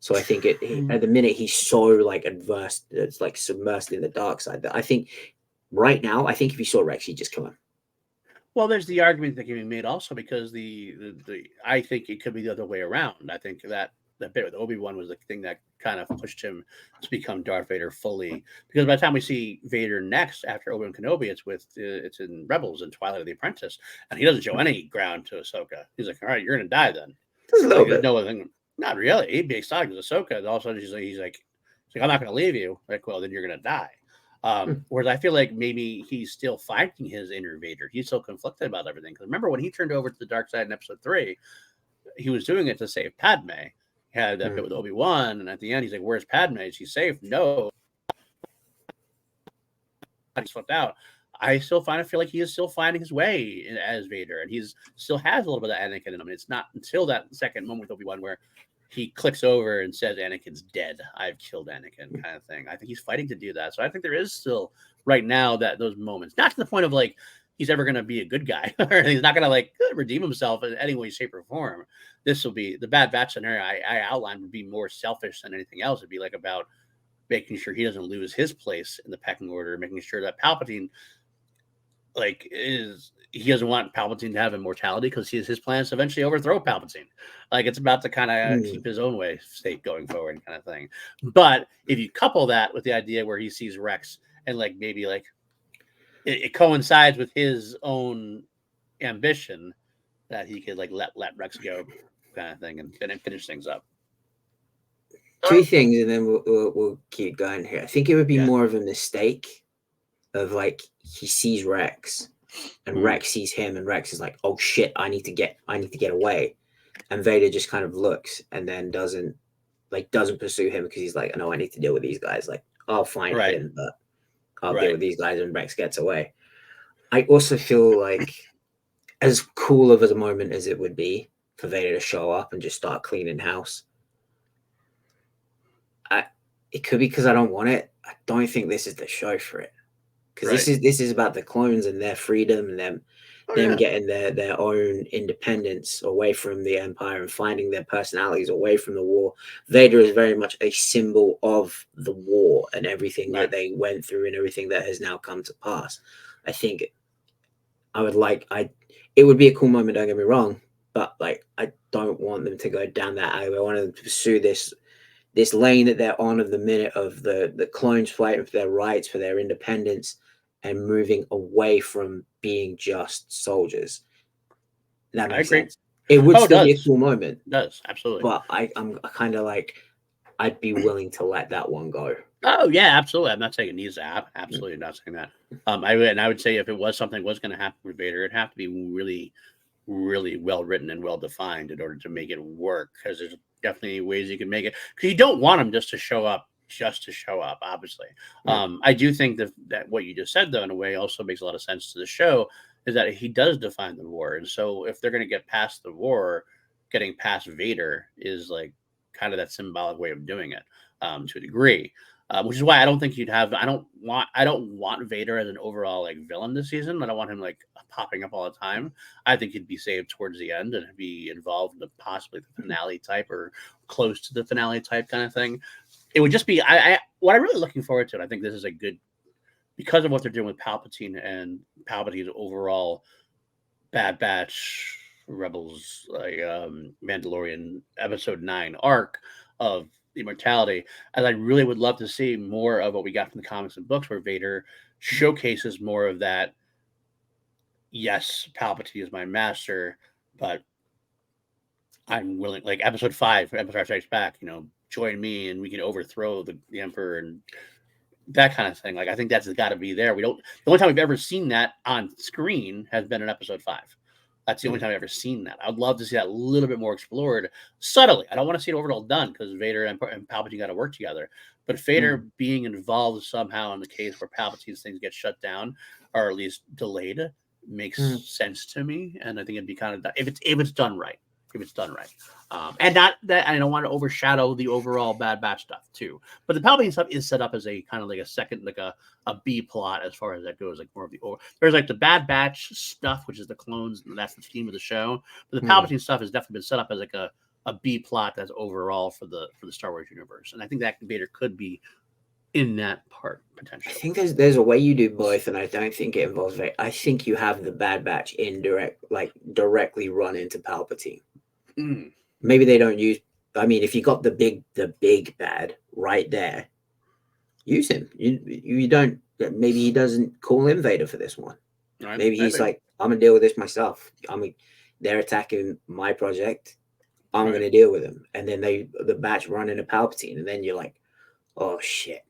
So I think at the minute he's so like adverse, it's like submersed in the dark side that I think right now, I think if he saw Rex, he'd just kill him. Well, there's the argument that can be made also because I think it could be the other way around. I think that bit with Obi-Wan was the thing that kind of pushed him to become Darth Vader fully. Because by the time we see Vader next after Obi-Wan Kenobi, it's in Rebels and Twilight of the Apprentice, and he doesn't show any ground to Ahsoka. He's like, all right, you're gonna die then. Just a little bit. No thing. Not really. He'd be excited because Ahsoka. And all of a sudden, he's like, I'm not gonna leave you. Like, well, then you're gonna die. Whereas I feel like maybe he's still fighting his inner Vader. He's so conflicted about everything. Because remember when he turned over to the dark side in Episode 3, he was doing it to save Padme. He had that bit with Obi-Wan, and at the end he's like, "Where's Padme? Is she safe?" No. He's flipped out. I feel like he is still finding his way as Vader, and he's still has a little bit of Anakin in him. And it's not until that second moment with Obi-Wan where he clicks over and says, "Anakin's dead. I've killed Anakin," kind of thing. I think he's fighting to do that. So I think there is still right now those moments, not to the point of like he's ever going to be a good guy or he's not going to like redeem himself in any way, shape, or form. This will be the Bad Batch scenario I outlined would be more selfish than anything else. It'd be like about making sure he doesn't lose his place in the pecking order, making sure that Palpatine he doesn't want Palpatine to have immortality because his plan is to eventually overthrow Palpatine. Like it's about to kind of keep his own way state going forward, kind of thing. But if you couple that with the idea where he sees Rex and like maybe like it coincides with his own ambition that he could like let Rex go, kind of thing, and finish things up. Two things, and then we'll keep going here. I think it would be more of a mistake of like he sees Rex and Rex sees him, and Rex is like, oh shit, I need to get away. And Vader just kind of looks and then doesn't pursue him because he's like, no, I need to deal with these guys. Like, I'll find him, but I'll deal with these guys, and Rex gets away. I also feel like as cool of a moment as it would be for Vader to show up and just start cleaning house, it could be because I don't want it. I don't think this is the show for it. Because this is about the clones and their freedom and them getting their own independence away from the Empire and finding their personalities away from the war. Vader is very much a symbol of the war and everything that they went through and everything that has now come to pass. I think it would be a cool moment, don't get me wrong, but like I don't want them to go down that alley. I want them to pursue this lane that they're on of the minute of the clones fighting for their rights, for their independence, and moving away from being just soldiers. That makes sense. It would still be a cool moment. It does, absolutely. But I'm kind of like, I'd be willing to let that one go. Oh yeah, absolutely. I'm not saying it needs to happen. Absolutely not saying that. I would say if it was something was going to happen with Vader, it'd have to be really, really well written and well defined in order to make it work. Because there's definitely ways you can make it. Because you don't want him just to show up, obviously. I do think that what you just said, though, in a way, also makes a lot of sense to the show, is that he does define the war. And so if they're going to get past the war, getting past Vader is like kind of that symbolic way of doing it to a degree. Which is why I don't think I don't want Vader as an overall like villain this season. I don't want him like popping up all the time. I think he'd be saved towards the end and be involved in possibly the finale type or close to the finale type kind of thing. It would just be what I'm really looking forward to. And I think this is a good, because of what they're doing with Palpatine and Palpatine's overall Bad Batch Rebels, like Mandalorian Episode 9 arc of immortality, as I really would love to see more of what we got from the comics and books, where Vader showcases more of that. Yes, Palpatine is my master, but I'm willing, like Episode 5, Empire Strikes Back, join me and we can overthrow the Emperor and that kind of thing. Like, I think that's got to be there. The only time we've ever seen that on screen has been in Episode 5. That's the only time I've ever seen that. I'd love to see that a little bit more explored subtly. I don't want to see it overall done because Vader and Palpatine got to work together. But Vader being involved somehow in the case where Palpatine's things get shut down or at least delayed makes sense to me. And I think it'd be kind of, if it's done right. And not that I don't want to overshadow the overall Bad Batch stuff too. But the Palpatine stuff is set up as a kind of like a second, like a B plot as far as that goes, like more of the there's like the Bad Batch stuff, which is the clones, and that's the theme of the show. But the Palpatine stuff has definitely been set up as like a B plot that's overall for the Star Wars universe. And I think that Vader could be in that part potentially. I think there's a way you do both, and I don't think it involves Vader. I think you have the Bad Batch directly run into Palpatine. Maybe they don't use. I mean, if you got the big bad right there, use him. You don't. Maybe he doesn't call him Vader for this one. Maybe he's like, I'm gonna deal with this myself. They're attacking my project. I'm gonna deal with them. And then the batch run into Palpatine, and then you're like, oh shit.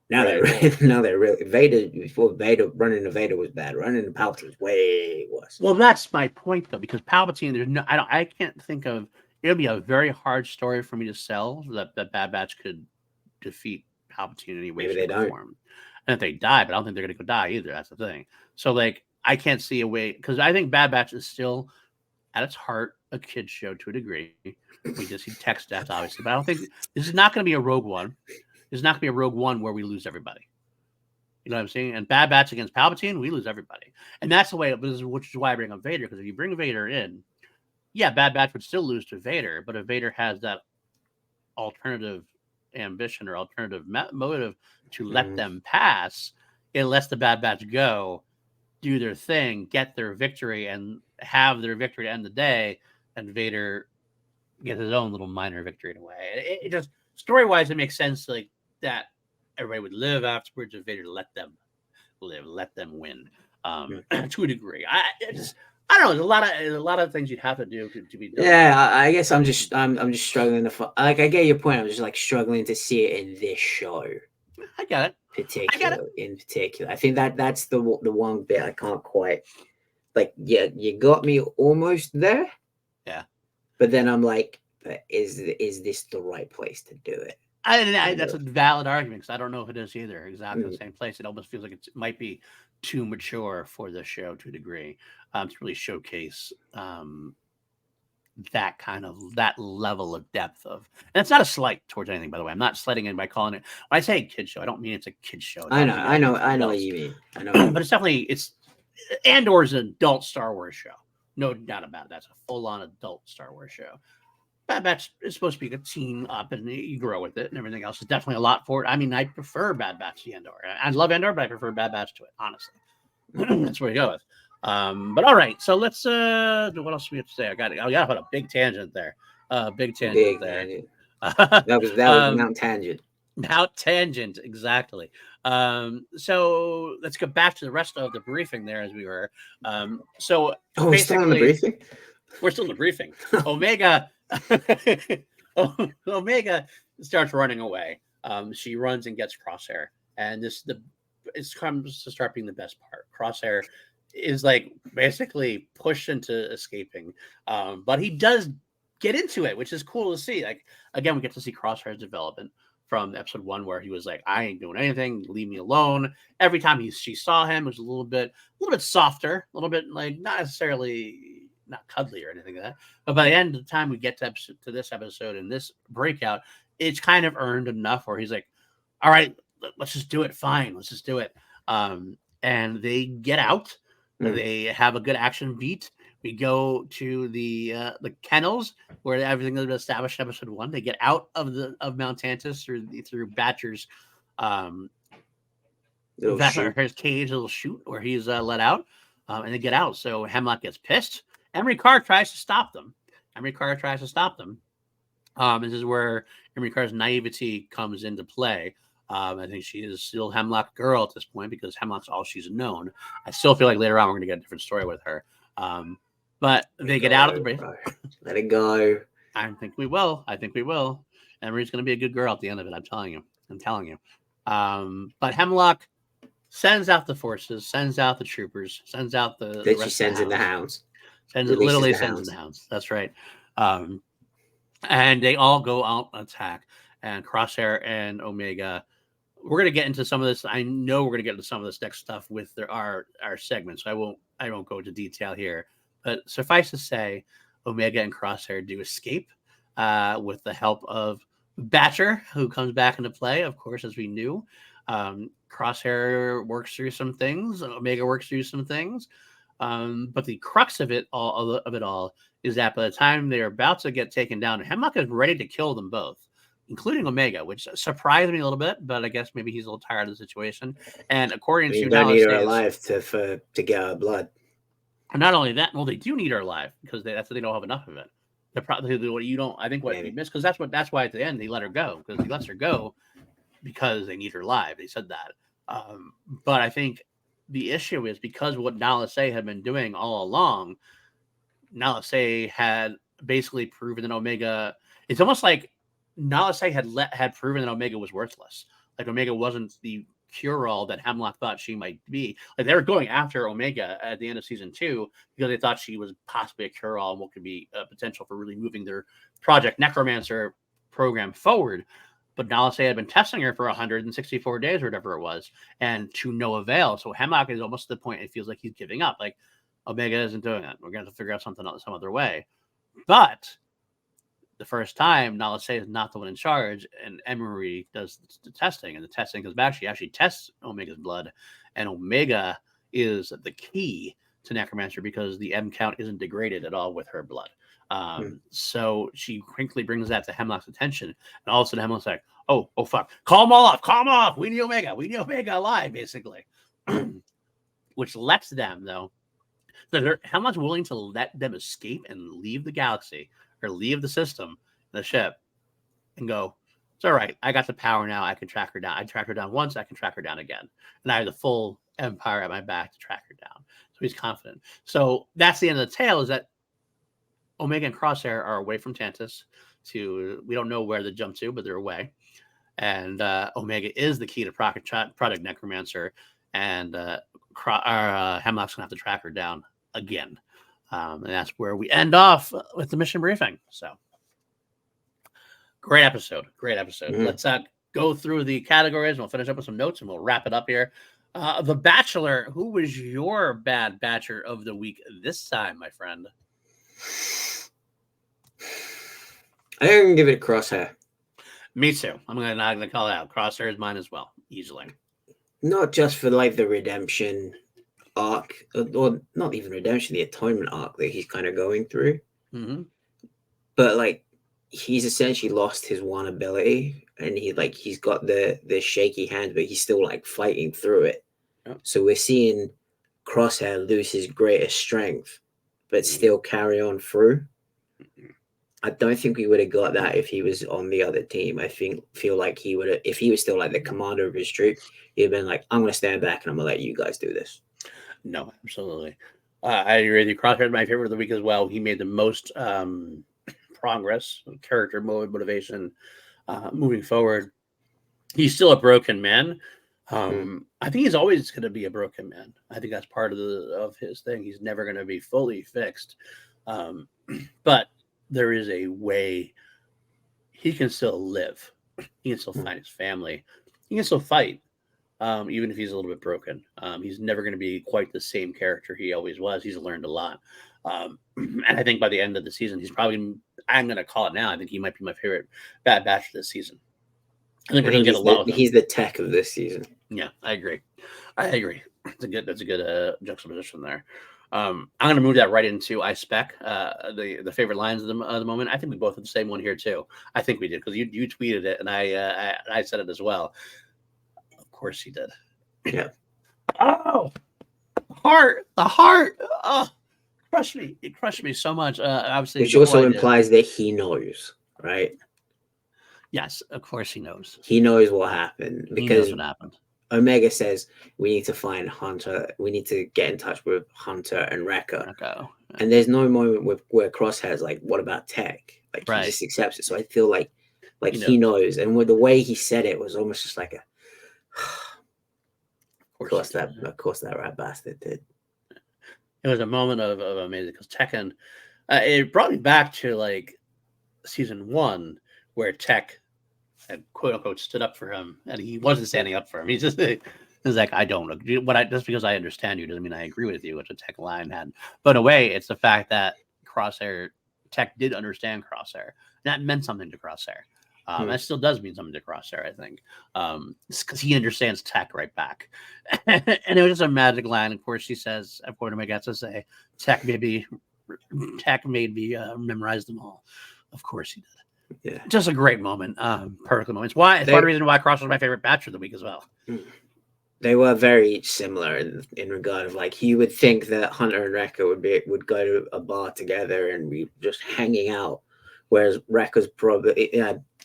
Now they're really Vader. Before Vader, running to Vader was bad. Running to Palpatine was way worse. Well, that's my point though, because Palpatine, I can't think of. It would be a very hard story for me to sell that Bad Batch could defeat Palpatine in any way, shape, or form. And if they die, but I don't think they're going to go die either. That's the thing. So like, I can't see a way, because I think Bad Batch is still at its heart a kid's show to a degree. We just see tech stats, obviously, but I don't think this is not going to be a Rogue One. It's not going to be a Rogue One where we lose everybody. You know what I'm saying? And Bad Batch against Palpatine, we lose everybody. And that's the way, which is why I bring up Vader, because if you bring Vader in, yeah, Bad Batch would still lose to Vader, but if Vader has that alternative ambition or alternative motive to let them pass. It lets the Bad Batch go, do their thing, get their victory, and have their victory to end the day. And Vader gets his own little minor victory in a way. It just story wise, it makes sense like that everybody would live afterwards. If Vader let them live, let them win to a degree. I don't know. There's a lot of things you'd have to do to be done. Yeah, I guess I'm just struggling to like. I get your point. I'm just like struggling to see it in this show. I get it. In particular, I think that's the one bit I can't quite like. Yeah, you got me almost there. Yeah, but then I'm like, is this the right place to do it? That's a valid argument because I don't know if it is either. Exactly the same place. It almost feels like it might be too mature for the show to a degree to really showcase that level of depth of. And it's not a slight towards anything, by the way. I'm not slighting it by calling it. When I say kid show, I don't mean it's a kid show. I know what you mean. I know, but it's definitely Andor is an adult Star Wars show. No doubt about it. That's a full-on adult Star Wars show. Bad Batch is supposed to be a teen up, and you grow with it, and everything else is definitely a lot for it. I mean, I prefer Bad Batch to Andor. I love Andor, but I prefer Bad Batch to it, honestly. That's where we go with. But all right, so let's what else do we have to say? I got put a big tangent there. Big tangent there. Tangent. that was Mount Tangent. Mount Tangent, exactly. So let's go back to the rest of the briefing there as we were. So we're still in the briefing? We're still in the briefing. Omega starts running away. She runs and gets Crosshair. And it comes to start being the best part. Crosshair is like basically pushed into escaping. But he does get into it, which is cool to see. Like, again, we get to see Crosshair's development from episode 1 where he was like, I ain't doing anything, leave me alone. Every time she saw him, it was a little bit softer, a little bit like not necessarily not cuddly or anything like that. But by the end of the time we get to this episode and this breakout, it's kind of earned enough where he's like, all right, let's just do it. Fine, let's just do it. And they get out. They have a good action beat. We go to the kennels where everything has been established in episode 1. They get out of Mount Tantus through Batcher's his cage, little chute where he's let out, and they get out. So Hemlock gets pissed. Emery Carr tries to stop them. This is where Emery Carr's naivety comes into play. I think she is still Hemlock girl at this point because Hemlock's all she's known. I still feel like later on we're going to get a different story with her. But they get out of the break. Let it go. I think we will. Emery's going to be a good girl at the end of it. I'm telling you. But Hemlock sends out the forces, sends out the troopers, sends out the. Then she sends in the hounds. Sends in the hounds. That's right. And they all go out and attack. And Crosshair and Omega. We're gonna get into some of this. I know we're gonna get into some of this next stuff with our segments. So I won't go into detail here. But suffice to say, Omega and Crosshair do escape with the help of Batcher, who comes back into play, of course, as we knew. Crosshair works through some things. Omega works through some things. But the crux of it all is that by the time they're about to get taken down, Hemlock is ready to kill them both, including Omega, which surprised me a little bit, but I guess maybe he's a little tired of the situation. And according to don't need her alive to get her blood. And not only that, well, they do need her alive because they don't have enough of it. They're probably what you don't. I think what you missed because that's why at the end they let her go because he lets her go because they need her alive. They said that, but I think the issue is because of what Nala Se had been doing all along. Nala Se had basically proven that Omega. It's almost like Nala Se had proven that Omega was worthless. Like Omega wasn't the cure-all that Hemlock thought she might be. Like they were going after Omega at the end of season 2 because they thought she was possibly a cure-all and what could be a potential for really moving their Project Necromancer program forward. But Nala Se had been testing her for 164 days or whatever it was, and to no avail. So Hemlock is almost to the point it feels like he's giving up. Like Omega isn't doing it. We're going to have to figure out something else, some other way. But the first time, Nala Se is not the one in charge, and Emery does the testing, and the testing comes back. She actually tests Omega's blood, and Omega is the key to necromancer because the M count isn't degraded at all with her blood. So she quickly brings that to Hemlock's attention, and all of a sudden Hemlock's like, oh fuck, call them all off, we need Omega alive, basically. Which lets them, though, that Hemlock's willing to let them escape and leave the galaxy or leave the system, the ship, and go, it's all right, I got the power now, I can track her down. I tracked her down once, I can track her down again, and I have the full empire at my back to track her down. So he's confident. So that's the end of the tale, is that Omega and Crosshair are away from Tantus. We don't know where they jump to, but they're away. And Omega is the key to Project Necromancer, and Hemlock's gonna have to track her down again. And that's where we end off with the mission briefing. So great episode. Let's go through the categories, and we'll finish up with some notes, and we'll wrap it up here. The Bachelor, who was your bad batcher of the week this time, my friend? I'm gonna give it a Crosshair. Me too. I'm gonna call it out. Crosshair is mine as well, easily. Not just for like the redemption arc, or not even redemption, the atonement arc that he's kind of going through. Mm-hmm. But like, he's essentially lost his one ability, and he's got the shaky hand, but he's still like fighting through it. Yep. So we're seeing Crosshair lose his greatest strength, but still carry on through. I don't think we would have got that if he was on the other team. I feel like he would have, if he was still like the commander of his troop, he'd have been like, I'm going to stand back and I'm going to let you guys do this. No, absolutely. I agree with you. Crosshair is my favorite of the week as well. He made the most progress, character motivation moving forward. He's still a broken man. I think he's always going to be a broken man. I think that's part of his thing. He's never going to be fully fixed. But there is a way he can still live. He can still find his family. He can still fight, even if he's a little bit broken. He's never going to be quite the same character he always was. He's learned a lot. And I think by the end of the season, I'm going to call it now, I think he might be my favorite Bad Batch this season. I think we're going to get a lot of him. He's the tech of this season. Yeah, I agree. That's a good juxtaposition there. I'm going to move that right into iSpec, the favorite lines of the moment. I think we both had the same one here too. I think we did, because you tweeted it and I said it as well. Of course he did. Yeah. Oh, the heart. Oh, crushed me. It crushed me so much. Obviously, which also implies that he knows, right? Yes, of course he knows. He knows what happened, because he knows what happened. Omega says we need to find Hunter. We need to get in touch with Hunter and Wrecker. Yeah. And there's no moment where Crosshair's like, "What about Tech?" Like, right. He just accepts it. So I feel like he knows. And with the way he said it was almost just like of course that rat bastard did. It was a moment of amazing, because Tekken, it brought me back to like season 1, where Tech had quote unquote stood up for him, and he wasn't standing up for him. He's just like, I don't know just because I understand you doesn't mean I agree with you, which a Tech line had. But in a way, it's the fact that Tech did understand Crosshair. That meant something to Crosshair. That still does mean something to Crosshair, I think. Because he understands Tech right back. And it was just a magic line. Of course, she says, according to my guess, to say, Tech made me memorize them all. Of course he did. Yeah, just a great moment. Perfect moment. It's part of the reason why Cross was my favorite batch of the week as well. They were very similar in regard of like, you would think that Hunter and Wrecker would go to a bar together and be just hanging out, whereas Wrecker's probably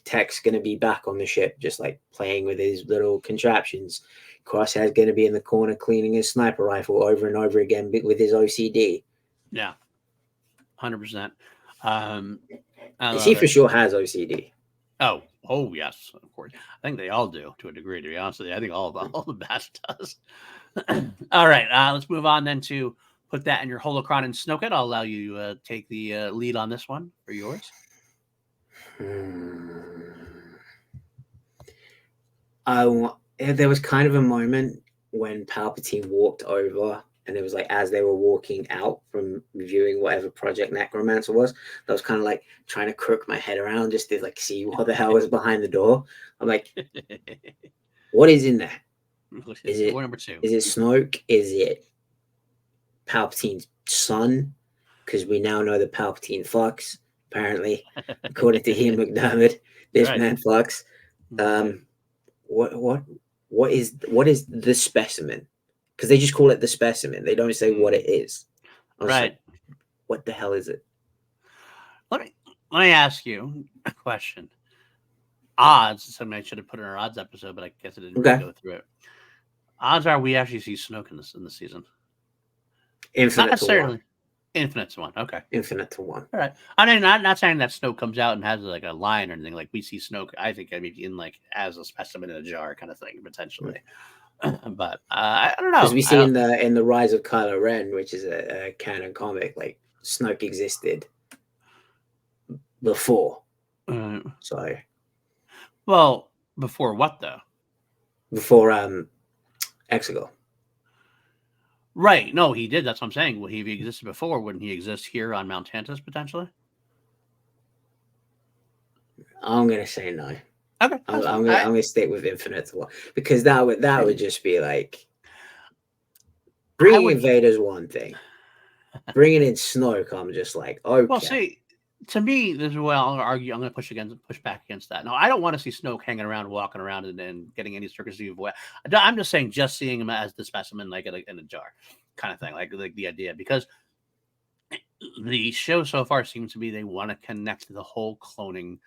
Tech's going to be back on the ship, just like playing with his little contraptions. Crosshair's going to be in the corner cleaning his sniper rifle over and over again with his OCD. Yeah, 100%. He for sure has OCD. Oh yes, of course. I think they all do, to a degree, to be honest with you. I think all the batch does. All right, let's move on then to put that in your holocron and Snoke it. I'll allow you to take the lead on this one for yours. There was kind of a moment when Palpatine walked over, and it was like as they were walking out from reviewing whatever Project Necromancer was, I was kind of like trying to crook my head around just to like see what the hell was behind the door. I'm like, what is in there? Is it door number 2? Is it Snoke? Is it Palpatine's son, because we now know that Palpatine fucks. Apparently, according to Ian McDermott, this Right. man fucks. What is the specimen? Because they just call it the specimen. They don't say what it is. I was Right. like, what the hell is it? Let me ask you a question. Odds. Something I should have put in our odds episode, but I guess I didn't really go through it. Odds are we actually see Snoke in the season. Infinite Not necessarily. to 1. Infinite to 1. Okay. Infinite to 1. All right. I mean, not saying that Snoke comes out and has like a line or anything. Like we see Snoke, I think, in like as a specimen in a jar kind of thing, potentially. But I don't know. Because we see in the Rise of Kylo Ren, which is a canon comic, like Snoke existed before. So. Well, before what though? Before Exegol. Right. No, he did. That's what I'm saying. Well, he existed before. Wouldn't he exist here on Mount Tantus potentially? I'm gonna say no. Okay. I'm gonna stick with Infinite to 1 because that would just be like bringing Vader's one thing. Bringing in Snoke, I'm just like, okay. Well, see, to me, this is where I'll argue. I'm going to push back against that. No, I don't want to see Snoke hanging around, walking around, and getting any circus of way. I'm just saying, just seeing him as the specimen, like in a jar, kind of thing, like the idea, because the show so far seems to be they want to connect the whole cloning.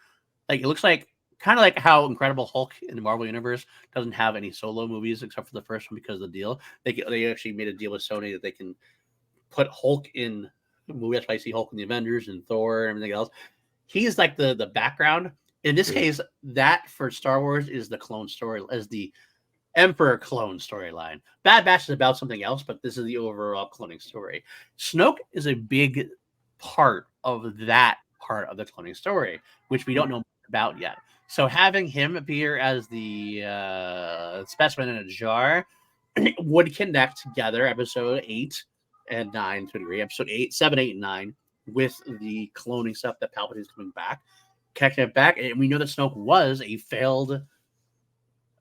Like it looks like kind of like how Incredible Hulk in the Marvel Universe doesn't have any solo movies except for the first one because of the deal. They actually made a deal with Sony that they can put Hulk in the movie. That's why I see Hulk in the Avengers and Thor and everything else. He's like the background. In this case, that for Star Wars is the clone story, as the Emperor clone storyline. Bad Batch is about something else, but this is the overall cloning story. Snoke is a big part of that part of the cloning story, which we don't know about yet. So having him appear as the specimen in a jar would connect together episode 8 and 9 to a degree. Episode 8, 7, 8, and 9 with the cloning stuff that Palpatine's coming back, connecting it back. And we know that Snoke was a failed,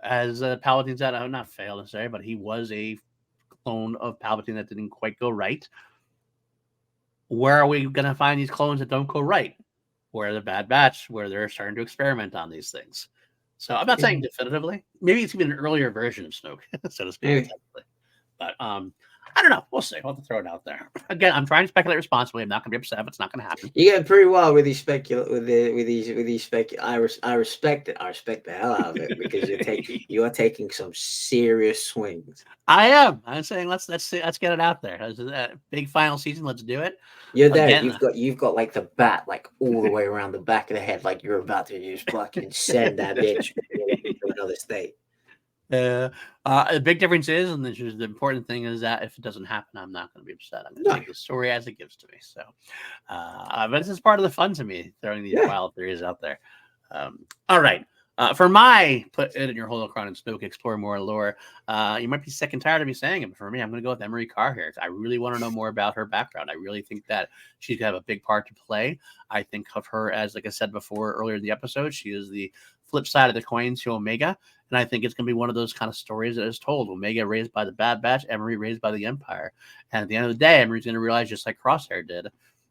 as Palpatine said, not failed necessarily, but he was a clone of Palpatine that didn't quite go right. Where are we going to find these clones that don't go right? Where the Bad Batch, where they're starting to experiment on these things. So I'm not saying definitively. Maybe it's even an earlier version of Snoke, so to speak. But I don't know. We'll see. I'll have to throw it out there. Again, I'm trying to speculate responsibly. I'm not going to be upset if it's not going to happen. You get pretty well with these I respect it. I respect the hell out of it because you are taking some serious swings. I am. I'm saying let's get it out there. Big final season. Let's do it. You're there. Again, you've got like the bat like all the way around the back of the head, like you're about to just fucking send that bitch to another state. The big difference is, and the important thing is that if it doesn't happen, I'm not going to be upset. I'm going to take the story as it gives to me. So, but this is part of the fun to me, throwing these wild theories out there. All right. For my put it in your holocron and Snoke, explore more lore, you might be sick and tired of me saying it, but for me, I'm going to go with Emery Carr here. I really want to know more about her background. I really think that she's going to have a big part to play. I think of her as, like I said before earlier in the episode, she is the flip side of the coin to Omega. And I think it's going to be one of those kind of stories that is told. Omega raised by the Bad Batch, Emery raised by the Empire. And at the end of the day, Emery's going to realize, just like Crosshair did,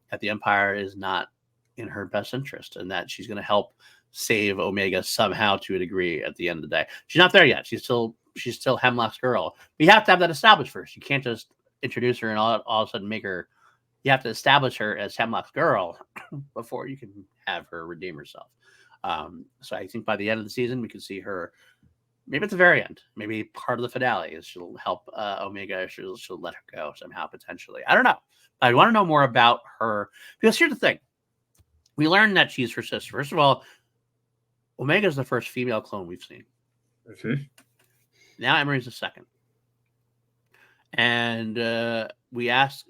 that the Empire is not in her best interest and that she's going to help save Omega somehow to a degree at the end of the day. She's not there yet. She's still Hemlock's girl. But you have to have that established first. You can't just introduce her and all of a sudden make her. You have to establish her as Hemlock's girl before you can have her redeem herself. So I think by the end of the season, we can see her. Maybe at the very end, maybe part of the finale is she'll help Omega. She'll let her go somehow, potentially. I don't know. I want to know more about her because here's the thing. We learned that she's her sister. First of all, Omega is the first female clone we've seen. Mm-hmm. Now Emery's the second. And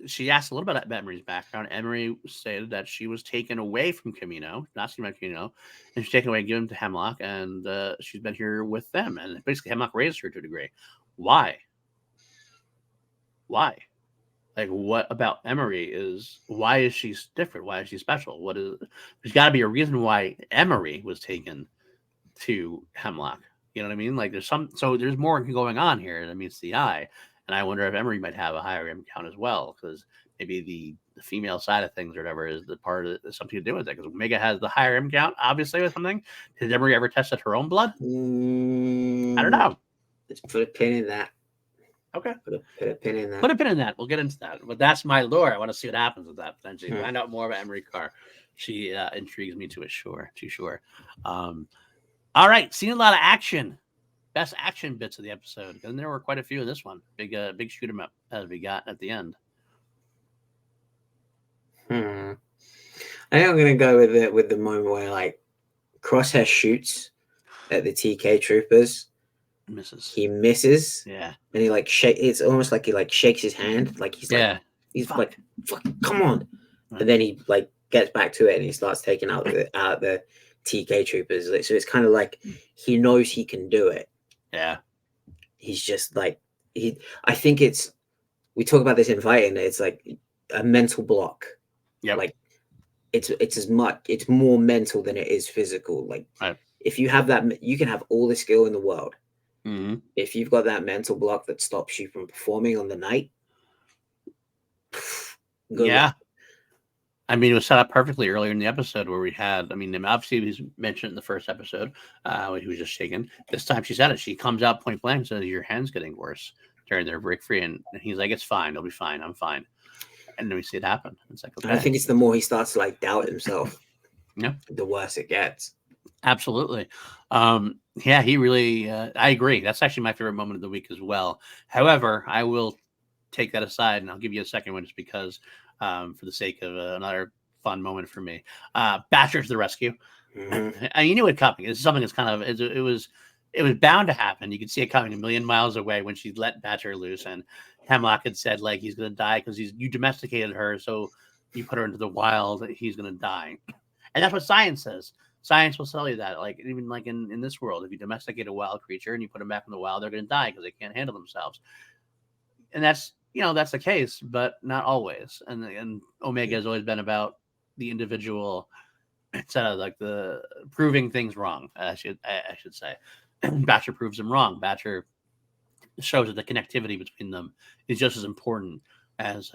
she asked a little bit about Emery's background. Emery stated that she was taken away from Kamino, not seen by Kamino, and she's taken away and given to Hemlock, and she's been here with them. And basically, Hemlock raised her to a degree. Why? Like, what about Emery why is she different? Why is she special? There's got to be a reason why Emery was taken to Hemlock. You know what I mean? Like, there's more going on here than meets the eye. And I wonder if Emery might have a higher M count as well, because maybe the female side of things or whatever is the part of something to do with it. Because Omega has the higher M count, obviously, with something. Has Emery ever tested her own blood? I don't know. Let's put a pin in that. Okay. Put a pin in that. Put a pin in that. We'll get into that. But that's my lore. I want to see what happens with that potentially. Find out more about Emery Carr. She intrigues me to sure. All right. Seen a lot of action. Best action bits of the episode. And there were quite a few in this one. Big shoot 'em up as we got at the end. I think I'm gonna go with the moment where like Crosshair shoots at the TK troopers. Misses. He misses. Yeah. And he like it's almost like he like shakes his hand. Like he's like fuck, come on. Right. And then he like gets back to it and he starts taking out the TK troopers. So it's kind of like he knows he can do it. Yeah. He's just like I think we talk about this in fighting. It's like a mental block. Yeah. Like it's more mental than it is physical. Like if you have that, you can have all the skill in the world. Mm-hmm. If you've got that mental block that stops you from performing on the night, luck. I mean, it was set up perfectly earlier in the episode where we had, obviously he's mentioned in the first episode when he was just shaken. This time she said it. She comes out point blank and says, your hand's getting worse during their break free. And he's like, it's fine. It'll be fine. I'm fine. And then we see it happen. It's like, okay. I think it's the more he starts to like doubt himself, yeah, the worse it gets. Absolutely. He really, I agree. That's actually my favorite moment of the week as well. However, I will take that aside and I'll give you a second one just because, for the sake of another fun moment for me. Batcher to the rescue. Mm-hmm. And you knew it coming. It's something that's kind of, it was bound to happen. You could see it coming a million miles away when she let Batcher loose. And Hemlock had said, like, he's going to die because you domesticated her. So you put her into the wild, he's going to die. And that's what science says. Science will tell you that, like even like in this world, if you domesticate a wild creature and you put them back in the wild, they're going to die because they can't handle themselves. And that's the case, but not always. And Omega has always been about the individual instead of like the proving things wrong. I should say. Batcher proves them wrong. Batcher shows that the connectivity between them is just as important as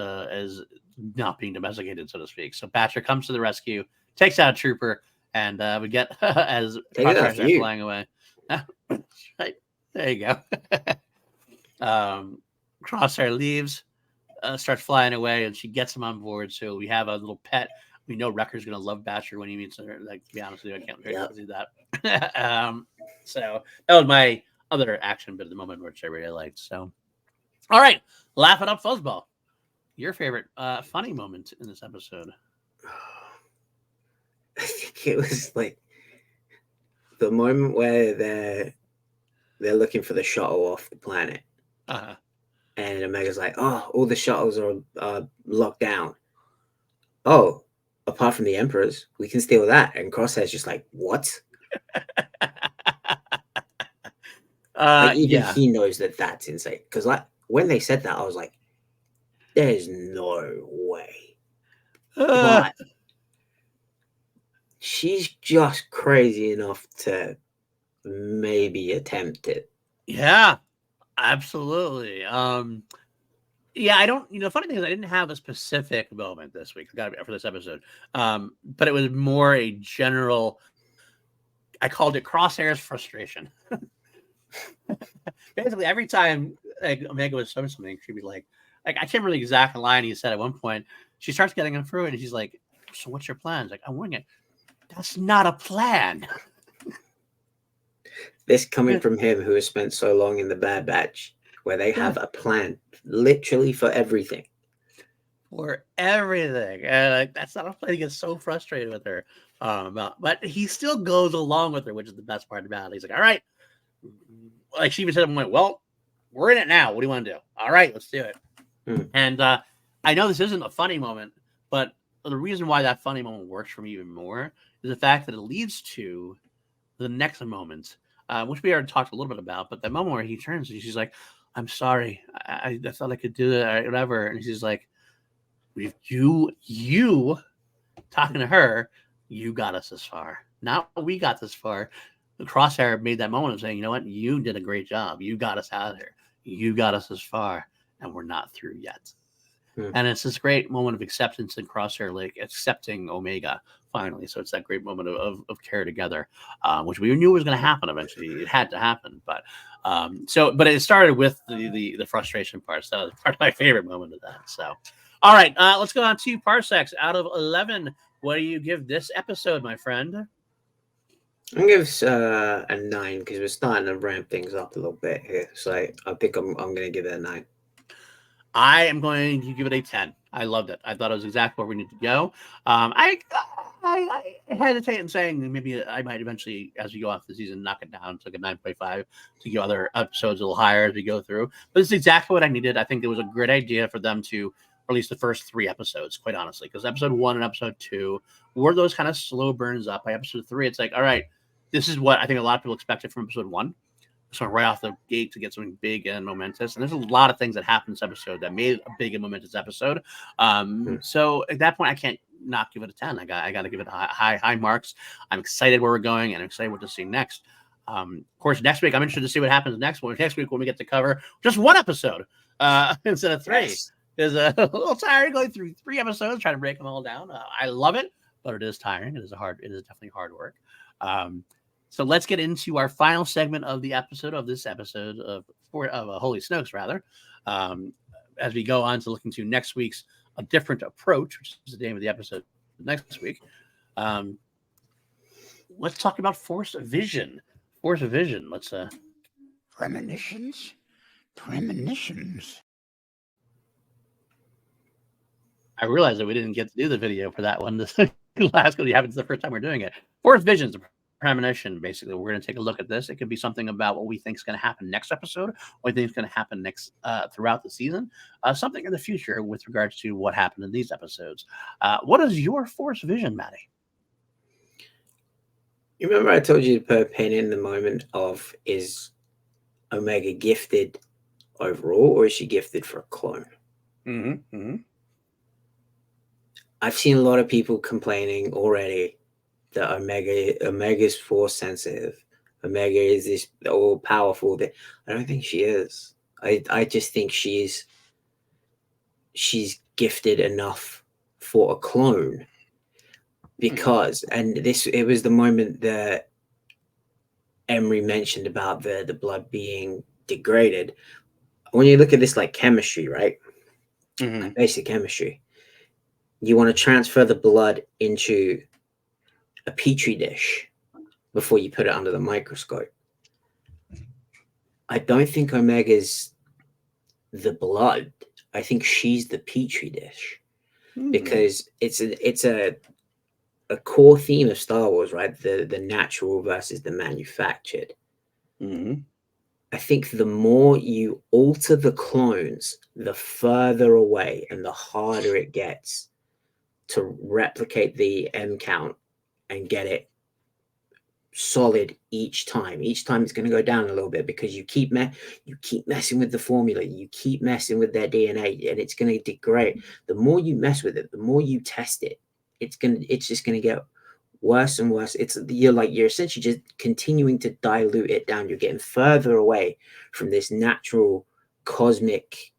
not being domesticated, so to speak. So Batcher comes to the rescue, takes out a trooper. And we get as Crosshair starts flying away. Right. There you go. Crosshair leaves, starts flying away, and she gets him on board. So we have a little pet. We know Wrecker's going to love Batcher when he meets her. Like, to be honest with you, I can't wait to see that. So that was my other action bit at the moment, which I really liked. So, all right. Laugh it up, fuzzball. Your favorite funny moment in this episode? I think it was like the moment where they're looking for the shuttle off the planet, and Omega's like, "Oh, all the shuttles are locked down. Oh, apart from the Emperor's, we can steal that." And Crosshair's just like, "What?" He knows that that's insane. Because like when they said that, I was like, "There's no way." But she's just crazy enough to maybe attempt it. Yeah, absolutely. I don't, the funny thing is I didn't have a specific moment this week for this episode. But it was more a general, I called it Crosshair's frustration. Basically, every time like Omega was showing something, she'd be like, I can't remember the exact line he said at one point. She starts getting him through it, and she's like, "So what's your plan?" He's like, "I'm winging it." That's not a plan. This coming from him who has spent so long in the Bad Batch, where they have a plan literally for everything. For everything. And like, that's not a plan. He gets so frustrated with her. But he still goes along with her, which is the best part about it. He's like, all right. Like she even said, well, we're in it now. What do you want to do? All right, let's do it. And I know this isn't a funny moment, but the reason why that funny moment works for me even more is the fact that it leads to the next moment, which we already talked a little bit about, but the moment where he turns and she's like, "I'm sorry. I thought I could do it or whatever." And she's like, you talking to her, you got us this far. Not we got this far. The Crosshair made that moment of saying, "You know what? You did a great job. You got us out of here. You got us this far. and we're not through yet. Hmm. And it's this great moment of acceptance and Crosshair like accepting Omega finally. So it's that great moment of care together, which we knew was going to happen eventually. It had to happen, but but it started with the frustration part. So it's part of my favorite moment of that. So, all right, let's go on to Parsecs. Out of 11, what do you give this episode, my friend? I'm gonna give a 9 because we're starting to ramp things up a little bit here. So I think I'm gonna give it a 9. I am going to give it a 10. I loved it. I thought it was exactly where we need to go. I hesitate in saying maybe I might eventually, as we go off the season, knock it down to like a 9.5 to give other episodes a little higher as we go through. But it's exactly what I needed. I think it was a great idea for them to release the first 3 episodes, quite honestly, because episode 1 and episode 2 were those kind of slow burns up. By episode 3, it's like, all right, this is what I think a lot of people expected from episode 1. So right off the gate to get something big and momentous. And there's a lot of things that happened in this episode that made a big and momentous episode. So at that point, I can't not give it a 10. I got to give it high marks. I'm excited where we're going and I'm excited what to see next. Of course, next week, I'm interested to see what happens next week when we get to cover just 1 episode instead of 3. Yes. Is a little tired going through 3 episodes, trying to break them all down. I love it, but it is tiring. It is definitely hard work. So let's get into our final segment of this episode of Holy Snokes, rather, as we go on to look into next week's A Different Approach, which is the name of the episode next week. Let's talk about Force Vision. Force Vision. Let's Premonitions. I realized that we didn't get to do the video for that one. This last because it's the first time we're doing it. Force Vision's premonition. Basically, we're going to take a look at this. It could be something about what we think is going to happen next episode, what we think is going to happen next throughout the season, something in the future with regards to what happened in these episodes. What is your Force Vision, Maddie? You remember I told you to put a pin in the moment of, is Omega gifted overall, or is she gifted for a clone? I've seen a lot of people complaining already that Omega's force sensitive. Omega is this all powerful. That I don't think she is. I just think she's gifted enough for a clone. Because it was the moment that Emery mentioned about the blood being degraded. When you look at this like chemistry, right? Like basic chemistry. You want to transfer the blood into a petri dish before you put it under the microscope. I don't think Omega's the blood. I think she's the petri dish because it's a core theme of Star Wars, right? The natural versus the manufactured. I think the more you alter the clones, the further away and the harder it gets to replicate the M count and get it solid each time. Each time it's going to go down a little bit because you keep messing with the formula, you keep messing with their DNA, and it's going to degrade. The more you mess with it, the more you test it, it's just going to get worse and worse. You're essentially just continuing to dilute it down. You're getting further away from this natural cosmic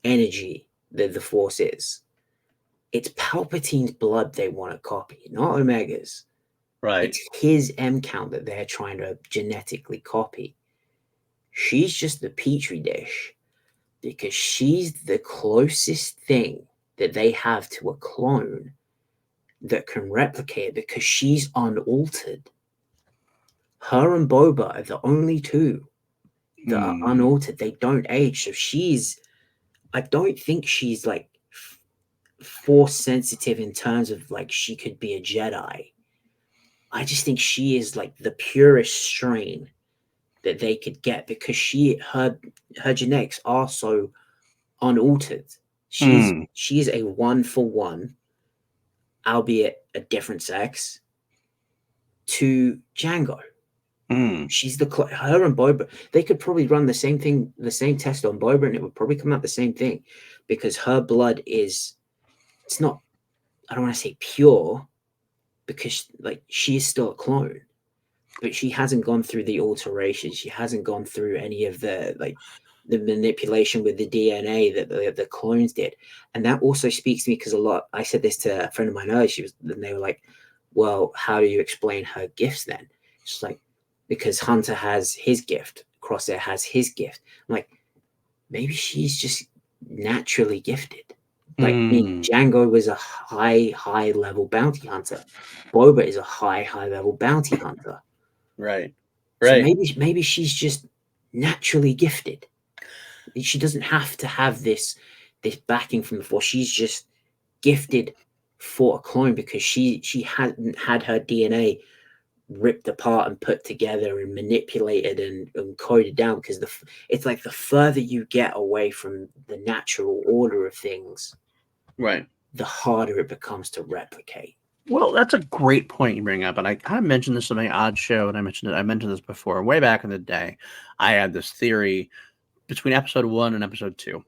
energy that the Force is. It's Palpatine's blood they want to copy, not Omega's. Right. It's his M count that they're trying to genetically copy. She's just the petri dish because she's the closest thing that they have to a clone that can replicate it because she's unaltered. Her and Boba are the only two that are unaltered. They don't age. So I don't think she's like force sensitive in terms of like she could be a Jedi. I just think she is like the purest strain that they could get because her genetics are so unaltered. She's a 1-for-1, albeit a different sex, to Jango. She's her and Boba. They could probably run the same thing, the same test on Boba, and it would probably come out the same thing because her blood it's not, I don't want to say pure because like she is still a clone, but she hasn't gone through the alterations. She hasn't gone through any of the like the manipulation with the DNA that the clones did. And that also speaks to me because I said this to a friend of mine earlier. And they were like, well, how do you explain her gifts then? She's like, because Hunter has his gift, Crosshair has his gift. I'm like, maybe she's just naturally gifted. Like Django was a high level bounty hunter. Boba is a high level bounty hunter. Right. So maybe she's just naturally gifted. She doesn't have to have this backing from the Force. She's just gifted for a clone because she hadn't had her DNA ripped apart and put together and manipulated and coded down, because it's like the further you get away from the natural order of things, right, the harder it becomes to replicate. Well, that's a great point you bring up, and I kind of mentioned this on my odd show, and I mentioned this before, way back in the day. I had this theory between episode 1 and episode 2,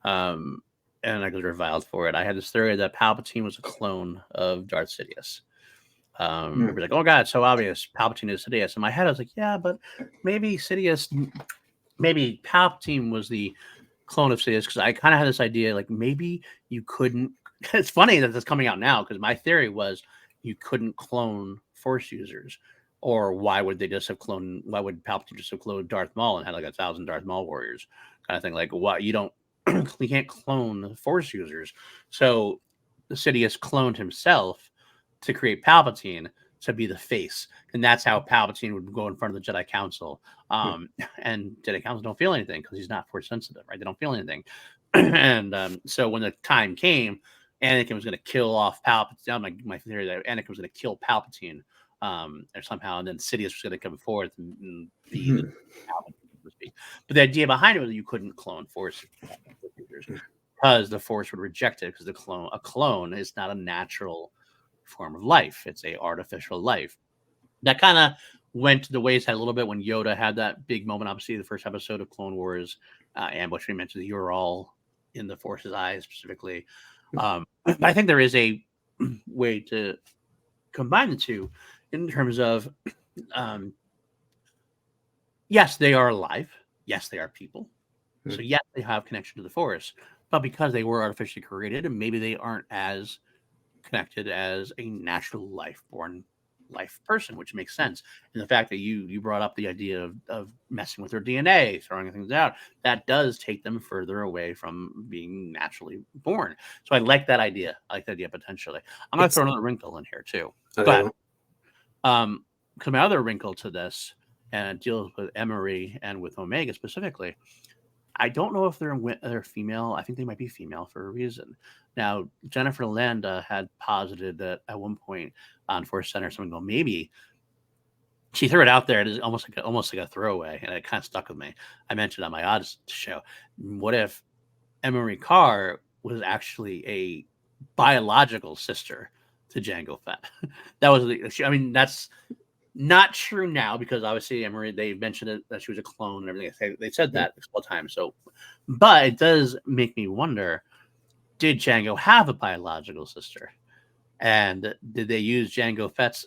and I was reviled for it. I had this theory that Palpatine was a clone of Darth Sidious. It was like, oh god, it's so obvious, Palpatine is Sidious. In my head, I was like, yeah, but maybe Palpatine was the clone of Sidious, because I kind of had this idea, like maybe you couldn't. It's funny that that's coming out now, because my theory was you couldn't clone Force users, or why would Palpatine just have cloned Darth Maul and had like 1,000 Darth Maul warriors, kind of thing? Like, what, you can't clone Force users. So Sidious cloned himself to create Palpatine to be the face, and that's how Palpatine would go in front of the Jedi Council. And Jedi Council don't feel anything because he's not Force sensitive, right? They don't feel anything. And so when the time came, Anakin was going to kill off Palpatine. My theory that Anakin was going to kill Palpatine, or somehow, and then Sidious was going to come forth and be the Palpatine, so to speak. But the idea behind it was that you couldn't clone Force users because the Force would reject it, because a clone is not a natural form of life. It's a artificial life. That kind of went to the wayside a little bit when Yoda had that big moment, obviously the first episode of Clone Wars, ambush. We mentioned that you're all in the Force's eyes specifically. But I think there is a way to combine the two in terms of, yes, they are alive. Yes, they are people. So yes, they have connection to the Force, but because they were artificially created, and maybe they aren't as connected as a natural life person, which makes sense. And the fact that you brought up the idea of messing with their DNA, throwing things out, that does take them further away from being naturally born. So I like that idea. I like that idea potentially. I'm going to throw another wrinkle in here too. Okay. But because my other wrinkle to this, and it deals with Emery and with Omega specifically, I don't know if they're female. I think they might be female for a reason. Now, Jennifer Landa had posited that at one point on Force Center, someone go, maybe she threw it out there. It is almost like a throwaway, and it kind of stuck with me. I mentioned on my Odyssey show, what if Emery Carr was actually a biological sister to Jango Fett? That's not true now, because obviously Emery, they mentioned it, that she was a clone and everything. They said that a couple of times. So, but it does make me wonder, did Jango have a biological sister? And did they use Jango Fett's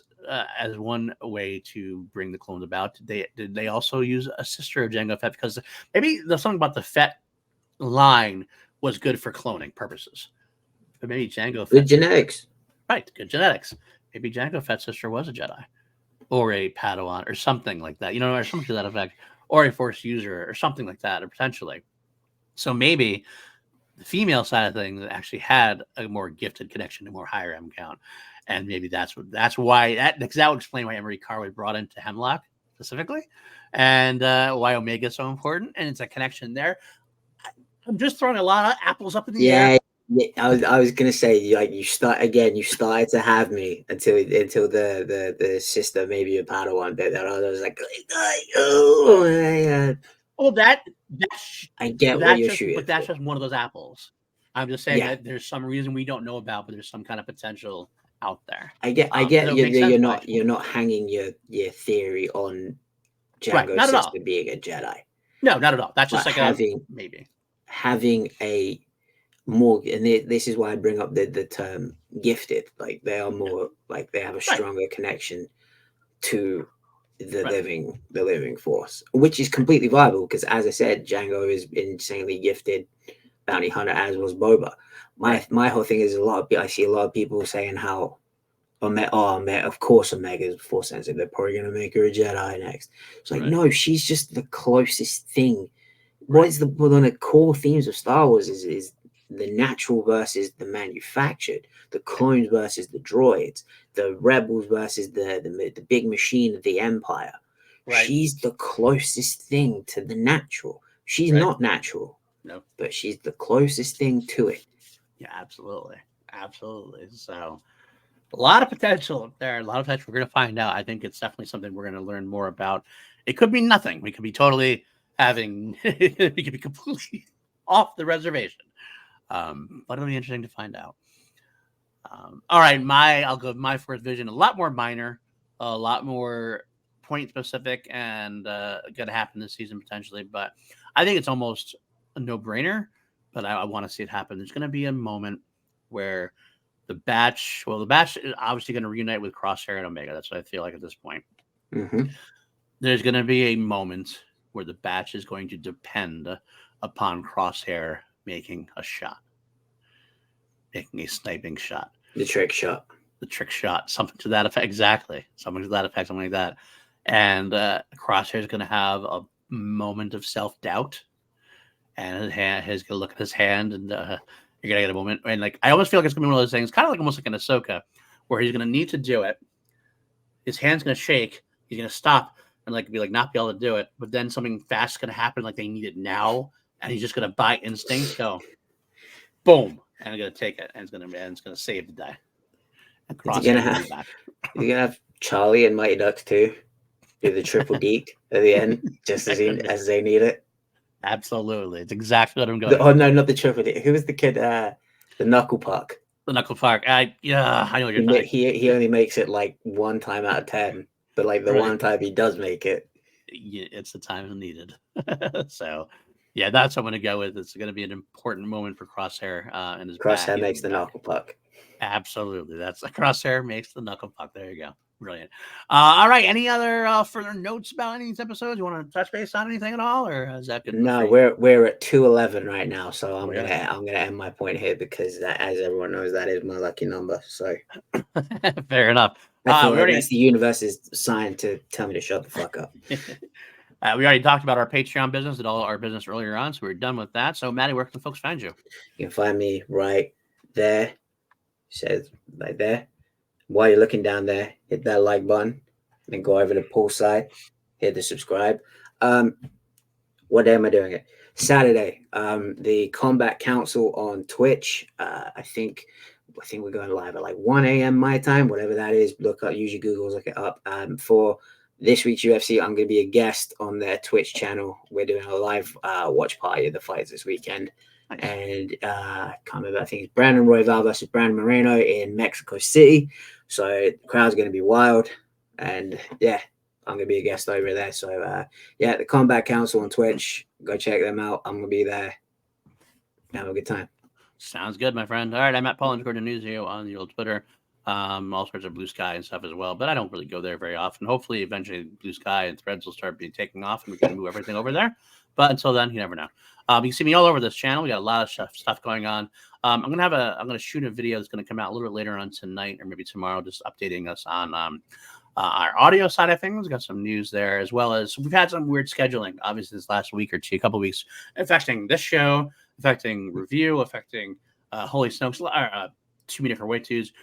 as one way to bring the clones about? Did they also use a sister of Jango Fett? Because maybe there's something about the Fett line was good for cloning purposes. But maybe Jango Fett, good genetics. Right, good genetics. Maybe Jango Fett's sister was a Jedi, or a Padawan, or something like that, or something to that effect, or a Force user, or something like that, or potentially. So maybe the female side of things actually had a more gifted connection, a more higher M count, and maybe that's why that would explain why Emery Carr was brought into Hemlock specifically, and why Omega is so important, and it's a connection there. I'm just throwing a lot of apples up in the air. I was gonna say, like, you started to have me until the sister, maybe a Padawan bit, that I was like, oh yeah. Well, I get what you're shooting, but that's just one of those apples. I'm just saying that there's some reason we don't know about, but there's some kind of potential out there. I get you're not hanging your theory on Jango's sister being a Jedi. No, not at all. That's just like having a more, and this is why I bring up the term gifted. Like, they are more, like, they have a stronger connection to the living force, which is completely viable because, as I said, Django is insanely gifted bounty hunter, as was Boba. My whole thing is I see a lot of people saying how of course Omega's force sensitive. They're probably gonna make her a Jedi next. It's like no, she's just the closest thing. What is one of the core themes of Star Wars is the natural versus the manufactured, the clones versus the droids, the rebels versus the big machine of the Empire. Right. She's the closest thing to the natural. She's not natural. No. But she's the closest thing to it. Yeah, absolutely. So a lot of potential up there. A lot of potential. We're going to find out. I think it's definitely something we're going to learn more about. It could be nothing. We could be totally we could be completely off the reservation. But it'll be interesting to find out. All right, I'll go with my first vision. A lot more minor, a lot more point specific, and going to happen this season potentially. But I think it's almost a no-brainer. But I want to see it happen. There's going to be a moment where the batch is obviously going to reunite with Crosshair and Omega. That's what I feel like at this point. Mm-hmm. There's going to be a moment where the batch is going to depend upon Crosshair making a sniping shot. The trick shot. Something to that effect. Exactly. Something like that. And Crosshair is going to have a moment of self-doubt. And he's going to look at his hand, and you're going to get a moment. And I almost feel like it's going to be one of those things, kind of almost like in Ahsoka, where he's going to need to do it. His hand's going to shake. He's going to stop and not be able to do it. But then something fast is going to happen, like they need it now. And he's just going to by instinct go, boom. And I'm going to take it. And it's going to save the day. You're going to have Charlie and Mighty Ducks too do the triple deke at the end, just as they need it. Absolutely. It's exactly what I'm going. Oh no, not the triple deke. Who was the kid? The Knuckle Puck. The Knuckle Puck. I know what you're talking. He only makes it 1 time out of 10, but one time he does make it. Yeah, it's the time needed. So, yeah, that's what I'm going to go with. It's going to be an important moment for Crosshair. And his Crosshair makes the Knuckle Puck. Absolutely. That's the Crosshair makes the Knuckle Puck. There you go. Brilliant. All right. Any other further notes about any of these episodes? You want to touch base on anything at all, or is that good? No, we're at 211 right now, so I'm gonna end my point here because as everyone knows, that is my lucky number. So fair enough. That's the universe's sign to tell me to shut the fuck up. We already talked about our Patreon business and all our business earlier on, so we're done with that. So, Maddie, where can folks find you? You can find me right there. Says right there. While you're looking down there, hit that like button, then go over to Pool side, hit the subscribe. What day am I doing it? Saturday. The Combat Council on Twitch. I think we're going live at 1 a.m. my time, whatever that is. Look up, use your Googles, look it up. For this week's UFC, I'm going to be a guest on their Twitch channel. We're doing a live watch party of the fights this weekend. And I can't remember. I think it's Brandon Royval versus Brandon Moreno in Mexico City. So the crowd's going to be wild. And yeah, I'm going to be a guest over there. So the Combat Council on Twitch. Go check them out. I'm going to be there. Have a good time. Sounds good, my friend. All right, I'm at Paul_News on the old Twitter. All sorts of Blue Sky and stuff as well, but I don't really go there very often. Hopefully, eventually, Blue Sky and Threads will start taking off, and we can move everything over there. But until then, you never know. You can see me all over this channel. We got a lot of stuff going on. I'm gonna shoot a video that's gonna come out a little bit later on tonight or maybe tomorrow, just updating us on our audio side of things. Got some news there, as well as we've had some weird scheduling, obviously this last week or two, a couple weeks, affecting this show, affecting review, affecting Holy Snokes, 2 meter for way twos.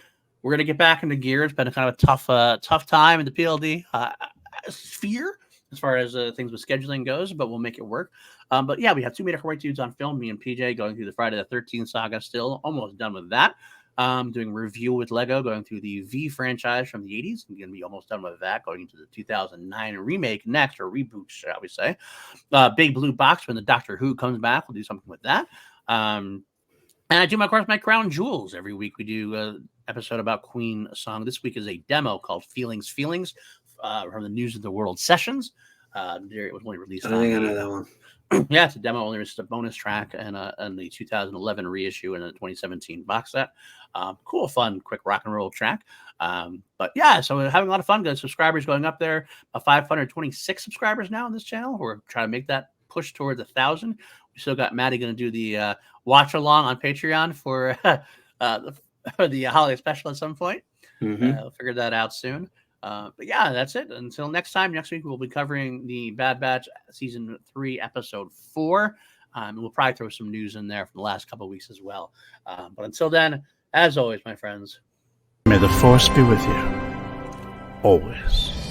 We're gonna get back into gear. It's been a kind of a tough time in the PLD sphere as far as things with scheduling goes, but we'll make it work. But yeah, we have 2 meter for way twos on film. Me and PJ going through the Friday the 13th saga, still almost done with that. Doing review with Lego, going through the V franchise from the 80s. I'm going to be almost done with that, going into the 2009 remake next, or reboot, shall we say. Big Blue Box, when the Doctor Who comes back, we'll do something with that. And I do, of course, my Crown Jewels. Every week we do an episode about Queen song. This week is a demo called Feelings from the News of the World Sessions. It was only released. I think I know that one. Yeah, it's a demo only. It's a bonus track and the 2011 reissue and a 2017 box set. Cool, fun, quick rock and roll track. But yeah, so we're having a lot of fun. Good subscribers going up there. 526 subscribers now on this channel. We're trying to make that push towards 1,000. We still got Maddie going to do the watch along on Patreon for the holiday special at some point. We'll figure that out soon. But yeah, that's it. Until next time. Next week we'll be covering the Bad Batch season 3, episode 4. And we'll probably throw some news in there from the last couple of weeks as well. But until then, as always, my friends, may the Force be with you always.